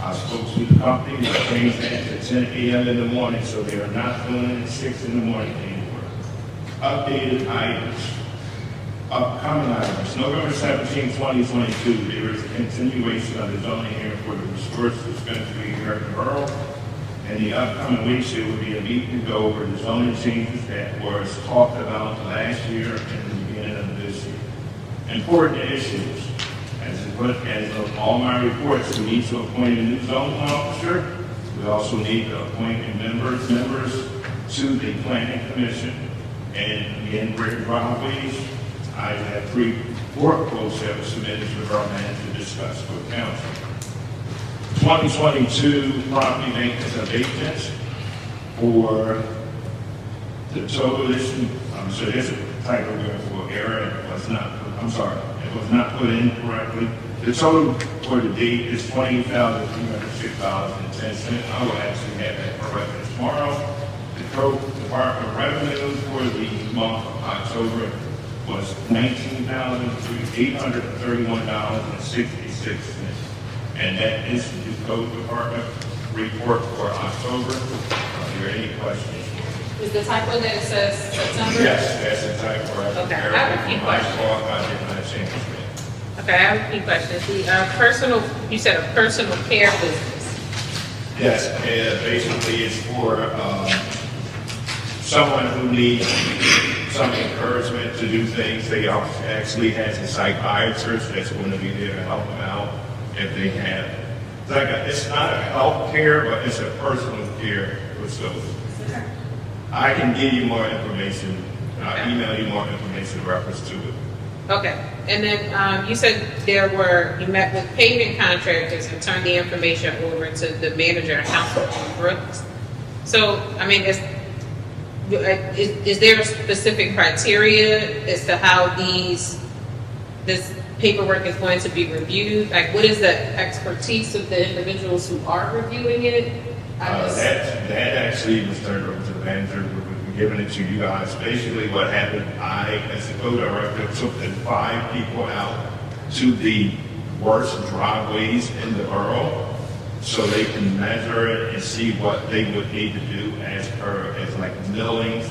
I spoke to the company, they changed that to 10 a.m. in the morning, so they are not doing it at 6 in the morning anymore. Updated items, upcoming items. November 17, 2022, there is a continuation of the zoning hearing for the resource dispensary here at the borough. In the upcoming weeks, there will be a meeting to go over the zoning changes that was talked about last year and the beginning of this year. Important issues. As of all my reports, we need to appoint a new zoning officer. We also need to appoint members to the planning commission. And again, Rick Robbins, I have 4 quotes that were submitted to the borough manager to discuss with council. 2022 property maintenance abatements for the total issue. So there's a typo there for error. It was not put in correctly. The total for the date is $28,306.10. I will actually have that corrected tomorrow. The Code Department of Revenue for the month of October was $19,831.66. And that is the Code Department report for October. Are there any questions? Is the typo that it says September? Yes, that's the typo. Okay, I have a few questions. My fault, I did not change it. Okay, I have a few questions. The you said a personal care business. Yes, basically it's for someone who needs some encouragement to do things. They actually has a psychiatrist that's going to be there to help them out if they have. It's not a health care, but it's a personal care facility. I can give you more information. I'll email you more information in reference to it. Okay, and then you said you met with paving contractors and turned the information over to the manager, Councilman Brooks. So, I mean, is there a specific criteria as to how this paperwork is going to be reviewed? Like, what is the expertise of the individuals who are reviewing it? That actually was turned over to the manager. We're giving it to you guys. Basically what happened, I, as the code director, took the 5 people out to the worst driveways in the borough so they can measure it and see what they would need to do as like milling,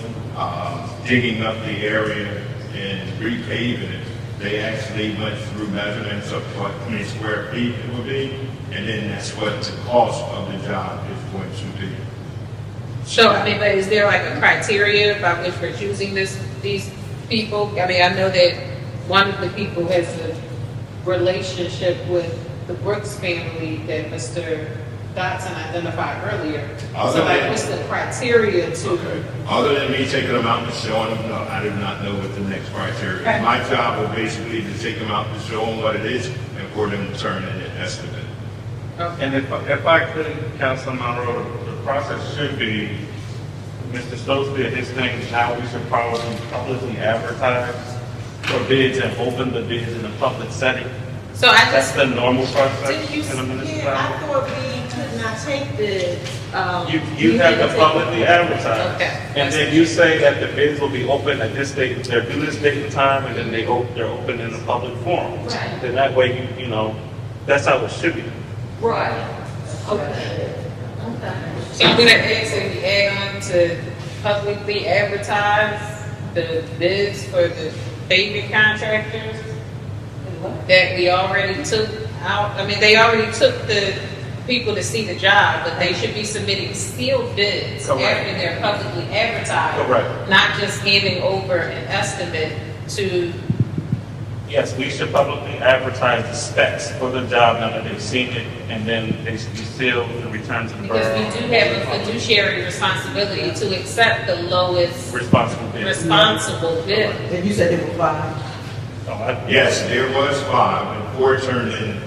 digging up the area and repaving it. They actually went through measurements of what many square feet it would be, and then that's what the cost of the job is going to be. So, I mean, but is there like a criteria by which we're choosing these people? I mean, I know that one of the people has a relationship with the Brooks family that Mr. Dotson identified earlier. So, like, what's the criteria to? Okay. Other than me taking them out and showing them, no, I do not know what the next criteria is. Okay. My job is basically to take them out and show them what it is and for them to turn in an estimate. Okay. And if I could, Councilman Monroe, the process should be, Mr. Stokes did his thing, now we should probably publicly advertise for bids and open the bids in a public setting. So I That's the normal process Didn't you, in a municipality. yeah, I thought we could not take bids You have to publicly advertise. Okay. And then you say that the bids will be open at this date, they're due this date and time, and then they're open in a public forum. Right. Then that way, you know, that's how it should be. Right. Okay. So I'm gonna ask if we add on to publicly advertise the bids for the paving contractors that we already took out. I mean, they already took the people to see the job, but they should be submitting sealed bids Correct. after they're publicly advertised. Correct. Not just handing over an estimate to, Yes, we should publicly advertise the specs for the job now that they've seen it, and then they should be sealed and returned to the because borough. we do have a fiduciary responsibility to accept the lowest Responsible bid. responsible bid. And you said there were 5. Yes, there was 5, and 4 turned in,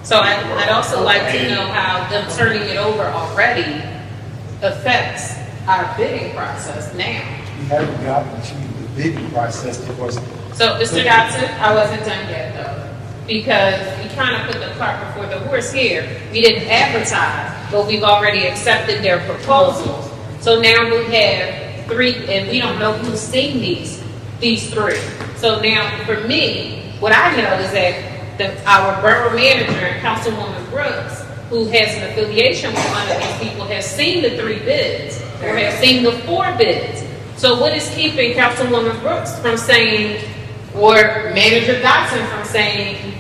So I'd also like to know how them turning it over already affects our bidding process now. We haven't gotten to the bidding process because. So, Mr. Dodson, I wasn't done yet though, because we kind of put the cart before the horse here. We didn't advertise, but we've already accepted their proposals. So now we have 3, and we don't know who's seen these 3. So now, for me, what I know is that our borough manager and Councilwoman Brooks, who has an affiliation with one of these people, has seen the 3 bids, or has seen the 4 bids. So what is keeping Councilwoman Brooks from saying, or Manager Dotson from saying,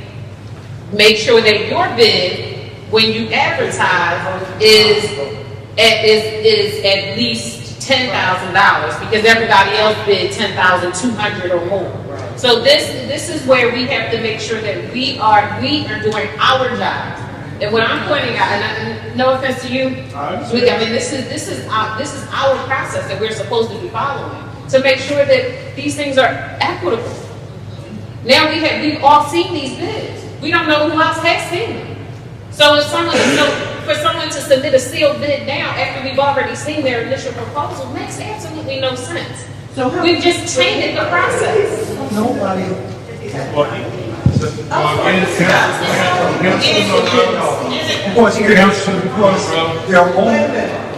make sure that your bid, when you advertise, is at least $10,000, because everybody else bid $10,200 or more. So this is where we have to make sure that we are doing our jobs. And what I'm pointing out, and no offense to you, I mean this is our process that we're supposed to be following to make sure that these things are equitable. Now we've all seen these bids. We don't know who else has seen them. So for someone to submit a sealed bid now after we've already seen their initial proposal makes absolutely no sense. So we've just tainted the process. Nobody.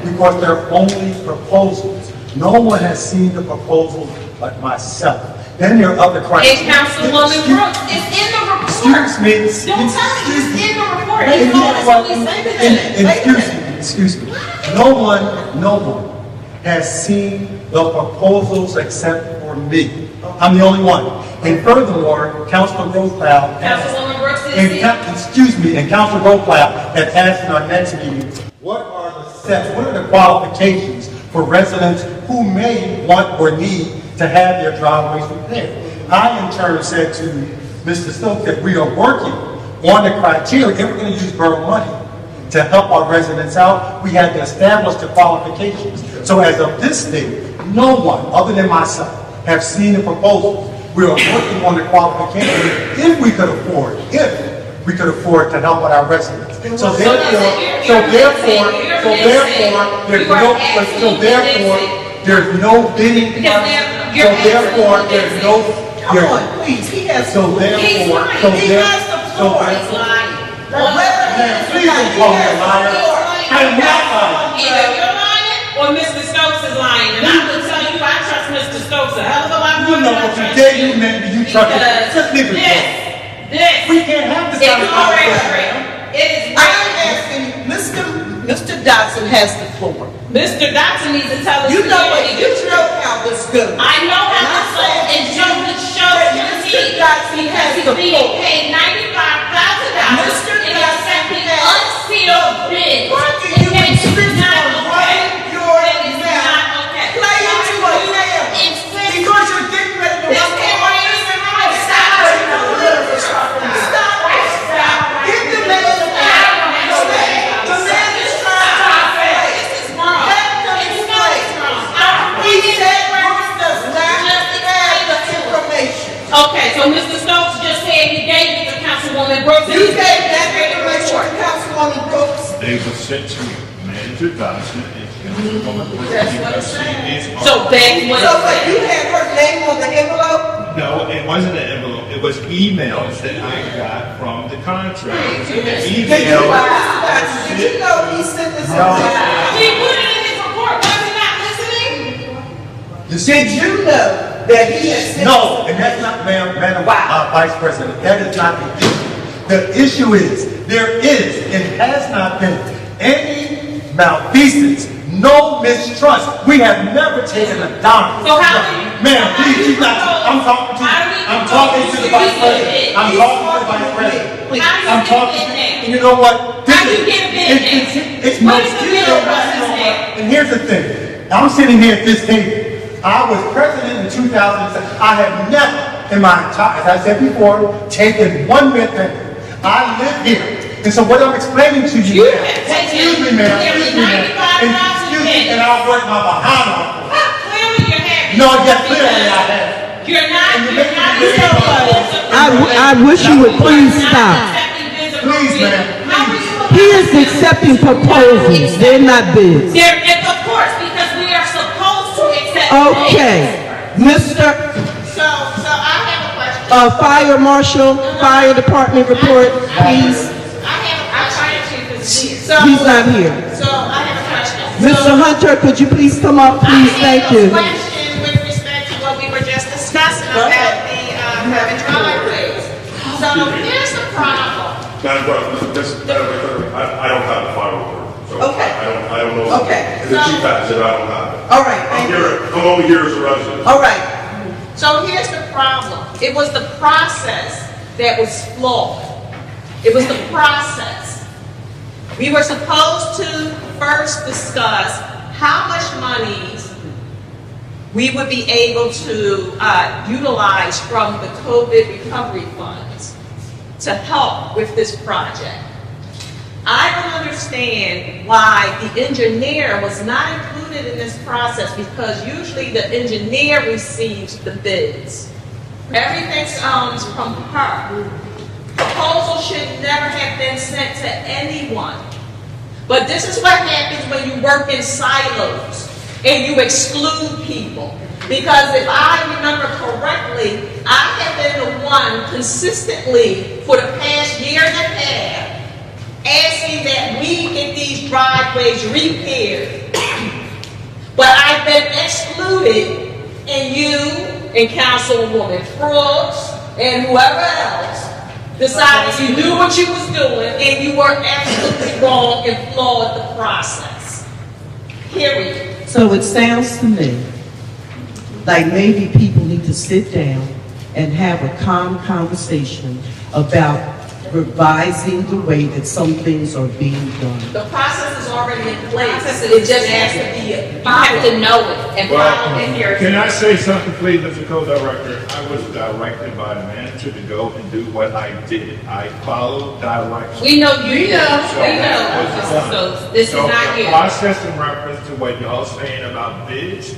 Because they're only proposals. No one has seen the proposal but myself. Then there are other criteria. And Councilwoman Brooks, it's in the report. Excuse me. Don't tell me it's in the report. It's always Excuse me. No one has seen the proposals except for me. I'm the only one. And furthermore, Councilman Rothfeld. Councilwoman Brooks is and Councilman Rothfeld has asked in our next meeting, what are the steps, what are the qualifications for residents who may want or need to have their driveways repaired? I in turn said to Mr. Stokes that we are working on the criteria. If we're going to use borough money to help our residents out, we had to establish the qualifications. So as of this date, no one other than myself have seen the proposals. We are working on the qualifications if we could afford to help out our residents. So therefore, there's no bidding. So therefore, there's no. Come on, please, he has. So therefore, he has the floor. Please don't call me a liar. I am not lying. either you're lying or Mr. Stokes is lying. And I will tell you, I trust Mr. Stokes a hell of a lot more You know than I what you trust did, you meant you trust it. Just leave it alone. This We can't have this is kind of already conversation. real. It is I'm real. asking, Mr. Dotson has the floor. Mr. Dotson needs to tell us. You know what, the you know how this goes. I know how And this goes, and Joe that Mr. Dotson has because the he's being floor. paid $95,000 Mr. and Dotson accepting has- unsealed bids. Why do you And it's insist not on okay. running your It is mouth? not okay. Play into a nail. Insist. Because you're getting ready to This run can't for be office. used in my style. Stop. Get the man the man. The man is trying to play. This is wrong. Let them It's play. wrong. He said Bruce does not have the information. Okay, so Mr. Stokes just said he gave it to Councilwoman Brooks. You gave that information to Councilwoman Brooks. they were sent to Manager Dodson and Councilwoman Brooks. because she is our- So that's what So what, you had her name on the envelope? No, it wasn't an envelope. It was emails that I got from the contract. The Did you email. know he sent this? He put it in his report, was he not listening? Did you know that he has? No, and that's not, Madam Vice President, that is not the issue. The issue is, there is and has not been any malfeasance, no mistrust. We have never taken a dime. So how do you? Ma'am, please, she's not, I'm talking to you. I'm talking to the Vice President. I'm talking to the Vice President. I'm talking, and you know what? How do you get a bid now? It's What is the bill process now? And here's the thing, I'm sitting here at this table. I was president in 2007. I have never, in my entire, as I said before, taken one minute. I live here. And so what I'm explaining to you, excuse me, ma'am, and I'll work my behind off. Clearly you have. No, yes, clearly I have. You're not. I wish you would please stop. Please, ma'am. He is accepting proposals, they're not bids. Of course, because we are supposed to accept. Okay, Mr. So I have a question. Fire Marshal, Fire Department report, please. He's not here. So I have a question. Mr. Hunter, could you please come up, please? Thank you. I have a question with respect to what we were just discussing about the having driveways. So here's the problem. I don't have the final word, so Okay. I don't know. Okay. The chief has it, I don't have it. All right, thank you. I'm over here as a resident. All right. So here's the problem. It was the process that was flawed. It was the process. We were supposed to first discuss how much monies we would be able to utilize from the COVID recovery funds to help with this project. I don't understand why the engineer was not included in this process, because usually the engineer receives the bids. Everything comes from her. Proposal should never have been sent to anyone. But this is what happens when you work in silos and you exclude people. Because if I remember correctly, I have been the one consistently for the past year and a half asking that we get these driveways repaired. But I've been excluded, and you and Councilwoman Brooks and whoever else decided you knew what you was doing and you were absolutely wrong and flawed the process. Period. So it sounds to me like maybe people need to sit down and have a calm conversation about revising the way that some things are being done. The process is already in place. It just has to be, you have to know it and follow it here. Can I say something, please, Mr. Co-Director? I was directed by the manager to go and do what I did. I followed directions. We know you We do. know. We know. So this is not The you. process in reference to what y'all saying about bids,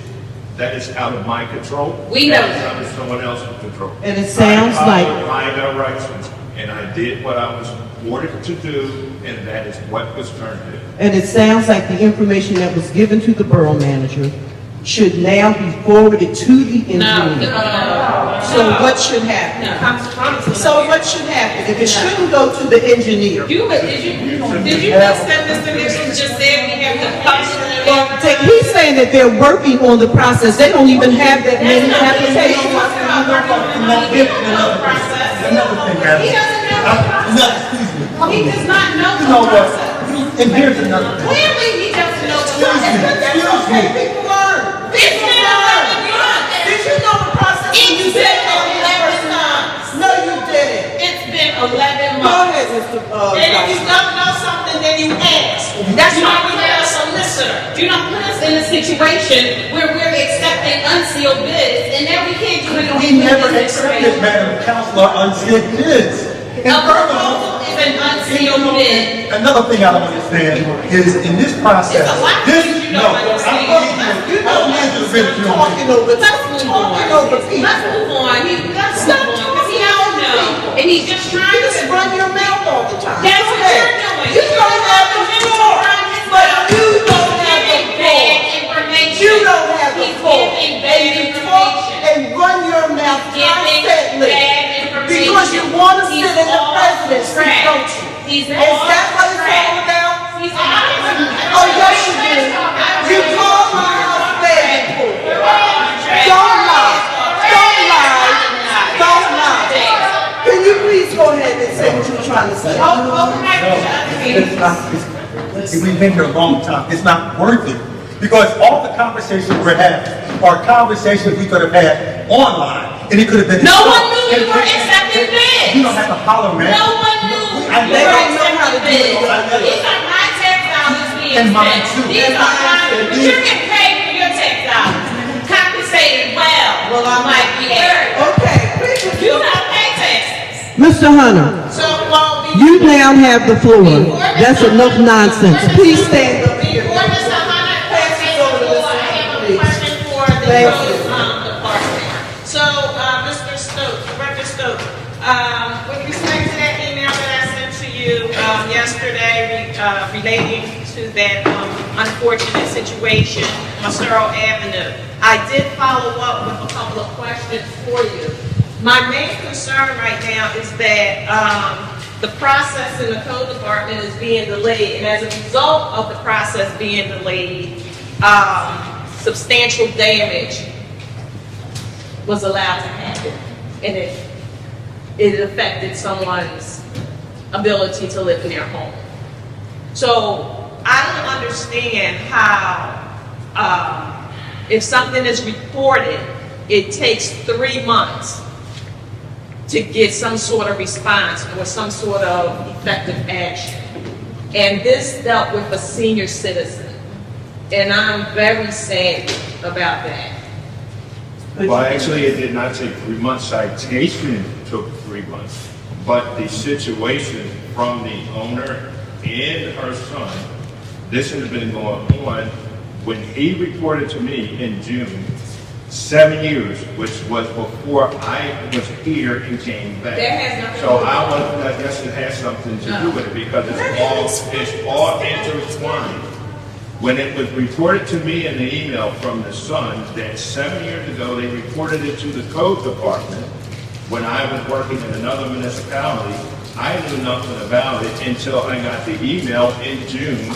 that is out of my control. We know That is that. under someone else's control. And it sounds I like- followed my directions, and I did what I was ordered to do, and that is what was turned in. And it sounds like the information that was given to the borough manager should now be forwarded to the engineer. So what should happen? So what should happen? If it shouldn't go to the engineer? Did you miss that Mr. Nixon just said we have to publish it? Well, he's saying that they're working on the process. They don't even have that many applications. Another thing, Madam. He doesn't know the process. He does not know You the know what? process. And here's another thing. Clearly, he doesn't know the Excuse me, process. excuse me. People learn. It's been 11 months. Did you know the process? when you It's said been that? 11 months. No, you didn't. It's been 11 Go months. ahead, Mr. And if you don't know something, then you ask. That's why we have a solicitor. You don't put us in a situation where we're accepting unsealed bids and now we can't do anything. We never accepted, Madam Counselor, unsealed bids. And A furthermore, proposal is an unsealed bid. another thing I don't understand is in this process, It's a lot of this, things you no, don't I understand. don't need you to ridicule me. Talking over, Let's move on. talking over people. Let's move on. Let's move on because he don't know. And he's just trying You to. just run your mouth all the time. That's what Go ahead. you're doing. You don't have the floor, but you don't have the Giving floor. bad information. You don't have the He's floor. giving bad And you talk information. and run your mouth Giving constantly. bad information. Because you want to sit He's in the all presidency, trash. don't you? He's Is all that what it's trash. all about? He's all Oh, yes, you did. You called my house bad before. Don't lie. Don't lie. Don't lie. Can you please go ahead and say what you're trying to say? We've been here a long time. It's not worth it. Because all the conversations we're having are conversations we could have had online. And it could have been. No one knew you were accepting bids. You don't have to holler, man. No one knew you were They don't know how to do accepting it. bids. These are my tax dollars being And mine spent. too. These And are mine mine, too. but you're getting paid for your tax dollars. Compensated well. Well, I'm like the Okay, please. You don't pay taxes. Mr. Hunter, So, well, you now have the floor. That's enough nonsense. Please stand up. before Mr. Hunter passes the floor, I have a question for the Thank road department. So, Mr. Stokes, Director Stokes, with respect to that email that I sent to you yesterday relating to that unfortunate situation on Searle Avenue, I did follow up with a couple of questions for you. My main concern right now is that the process in the code department is being delayed, and as a result of the process being delayed, substantial damage was allowed to happen, and it affected someone's ability to live in their home. So I don't understand how, if something is reported, it takes 3 months to get some sort of response or some sort of effective action. And this dealt with a senior citizen. And I'm very sad about that. Well, actually, it did not take 3 months. Citation took 3 months. But the situation from the owner and her son, this has been going on when he reported to me in June, 7 years, which was before I was here and came back. That has nothing So to do I guess it has something to do with it because it's all intertwined. When it was reported to me in the email from the son that 7 years ago they reported it to the code department, when I was working in another municipality, I knew nothing about it until I got the email in June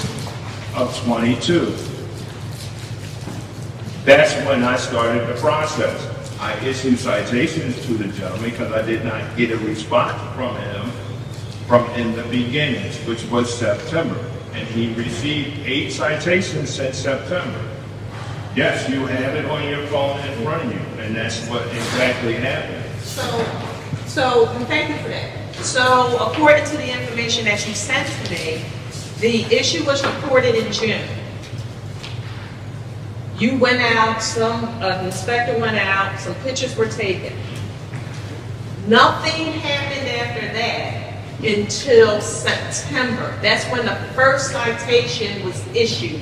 of 22. That's when I started the process. I issued citations to the gentleman because I did not get a response from him from in the beginnings, which was September. And he received 8 citations since September. Yes, you have it on your phone in front of you, and that's what exactly happened. So thank you for that. So according to the information that you sent to me, the issue was reported in June. You went out, an inspector went out, some pictures were taken. Nothing happened after that until September. That's when the first citation was issued.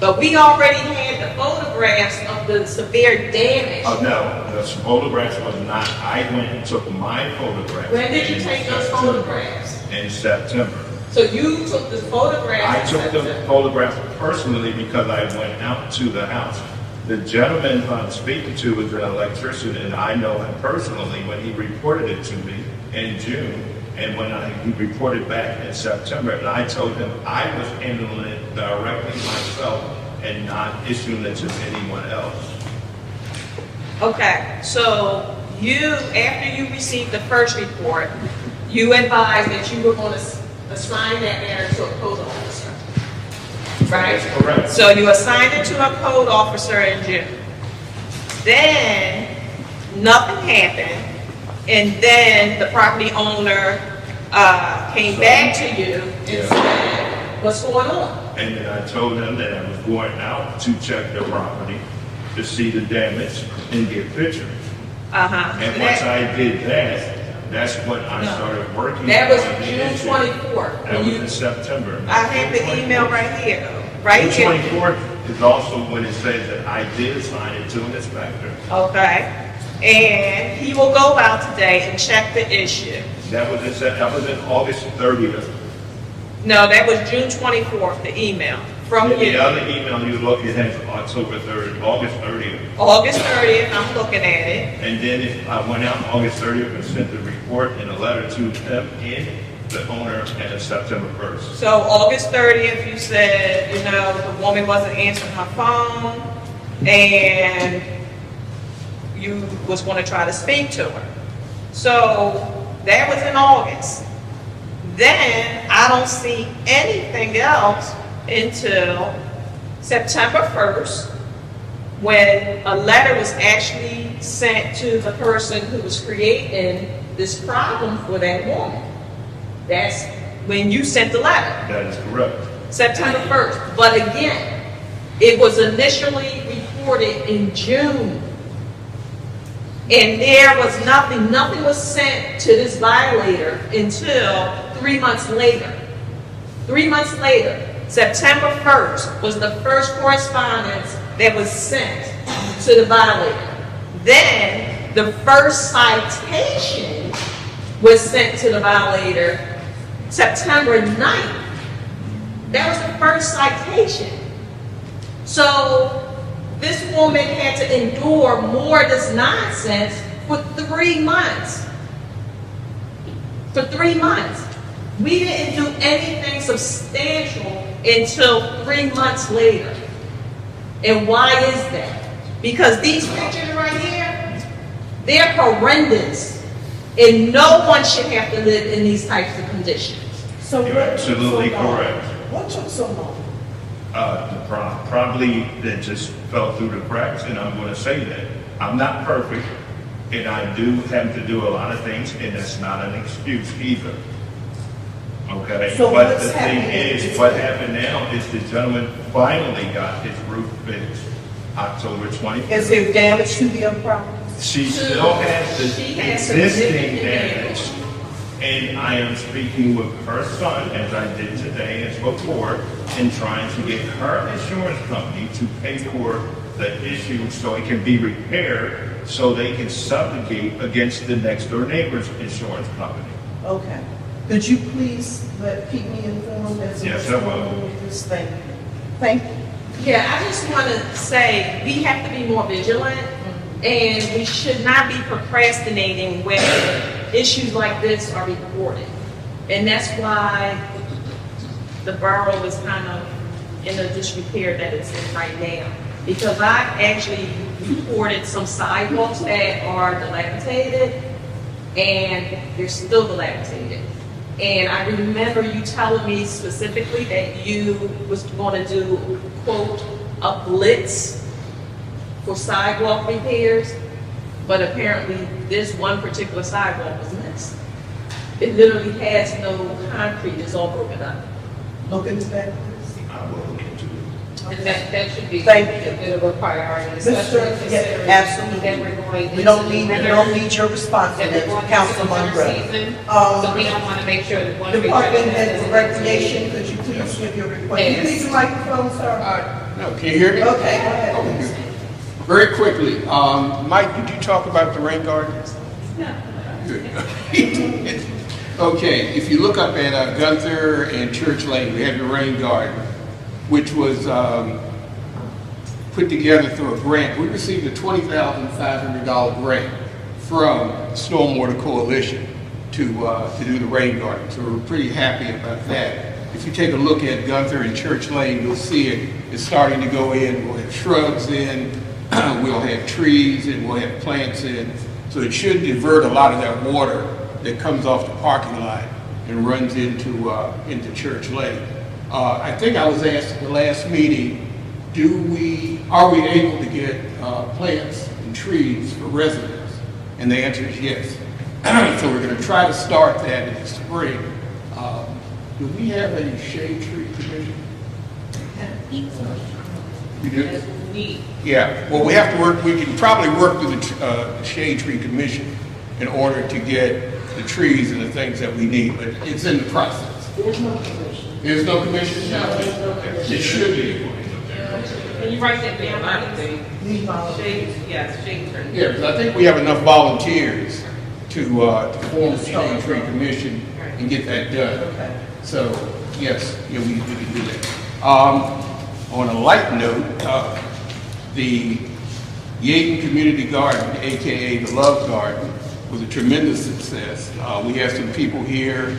But we already had the photographs of the severe damage. Oh, no, the photographs was not, I went and took my photographs. When did you take those photographs? In September. So you took the photographs? I in took the September. photographs personally because I went out to the house. The gentleman I'm speaking to is an electrician, and I know him personally when he reported it to me in June, and when he reported back in September, and I told him I was handling it directly myself and not issuing it to anyone else. Okay, so you, after you received the first report, you advised that you were going to assign that matter to a code officer, right? That's correct. So you assigned it to a code officer in June. Then, nothing happened, and then the property owner came back to you and said, what's going on? And then I told him that I was going out to check the property to see the damage and get pictures. Uh-huh. And once I did that, that's when I started working. That was on the June issue. 24th. That was in September. I have the email right here, right June here. 24th is also when it says that I did assign it to an inspector. Okay, and he will go out today and check the issue. That was in August 30th. No, that was June 24th, the email from And the you. other email you look, it has October 3rd, August 30th. August 30th, I'm looking at it. And then I went out on August 30th and sent the report and a letter to him and the owner as September 1st. So August 30th, you said, the woman wasn't answering her phone and you was going to try to speak to her. So that was in August. Then I don't see anything else until September 1st, when a letter was actually sent to the person who was creating this problem for that woman. That's when you sent the letter. That is correct. September 1st. But again, it was initially reported in June. And there was nothing was sent to this violator until 3 months later. 3 months later, September 1st was the first correspondence that was sent to the violator. Then the first citation was sent to the violator September 9th. That was the first citation. So this woman had to endure more of this nonsense for 3 months. For 3 months. We didn't do anything substantial until 3 months later. And why is that? Because these pictures right here, they're horrendous. And no one should have to live in these types of conditions. So You're absolutely correct. What took so long? Probably that just fell through the cracks, and I'm going to say that. I'm not perfect, and I do have to do a lot of things, and that's not an excuse either. Okay? So but what's the thing happening? is, what happened now is the gentleman finally got his roof fixed October 20th. Is there damage to the other property? She still has the She has existing significant damage. And I am speaking with her son, as I did today and before, and trying to get her insurance company to pay for the issue so it can be repaired, so they can subjugate against the next door neighbor's insurance company. Okay. Could you please keep me informed as to Yes, what's I will. going on with this thing? Thank you. Yeah, I just want to say we have to be more vigilant, and we should not be procrastinating when issues like this are reported. And that's why the borough is kind of in the disrepair that it's in right now. Because I actually reported some sidewalks that are dilapidated, and they're still dilapidated. And I remember you telling me specifically that you was going to do, quote, a blitz for sidewalk repairs, but apparently this one particular sidewalk was missed. It literally has no concrete, it's all broken up. Look into that. I will look into it. And that should be Thank a bit of a priority, Mr. especially Yeah, considering absolutely. that we're going We don't into need winter, your response to that we're that, going into Council winter Monroe. season. So we don't want to make sure that one of Department Head of Recreation, could you please give your report? You need your microphone, sir? No, can you hear me? Okay, go ahead. Very quickly, Mike, did you talk about the rain garden? No. Good. Okay, if you look up at Gunther and Church Lane, we have the rain garden, which was put together through a grant. We received a $20,500 grant from Stormwater Coalition to do the rain garden. So we're pretty happy about that. If you take a look at Gunther and Church Lane, you'll see it's starting to go in. We'll have shrubs in, we'll have trees, and we'll have plants in. So it should divert a lot of that water that comes off the parking lot and runs into Church Lane. I think I was asked at the last meeting, are we able to get plants and trees for residents? And the answer is yes. So we're going to try to start that in the spring. Do we have a shade tree commission? You do? Yeah, well, we have to work, we can probably work through the Shade Tree Commission in order to get the trees and the things that we need, but it's in the process. There's no commission. There's no commission? No, there's no commission. It should be. Can you write that down? I think. Shade, yes, shade tree. Yeah, because I think we have enough volunteers to form the Shade Tree Commission and get that done. So, yes, yeah, we can do that. On a light note, the Yaden Community Garden, AKA the Love Garden, was a tremendous success. We had some people here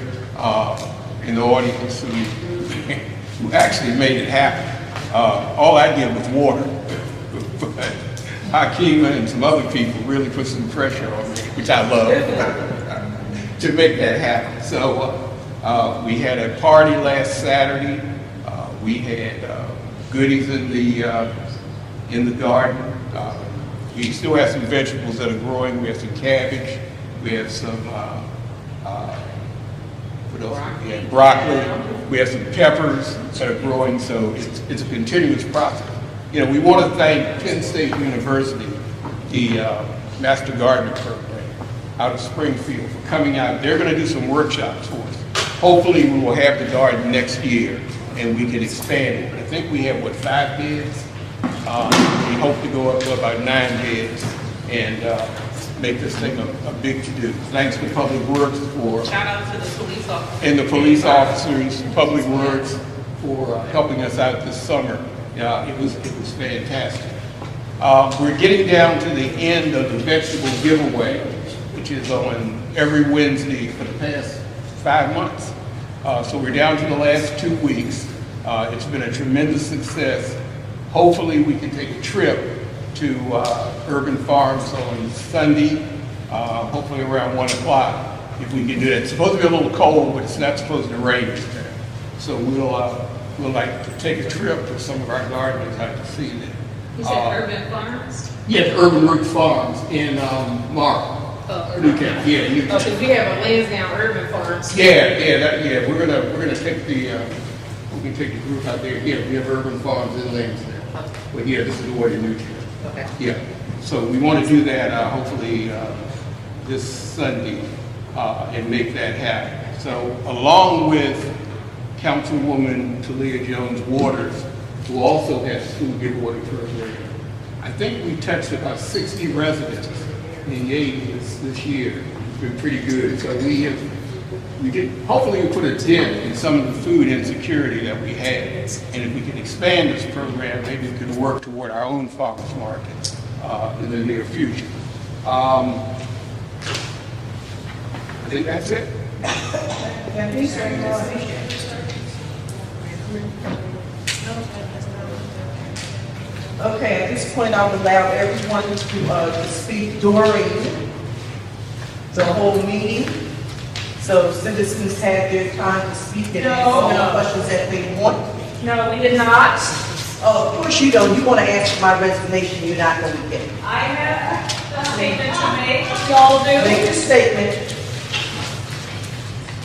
in the audience who actually made it happen. All I did was water. But Hakima and some other people really put some pressure on me, which I love, to make that happen. So we had a party last Saturday. We had goodies in the garden. We still have some vegetables that are growing. We have some cabbage. We have some what else? We have broccoli. We have some peppers that are growing. So it's a continuous process. You know, we want to thank Penn State University, the Master Gardener program out of Springfield, for coming out. They're going to do some workshops for us. Hopefully, we will have the garden next year, and we can expand it. But I think we have, 5 beds? We hope to go up to about 9 beds and make this thing a big to-do. Thanks to Public Works for... Shout out to the police officers. And the police officers, Public Works, for helping us out this summer. It was fantastic. We're getting down to the end of the vegetable giveaway, which is on every Wednesday for the past 5 months. So we're down to the last 2 weeks. It's been a tremendous success. Hopefully we can take a trip to Urban Farms on Sunday, hopefully around 1 o'clock, if we can do that. It's supposed to be a little cold, but it's not supposed to rain this time. So we'll like to take a trip with some of our gardeners out to see them. You said Urban Farms? Yes, Urban Root Farms in Mark. Newcastle. Yeah, Newcastle. Oh, because we have a Lansdowne Urban Farms. Yeah. We're gonna take the group out there. Yeah, we have Urban Farms in Lansdowne. But yeah, this is the way to Newcastle. Okay. Yeah. So we want to do that hopefully this Sunday and make that happen. So along with Councilwoman Talia Jones Waters, who also has school giveaway program, I think we touched about 60 residents in Yaden this year. It's been pretty good. So hopefully we put a dent in some of the food insecurity that we had. And if we can expand this program, maybe we can work toward our own farmers market in the near future. I think that's it. Okay, at this point, I'll allow everyone to speak during the whole meeting. So citizens have their time to speak and ask all the questions that they want. No, we did not. Oh, of course you don't. You want to ask for my resignation, you're not going to get it. I have a statement to make. Y'all do. Make a statement.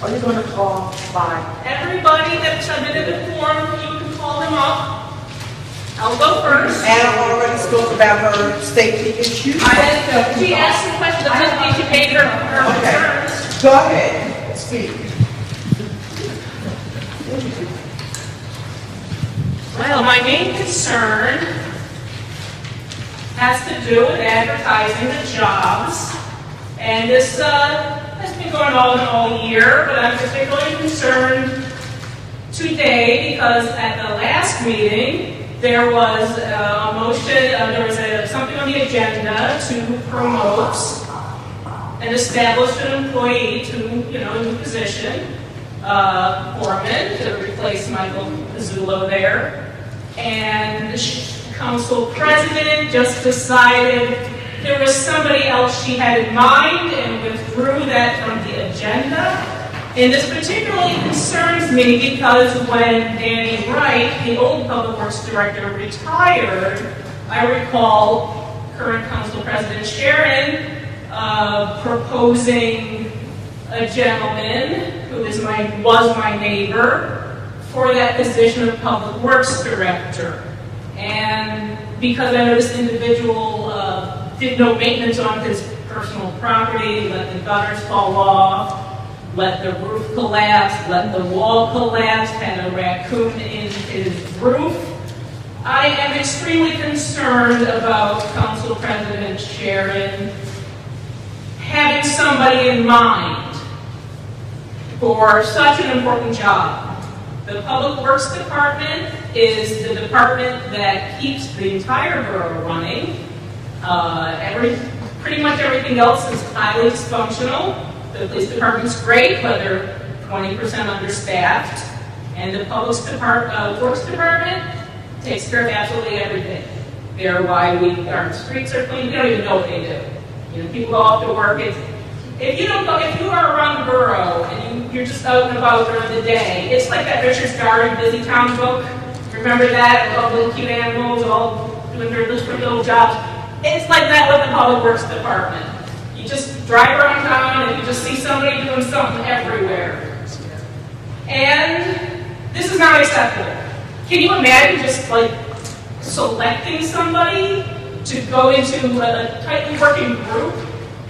Are you going to call by? Everybody that submitted the form, you can call them up. I'll go first. Anna already spoke about her safety issues. She asked some questions. I just need to make her concerns. Go ahead. Speak. Well, my main concern has to do with advertising the jobs. And this has been going on all year, but I'm particularly concerned today because at the last meeting, there was a motion, there was something on the agenda to promote and establish an employee to, a new position, foreman, to replace Michael Pizzulo there. And the council president just decided there was somebody else she had in mind and withdrew that from the agenda. And this particularly concerns me because when Danny Wright, the old Public Works Director, retired, I recall current Council President Sharon proposing a gentleman who was my neighbor for that position of Public Works Director. And because I know this individual did no maintenance on his personal property, let the gutters fall off, let the roof collapse, let the wall collapse, had a raccoon in his roof. I am extremely concerned about Council President Sharon having somebody in mind for such an important job. The Public Works Department is the department that keeps the entire borough running. Pretty much everything else is highly dysfunctional. The police department's great, but they're 20% understaffed, and the Public Works Department takes care of absolutely everything. They're why our streets are clean. We don't even know what they do. You know, people go off to work. If you are around the borough and you're just out and about during the day, it's like that Richard Starr Busy Town book. Remember that? All the cute animals all doing their little jobs. It's like that with the Public Works Department. You just drive around town and you just see somebody doing something everywhere. And this is not acceptable. Can you imagine just like selecting somebody to go into a tightly working group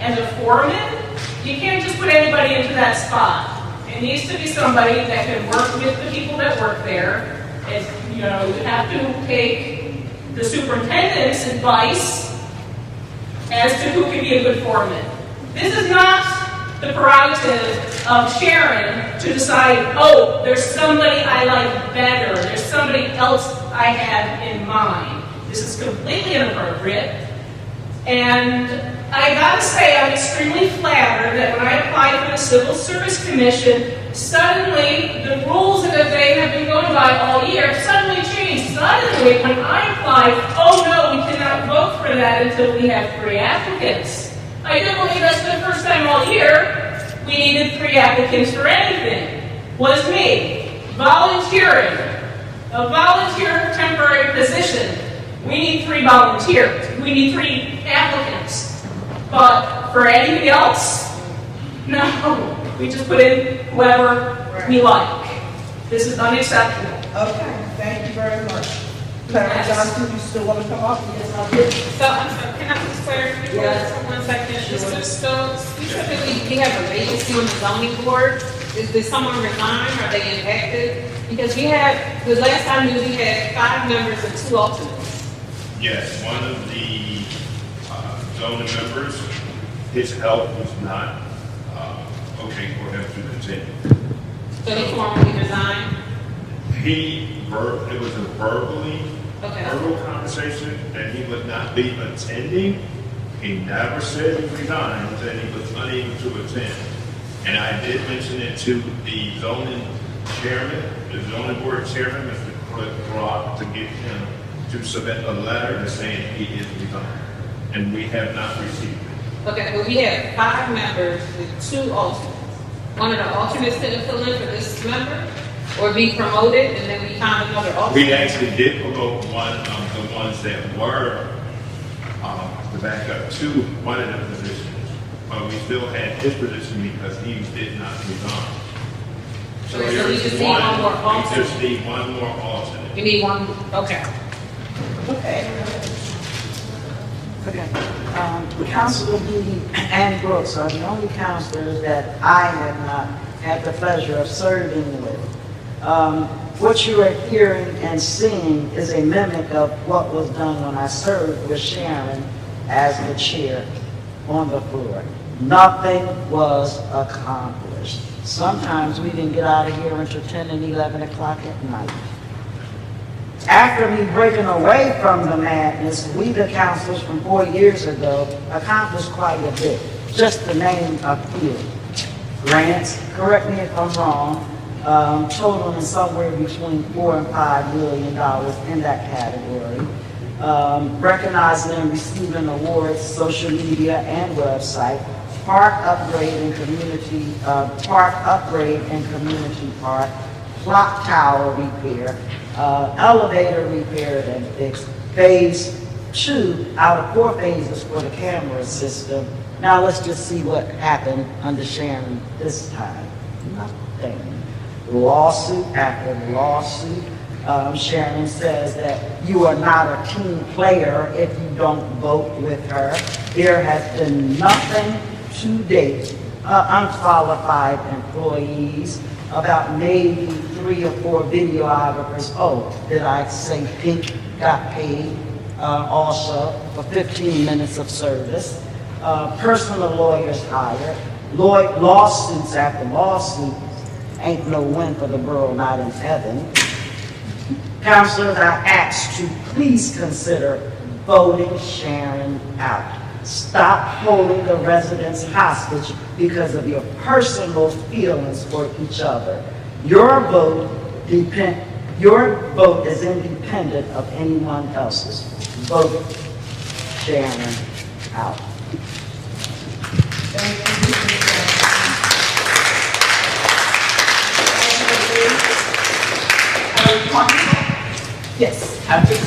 as a foreman? You can't just put anybody into that spot. It needs to be somebody that can work with the people that work there. You have to take the superintendent's advice as to who can be a good foreman. This is not the prerogative of Sharon to decide, oh, there's somebody I like better, there's somebody else I have in mind. This is completely inappropriate. And I gotta say, I'm extremely flattered that when I applied for the Civil Service Commission, suddenly the rules that they have been going by all year suddenly changed. Suddenly, when I applied, oh no, we cannot vote for that until we have 3 applicants. I do believe that's the first time all year we needed 3 applicants for anything. Was me volunteering, a volunteer temporary position. We need 3 volunteers. We need 3 applicants. But for anything else, no. We just put in whoever we like. This is unacceptable. Okay, thank you very much. Clara Johnson, you still want to come up? Yes, I did. So, I'm sorry, can I just clarify for 1 second? So, specifically, we have a vacancy on the zoning board. Did someone resign? Are they inactive? Because we had, the last time we had 5 members and 2 alternates. Yes, one of the zoning members, his health was not okay for him to continue. So he formally resigned? It was a verbal conversation that he would not be attending. He never said he resigned, that he was unable to attend. And I did mention it to the zoning chairman, the zoning board chairman, Mr. Clark, to get him to submit a letter saying he is resigned. And we have not received it. Okay, well, we have 5 members with 2 alternates. One of the alternates didn't fill in for this member, or be promoted, and then we found another alternate. We actually did promote one of the ones that were the backup to one of the positions, but we still had his position because he did not resign. So Okay, so we just there's need one more We alternate. just need one more alternate. We need one, okay. Councilor Lee and Brooks are the only councilors that I have not had the pleasure of serving with. What you are hearing and seeing is a mimic of what was done when I served with Sharon as the chair on the floor. Nothing was accomplished. Sometimes we didn't get out of here until 10 and 11 o'clock at night. After me breaking away from the madness, we, the councilors from 4 years ago, accomplished quite a bit. Just to name a few. Grants, correct me if I'm wrong, totaling somewhere between $4 and $5 million in that category. Recognizing and receiving awards, social media and website, park upgrade and community park, clock tower repair, elevator repaired and fixed, phase 2 out of 4 phases for the camera system. Now let's just see what happened under Sharon this time. Nothing. Lawsuit after lawsuit. Sharon says that you are not a team player if you don't vote with her. There has been nothing to date. Unqualified employees, about maybe 3 or 4 videographers. Oh, did I say Pink got paid also for 15 minutes of service. Personal lawyers hired. Lawsuits after lawsuits. Ain't no win for the borough, not in heaven. Councilors are asked to please consider voting Sharon out. Stop holding the residents hostage because of your personal feelings for each other. Your vote is independent of anyone else's. Vote Sharon out. Yes. I'm sorry,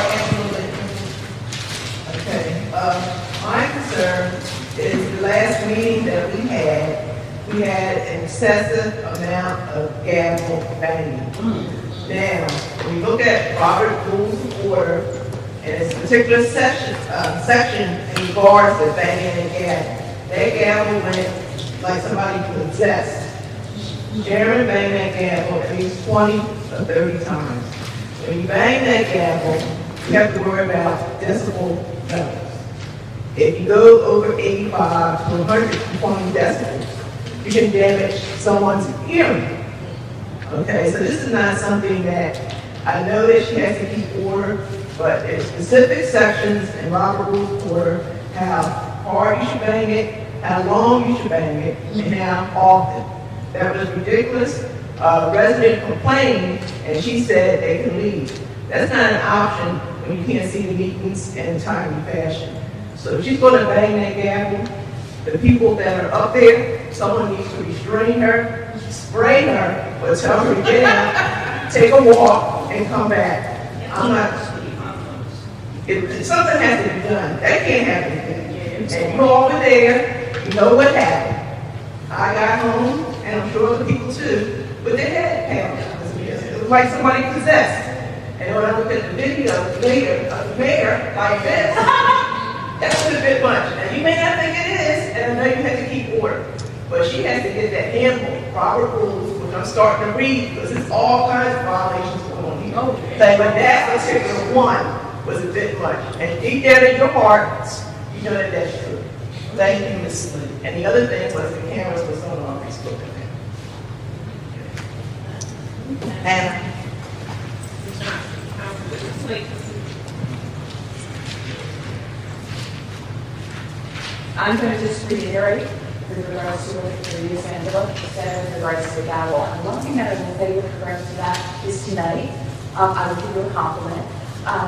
Angela. Okay, my concern is the last meeting that we had an excessive amount of gavel banging. Now, when you look at Robert Rules of Order, and it's a particular section in regards to banging and gavel, that gavel went like somebody possessed. Sharon banged that gavel at least 20 or 30 times. When you bang that gavel, you have to worry about decibel levels. If you go over 85 to 120 decibels, you can damage someone's hearing. Okay, so this is not something that, I know that she has to keep order, but there's specific sections in Robert Rules of Order, how hard you should bang it, how long you should bang it, and how often. That was ridiculous. A resident complained, and she said they can leave. That's not an option when you can't see the meetings in a timely fashion. So if she's going to bang that gavel, the people that are up there, someone needs to restrain her, spray her, or tell her to get out, take a walk, and come back. I'm not. If something has to be done, that can't happen. And you're over there, you know what happened. I got home, and I'm sure other people too, but they had panels. It was like somebody possessed. And when I looked at the video later of the mayor like this, that's a bit much. Now you may not think it is, and I know you have to keep order, but she has to get that handbook, Robert Rules, which I'm starting to read, because there's all kinds of violations going on here. But that particular one was a bit much. And deep down in your heart, you know that that's true. Thank you, Ms. Lee. And the other thing was the cameras was on Facebook. And I'm going to just reiterate with regards to what the previous Angela said with regards to the gavel. And one thing that I will say with regards to that is tonight, I will give you a compliment.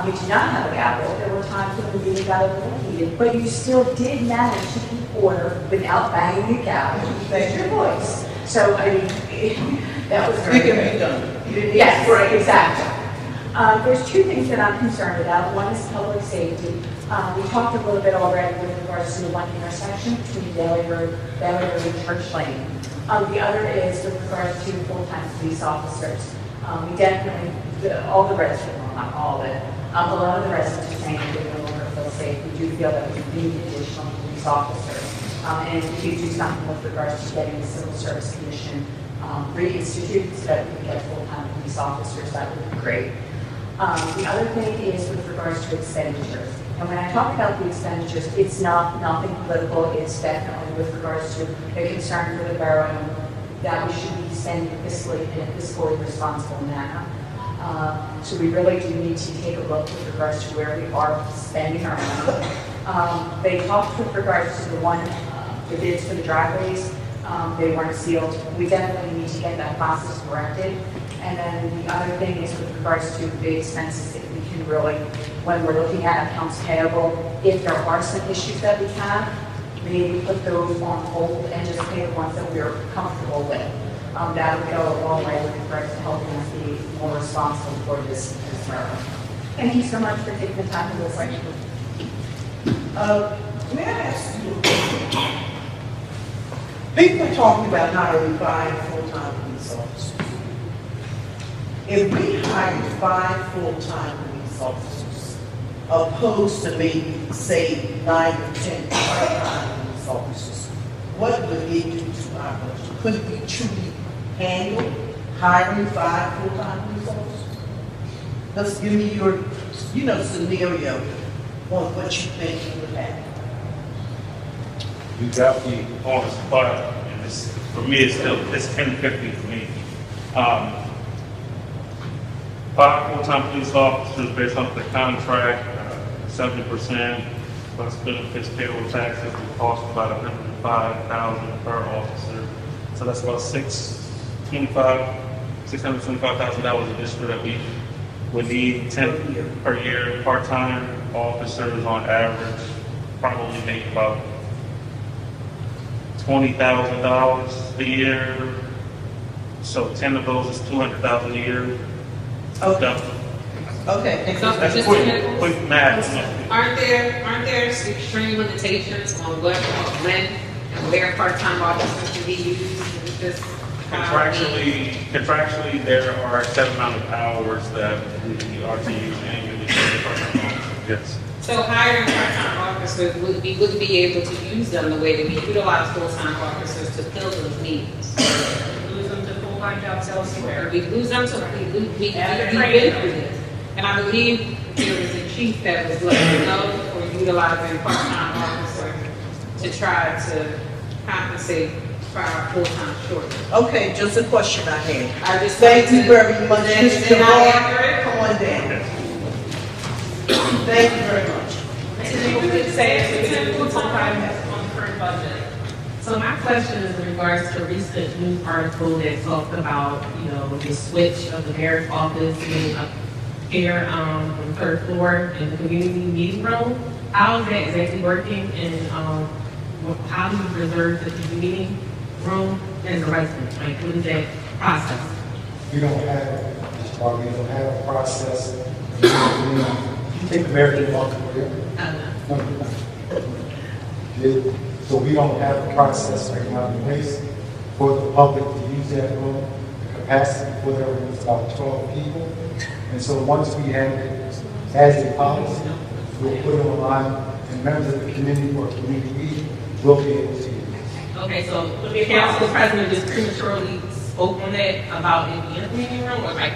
You do not have a gavel. There were times when the meeting got a little heated, but you still did manage to keep order without banging the gavel. You used your voice. So, I mean, that was very good. Yes, right, exactly. There's two things that I'm concerned about. One is public safety. We talked a little bit already with regards to the one intersection between Bailey Road and Church Lane. The other is with regards to full-time police officers. We definitely, all the residents, well, not all of it, a lot of the residents are saying that they no longer feel safe. We do feel that we need additional police officers. And if we do something with regards to getting the Civil Service Commission reinstituted so that we can get full-time police officers, that would be great. The other thing is with regards to expenditures. And when I talk about the expenditures, it's nothing political. It's definitely with regards to a concern for the borough that we should be spending fiscally in a fiscally responsible manner. So we really do need to take a look with regards to where we are spending our money. They talked with regards to the bids for the driveways. They weren't sealed. We definitely need to get that process corrected. And then the other thing is with regards to the expenses, if we can really, when we're looking at accounts payable, if there are some issues that we have, maybe put those on hold and just pay the ones that we're comfortable with. That would go a long way with regards to helping us be more responsible for this borough. Thank you so much for taking the time to listen. May I ask you, people are talking about hiring 5 full-time police officers. If we hired 5 full-time police officers, opposed to maybe, say, 9 or 10 part-time police officers, what would it do to our budget? Could we truly handle hiring 5 full-time police officers? Let's give me your, scenario on what you think would happen. You definitely on the spot, and it's, for me, it's 10-50 for me. 5 full-time police officers based on the contract, 7% plus benefits, payroll taxes, will cost about $105,000 per officer. So that's about $625,000 additional that we would need 10 per year. Part-time officers on average probably make about $20,000 a year. So 10 of those is $200,000 a year. Okay. That's quick math. Aren't there extreme limitations on when and where part-time officers can be used? Is this Contractually, there are a set amount of hours that we are to use annually for the part-time officers. Yes. So hiring part-time officers, we wouldn't be able to use them the way that we utilize full-time officers to fill those needs. Lose them to full-time jobs elsewhere. We lose them to, we've been through this. And I believe there was a chief that was letting go for utilizing part-time officers to try to compensate for our full-time shortage. Okay, just a question I had. I just Thank you very much, Is Mr. that Moore. accurate? Come on down. Thank you very much. And you could say it's a full-time on the current budget. So my question is in regards to a recent news article that talked about, the switch of the mayor's office being up here on the third floor in the community meeting room. How is that exactly working, and how do you reserve the community meeting room as a resident? Like, what is that process? We don't have, we don't have a process. You think the mayor didn't want to go there? So we don't have a process right now in place for the public to use that room. The capacity for that room is about 12 people. And so once we have it as a policy, we'll put it online, and members of the community or community meeting will be able to use it. Okay, so the council president just prematurely spoke on that about it being a community room, or like,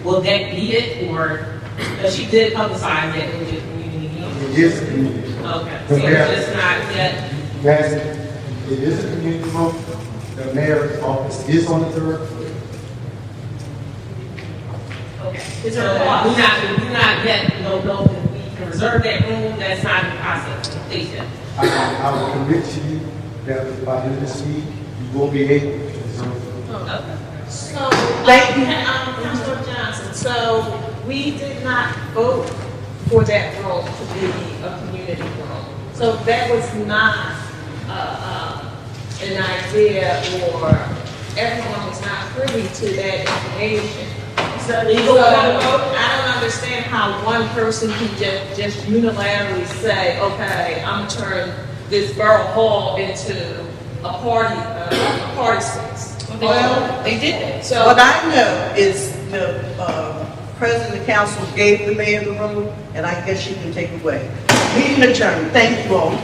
will that be it, or, because she did publicize that it was a community meeting? It is a community room. Okay, so it's just not yet. Yes, it is a community room. The mayor's office is on the third floor. So do not yet know if we can reserve that room, that's not in the process of completion. I will commit to you that by the end of this week, you will be able to reserve it. So, Councilor Johnson, so we did not vote for that role to be a community role. So that was not an idea, or everyone was not privy to that information. So I don't understand how one person can just unilaterally say, okay, I'm gonna turn this borough hall into a party space. Well, they did that. So what I know is the president of the council gave the mayor the room, and I guess she can take it away. Meeting adjourned. Thank you all.